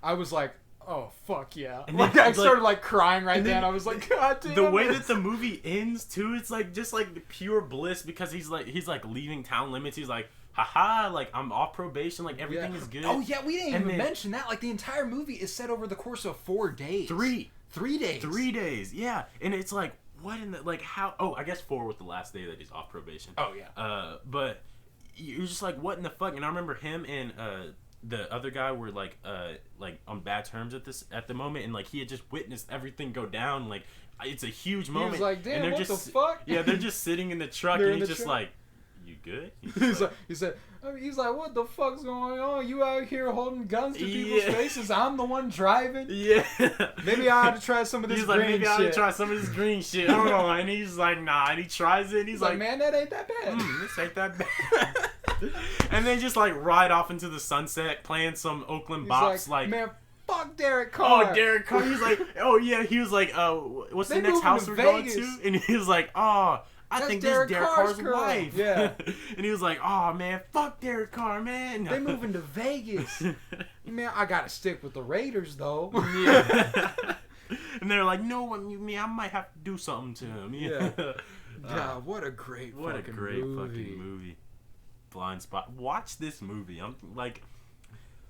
S1: I was like, oh fuck yeah! And like, I started like crying right then. I was like, God damn!
S2: The way that the movie ends too, it's like just like pure bliss because he's like leaving town limits. He's like, haha, like I'm off probation, like everything is good.
S1: Oh yeah, we didn't even mention that. Like the entire movie is set over the course of 4 days.
S2: 3
S1: days.
S2: 3 days, yeah. And it's like, what in the like how? Oh, I guess 4 was the last day that he's off probation.
S1: Oh yeah.
S2: But you're just like, what in the fuck? And I remember him and the other guy were like on bad terms at the moment, and like he had just witnessed everything go down. Like it's a huge moment.
S1: He was like, damn,
S2: and they're
S1: what
S2: just,
S1: the fuck?
S2: Yeah, they're just sitting in the truck, and he's just like, you good?
S1: He's like, what the fuck's going on? You out here holding guns to people's faces? I'm the one driving.
S2: Yeah.
S1: Maybe I ought to try some of this green shit.
S2: Maybe I ought to try some of this green shit. Hold on. And he's like, nah. And he tries it. And he's like,
S1: man, that ain't that bad.
S2: This ain't that bad. And then just like ride off into the sunset, playing some Oakland bops. Like,
S1: man, fuck Derek Carr.
S2: Oh, Derek Carr. He's like, oh yeah. He was like, what's the next house we're going to? And he was like, oh. I think this is Derek Carr's wife.
S1: Yeah.
S2: And he was like, oh, man, fuck Derek Carr, man.
S1: They moving to Vegas. Man, I got to stick with the Raiders, though.
S2: Yeah. And they're like, no, I might have to do something to him.
S1: Yeah. God, what a great fucking
S2: movie. Blind Spot. Watch this movie. I'm like...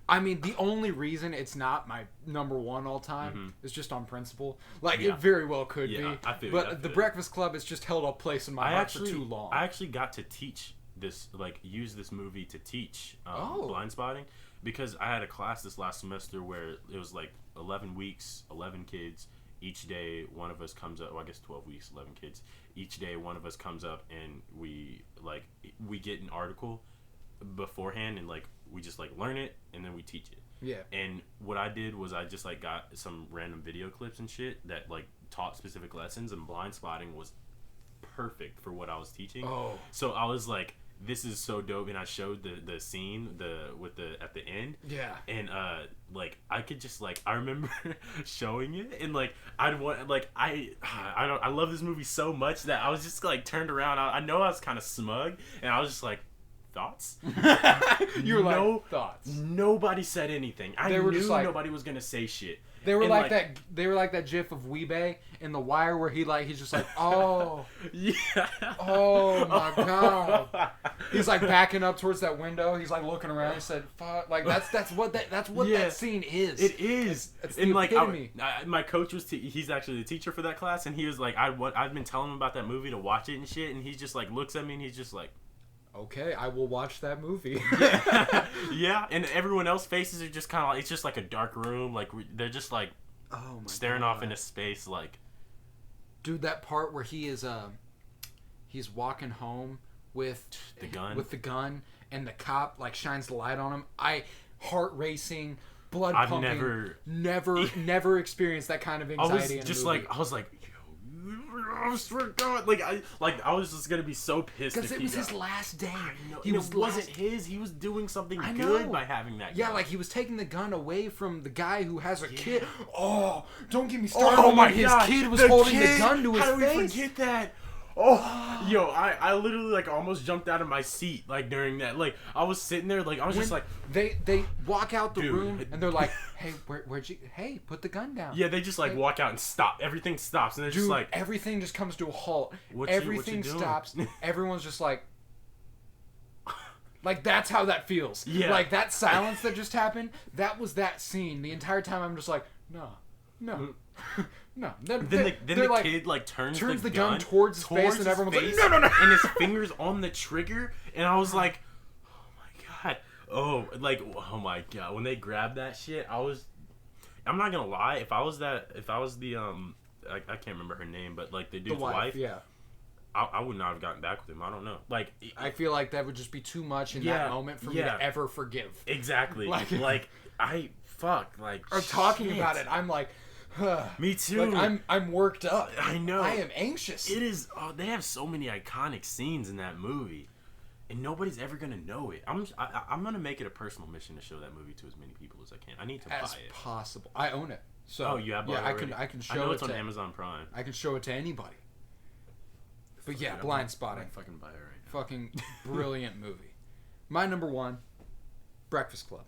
S1: I mean, the only reason it's not my number 1 all time is just on principle. Like, it very well could be. I feel but The Breakfast Club has just held a place in my heart for too long.
S2: I actually got to teach this, like, use this movie to teach blind spotting. Because I had a class this last semester where it was, like, 11 weeks, 11 kids. Each day, one of us comes up, well, I guess 12 weeks, 11 kids. Each day, one of us comes up and we get an article beforehand and, like, we just like learn it and then we teach it.
S1: Yeah.
S2: And what I did was I just like got some random video clips and shit that like taught specific lessons, and blind spotting was perfect for what I was teaching.
S1: Oh.
S2: So I was like, this is so dope, and I showed the scene at the end.
S1: Yeah.
S2: And like I could just like I remember showing it, and like I'd want like I love this movie so much that I was just like turned around. I know I was kind of smug, and I was just like, thoughts?
S1: You were like, thoughts.
S2: Nobody said anything. I knew nobody was gonna say shit.
S1: They were like that. They were like that GIF of Weebay in The Wire, where he's just like, oh,
S2: yeah,
S1: oh my god. He's like backing up towards that window. He's like looking around. He said, "Fuck!" Like that's what that scene is.
S2: It is.
S1: It's
S2: and
S1: the
S2: like
S1: epitome.
S2: my coach was he's actually the teacher for that class, and he was like, I've been telling him about that movie to watch it and shit, and he just like looks at me and he's just like,
S1: okay, I will watch that movie.
S2: Yeah, and everyone else's faces are just kind of like, it's just like a dark room, like they're just like staring off into space, like.
S1: Dude, that part where he's walking home with
S2: the
S1: gun, and the cop like shines the light on him. Heart racing, blood
S2: I've
S1: pumping. Never experienced that kind of anxiety.
S2: I was like. I swear to God, I was just gonna be so pissed
S1: because it was his last day.
S2: It wasn't his. He was doing something good by having that gun.
S1: Yeah, like he was taking the gun away from the guy who has a kid. Oh, don't get me started. Oh
S2: my
S1: God, his kid was holding the gun to his face.
S2: How do we forget that? Oh, yo, I literally like almost jumped out of my seat like during that. Like I was sitting there, like I was just like
S1: they walk out the room and they're like, hey, where'd you? Hey, put the gun down.
S2: Yeah, they just like walk out and stop. Everything stops, and they're just like
S1: everything just comes to a halt. Everything stops. Everyone's just like that's how that feels.
S2: Yeah,
S1: like that silence that just happened. That was that scene. The entire time I'm just like, no. No. Then
S2: the kid like turns the gun
S1: towards his face, and everyone's like, no,
S2: and his fingers on the trigger, and I was like, oh my god, when they grabbed that shit, I'm not gonna lie, if I was the I can't remember her name, but like the dude's wife,
S1: yeah.
S2: I would not have gotten back with him. I don't know. Like,
S1: I feel like that would just be too much in that moment for me to ever forgive.
S2: Exactly. Or
S1: talking about it, I'm like,
S2: me too.
S1: Like I'm worked up.
S2: I know.
S1: I am anxious.
S2: It is. Oh, they have so many iconic scenes in that movie, and nobody's ever gonna know it. I'm gonna make it a personal mission to show that movie to as many people as I can. I need to buy it. As
S1: possible. I own it. So
S2: you have bought it already?
S1: I can show
S2: it. I know it's
S1: on
S2: Amazon Prime.
S1: I can show it to anybody. But yeah, Blind Spotting.
S2: Fucking buy it right now.
S1: Fucking brilliant movie. My number one, Breakfast Club.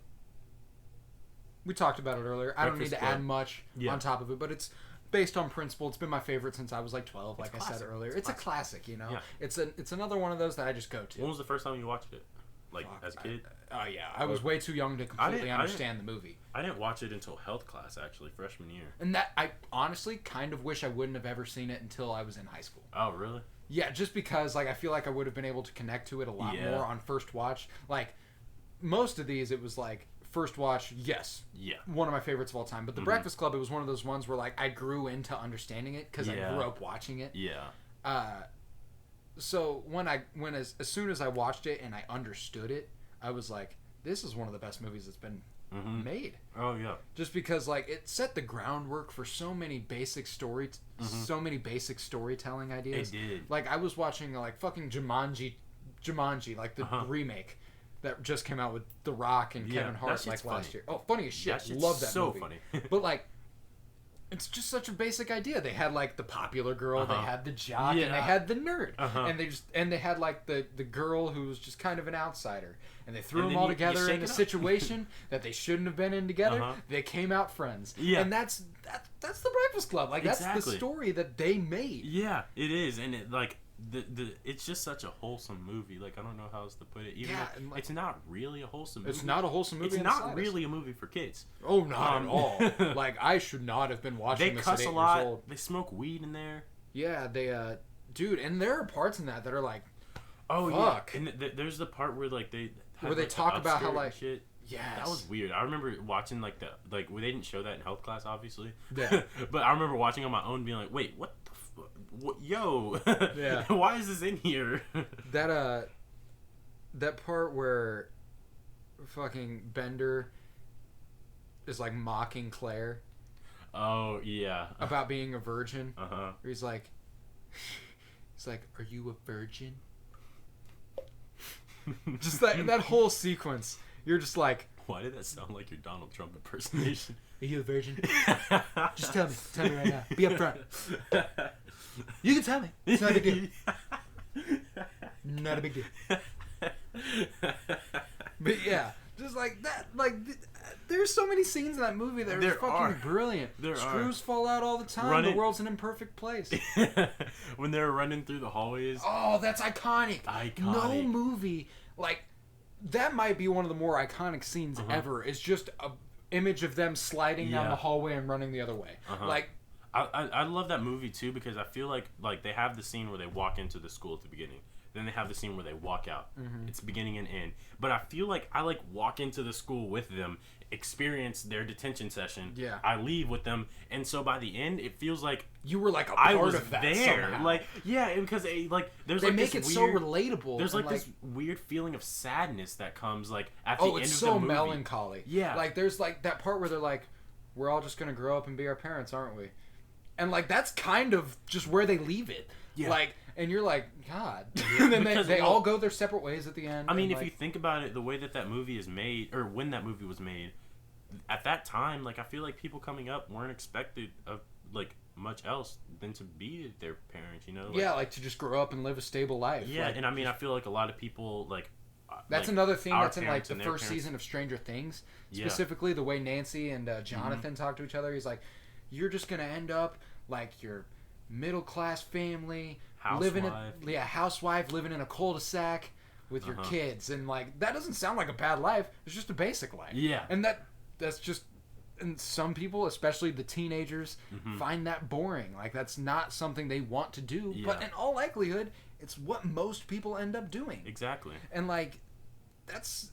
S1: We talked about it earlier. I don't need to add much on top of it, but it's based on principle. It's been my favorite since I was like 12, like I said earlier. It's a classic, you know? Yeah. It's another one of those that I just go to.
S2: When was the first time you watched it? Like, as a kid?
S1: Oh, yeah. I was way too young to completely understand the movie.
S2: I didn't watch it until health class, actually, freshman year.
S1: And that, I honestly kind of wish I wouldn't have ever seen it until I was in high school.
S2: Oh, really?
S1: Yeah, just because, like, I feel like I would have been able to connect to it a lot more on first watch. Like, most of these, it was like, first watch, yes.
S2: Yeah.
S1: One of my favorites of all time. But The Breakfast Club, it was one of those ones where, like, I grew into understanding it because I grew up watching it.
S2: Yeah.
S1: So as soon as I watched it and I understood it, I was like, this is one of the best movies that's been made.
S2: Oh yeah.
S1: Just because like it set the groundwork for so many basic storytelling ideas.
S2: It did.
S1: Like I was watching like fucking Jumanji, like the remake that just came out with The Rock and Kevin Hart like last year. Oh, funny as shit. Love that movie. So funny. But like it's just such a basic idea. They had like the popular girl, they had the jock, and they had the nerd, and they had like the girl who was just kind of an outsider, and they threw them all together in a situation that they shouldn't have been in together. They came out friends, and that's the Breakfast Club. Like that's the story that they made.
S2: Yeah, it is, and it like. It's just such a wholesome movie. Like I don't know how else to put it. Even like, it's not really a wholesome movie.
S1: It's not a wholesome movie.
S2: It's not really a movie for kids.
S1: Oh, not at all. Like I should not have been watching this at 8 years old. They cuss a lot.
S2: They smoke weed in there.
S1: Yeah, they dude, and there are parts in that are like,
S2: oh
S1: fuck.
S2: Yeah, and there's the part where like they
S1: talk about how like
S2: shit.
S1: Yeah,
S2: that was weird. I remember watching like they didn't show that in health class, obviously. Yeah, but I remember watching on my own, being like, wait, what? Yo, yeah. Why is this in here?
S1: That part where fucking Bender is like mocking Claire.
S2: Oh yeah.
S1: About being a virgin.
S2: He's
S1: like, are you a virgin? Just that whole sequence. You're just like,
S2: why did that sound like your Donald Trump impersonation?
S1: Are you a virgin? Just tell me right now. Be upfront. You can tell me. It's not a big deal. Not a big deal. But yeah, just like that. Like, there's so many scenes in that movie that are fucking brilliant. Screws fall out all the time. The world's an imperfect place.
S2: When they're running through the hallways.
S1: Oh, that's iconic. No movie like that might be one of the more iconic scenes ever. It's just a image of them sliding down the hallway and running the other way. Like,
S2: I love that movie too because I feel like they have the scene where they walk into the school at the beginning. Then they have the scene where they walk out. It's beginning and end. But I feel like I walk into the school with them, experience their detention session.
S1: Yeah.
S2: I leave with them, and so by the end, it feels like
S1: you were like a part of that
S2: there.
S1: Somehow.
S2: Like, yeah, because there's
S1: they
S2: like
S1: make
S2: this
S1: it
S2: weird,
S1: so relatable.
S2: There's this weird feeling of sadness that comes at the end of the movie.
S1: Oh, it's so melancholy.
S2: Yeah.
S1: Like there's that part where they're like, we're all just gonna grow up and be our parents, aren't we? And that's kind of just where they leave it. Yeah. And you're like, God. And then they all go their separate ways at the end.
S2: I mean, if you think about it, the way that movie is made, or when that movie was made, at that time, I feel like people coming up weren't expected of, much else than to be their parents, you know?
S1: To just grow up and live a stable life.
S2: Yeah, and I mean, I feel like a lot of people,
S1: that's another thing that's in, the first season of Stranger Things. Specifically, the way Nancy and Jonathan talk to each other. He's like, you're just going to end up like your middle-class family, housewife living in a cul-de-sac with your kids, and that doesn't sound like a bad life. It's just a basic life.
S2: Yeah,
S1: and that's just, and some people, especially the teenagers, find that boring. That's not something they want to do. But in all likelihood, it's what most people end up doing.
S2: Exactly.
S1: And that's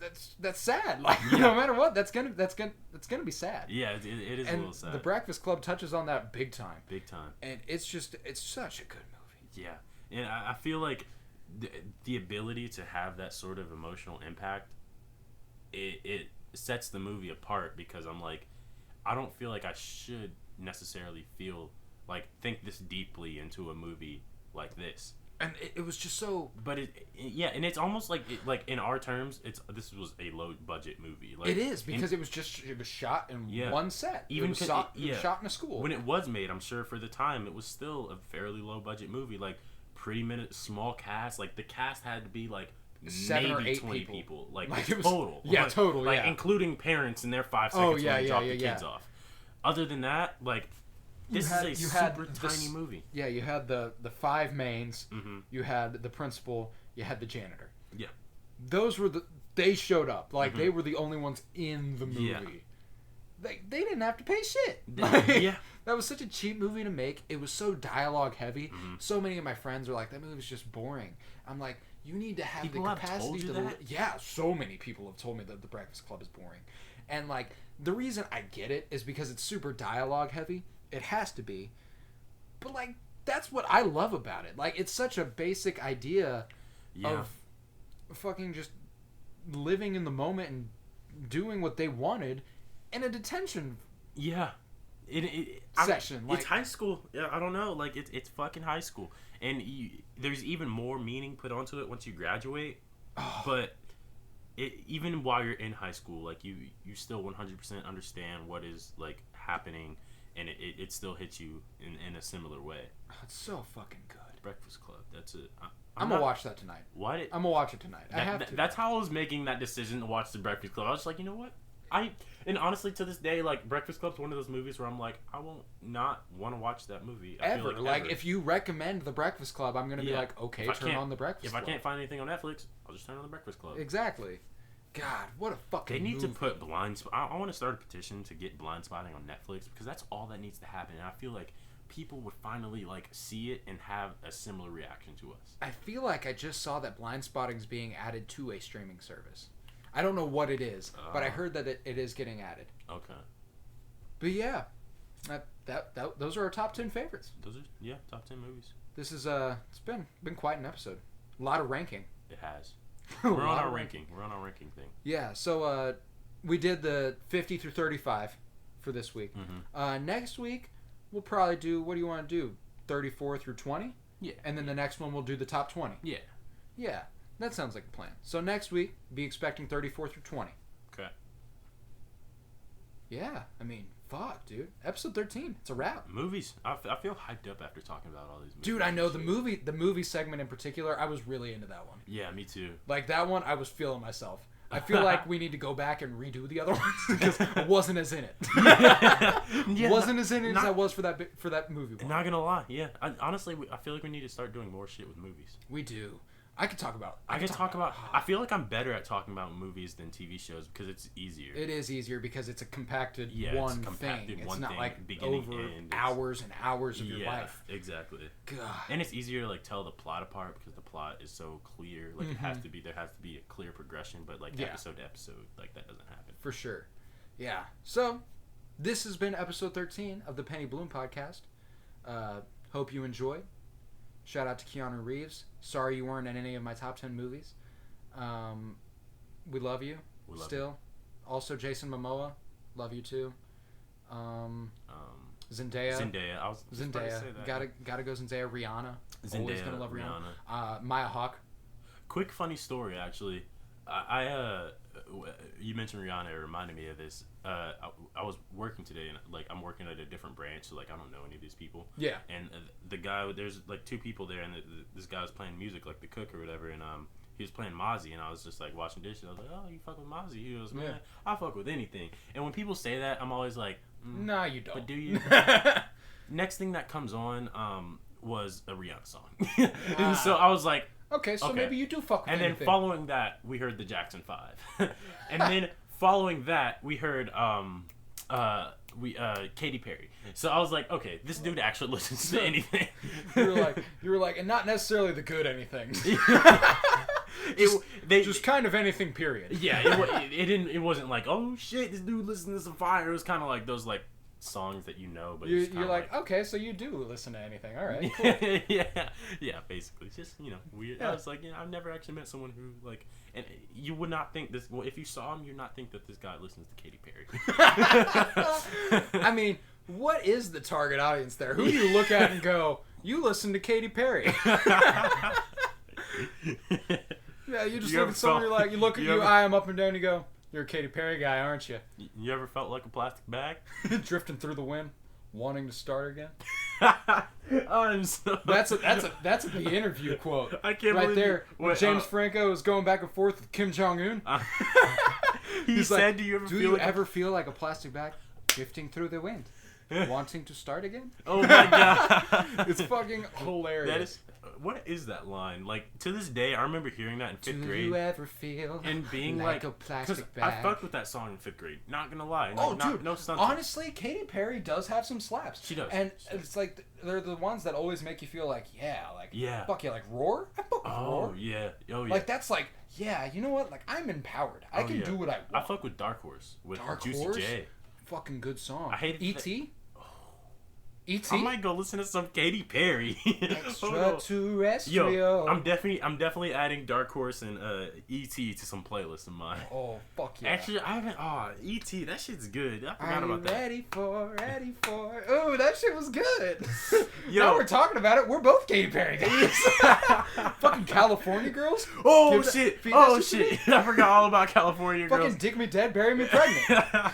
S1: sad. No matter what, that's gonna be sad.
S2: Yeah, it is a little sad.
S1: The Breakfast Club touches on that big time.
S2: Big time.
S1: And it's such a good movie.
S2: Yeah, and I feel like the ability to have that sort of emotional impact, it sets the movie apart because I'm like, I don't feel like I should necessarily think this deeply into a movie like this.
S1: And it was just so.
S2: But and it's almost like in our terms, this was a low budget movie.
S1: It is because it was shot in one set. It was shot in a school.
S2: When it was made, I'm sure for the time it was still a fairly low budget movie. Small cast. The cast had to be
S1: 7
S2: maybe
S1: or 8
S2: 20
S1: people.
S2: It was total.
S1: Yeah, total. Yeah,
S2: including parents and their 5 seconds when they drop the kids off. Other than that, this is a super tiny movie.
S1: Yeah, you had the 5 mains. Mm-hmm. You had the principal. You had the janitor.
S2: Yeah,
S1: those were they showed up. They were the only ones in the movie. Yeah. They didn't have to pay shit.
S2: Yeah,
S1: that was such a cheap movie to make. It was so dialogue heavy. Mm-hmm. So many of my friends were like, "That movie's just boring." I'm like, "You need to have the capacity to." Yeah, so many people have told me that The Breakfast Club is boring, and the reason I get it is because it's super dialogue heavy. It has to be. But, that's what I love about it. It's such a basic idea of fucking just living in the moment and doing what they wanted in a detention session.
S2: It's high school. I don't know. It's fucking high school. And there's even more meaning put onto it once you graduate. Oh. But even while you're in high school, you still 100% understand what is, happening. And it still hits you in a similar way.
S1: It's so fucking good.
S2: Breakfast Club. That's it.
S1: I'm gonna watch that tonight.
S2: Why?
S1: I'm gonna watch it tonight. I have to.
S2: That's how I was making that decision to watch The Breakfast Club. I was just like, you know what? And honestly, to this day, Breakfast Club's one of those movies where I'm like, I won't not want to watch that movie.
S1: Ever. If you recommend The Breakfast Club, I'm gonna be like, okay, turn on The Breakfast Club.
S2: If I can't find anything on Netflix, I'll just turn on The Breakfast Club.
S1: Exactly. God, what a fucking
S2: They need
S1: movie.
S2: to put blind spot. I want to start a petition to get blind spotting on Netflix because that's all that needs to happen. And I feel like people would finally see it and have a similar reaction to us.
S1: I feel like I just saw that blind spotting is being added to a streaming service. I don't know what it is, but I heard that it is getting added.
S2: Okay.
S1: But yeah, those are our top 10 favorites.
S2: Those are top 10 movies.
S1: This is it's been quite an episode. A lot of ranking.
S2: It has. We're on our ranking. We're on our ranking thing.
S1: Yeah, so we did the 50 through 35 for this week. Mm-hmm. Next week, we'll probably do, what do you want to do? 34 through 20?
S2: Yeah.
S1: And then the next one we'll do the top 20.
S2: Yeah.
S1: Yeah, that sounds like a plan. So next week, be expecting 34 through 20.
S2: Okay.
S1: Yeah, I mean, Fuck, dude. Episode 13. It's a wrap.
S2: Movies. I feel hyped up after talking about all these movies.
S1: Dude, I know the movie segment in particular, I was really into that one.
S2: Yeah, me too.
S1: Like, that one, I was feeling myself. I feel like we need to go back and redo the other ones because I wasn't as in it. Wasn't as in it as I was for that movie one.
S2: Not gonna lie, yeah. Honestly, I feel like we need to start doing more shit with movies.
S1: We do. I could talk about.
S2: I feel like I'm better at talking about movies than TV shows because it's easier.
S1: It is easier because it's a compacted
S2: thing.
S1: It's not like over hours and hours of your life.
S2: Exactly.
S1: God.
S2: And it's easier to like tell the plot apart because the plot is so clear. Like there has to be a clear progression, but like episode to episode, like that doesn't happen.
S1: For sure. Yeah. So this has been episode 13 of the Penny Bloom podcast. Hope you enjoyed. Shout out to Keanu Reeves. Sorry you weren't in any of my top 10 movies. We love you. Still. Also, Jason Momoa. Love you too. Zendaya.
S2: Zendaya.
S1: Gotta go Zendaya. Rihanna. Always gonna love Rihanna. Maya Hawke.
S2: Quick funny story, actually. You mentioned Rihanna. It reminded me of this. I was working today, and like I'm working at a different branch, so like I don't know any of these people.
S1: Yeah.
S2: And the guy, there's like two people there, and this guy was playing music, like the cook or whatever, and he was playing Mozzie, and I was just like watching dishes. I was like, oh, you fuck with Mozzie? He goes, man, I fuck with anything. And when people say that, I'm always like,
S1: nah, you don't.
S2: But do you? Next thing that comes on was a Rihanna song, and so I was like.
S1: Okay, so maybe you do fuck with anything.
S2: And then following that, we heard the Jackson 5. And then following that, we heard Katy Perry. So I was like, okay, this dude actually listens to anything.
S1: you were like, and not necessarily the good anything. Just kind of anything, period.
S2: Yeah, it wasn't like, oh shit, this dude listens to some fire. It was kind of like those like songs that you know, but
S1: you're like, okay, so you do listen to anything. All right, cool.
S2: yeah, basically, it's just weird.
S1: Yeah.
S2: I was like, I've never actually met someone who like, and you would not think this. Well, if you saw him, you'd not think that this guy listens to Katy Perry.
S1: I mean, what is the target audience there? Who do you look at and go, you listen to Katy Perry? Yeah, you just look at someone. You're like, you look at you, eye them up and down. You go. You're a Katy Perry guy, aren't you?
S2: You ever felt like a plastic bag?
S1: Drifting through the wind, wanting to start again? That's a the interview quote.
S2: I can't
S1: right
S2: believe
S1: there. When James Franco is going back and forth with Kim Jong-un.
S2: He said,
S1: like, do you ever feel like a plastic bag drifting through the wind? Wanting to start again?
S2: Oh my god.
S1: It's fucking hilarious.
S2: What is that line? Like, to this day, I remember hearing that in 5th grade.
S1: Do you ever feel
S2: and being
S1: like a plastic bag?
S2: I fucked with that song in 5th grade. Not gonna lie.
S1: Dude.
S2: No stunting.
S1: Honestly, Katy Perry does have some slaps.
S2: She does.
S1: And it's like, they're the ones that always make you feel like, fuck yeah, like Roar? I fuck with Roar.
S2: Yeah. Oh, yeah.
S1: Like, that's like, yeah, you know what? Like, I'm empowered. I can do what I want.
S2: I fuck with Dark Horse. With Juicy J.
S1: Fucking good song.
S2: I hate
S1: E.T.? E.T.?
S2: I might go listen to some Katy Perry.
S1: Extraterrestrial.
S2: Yo, I'm definitely adding Dark Horse and E.T. to some playlists of mine.
S1: Oh, fuck yeah.
S2: Actually, I haven't. E.T. That shit's good. I forgot about that.
S1: Ready for? Oh, that shit was good. Yo, now we're talking about it. We're both Katy Perry guys. Fucking California Girls.
S2: Oh shit. I forgot all about California Girls.
S1: Fucking dig me dead, bury me pregnant.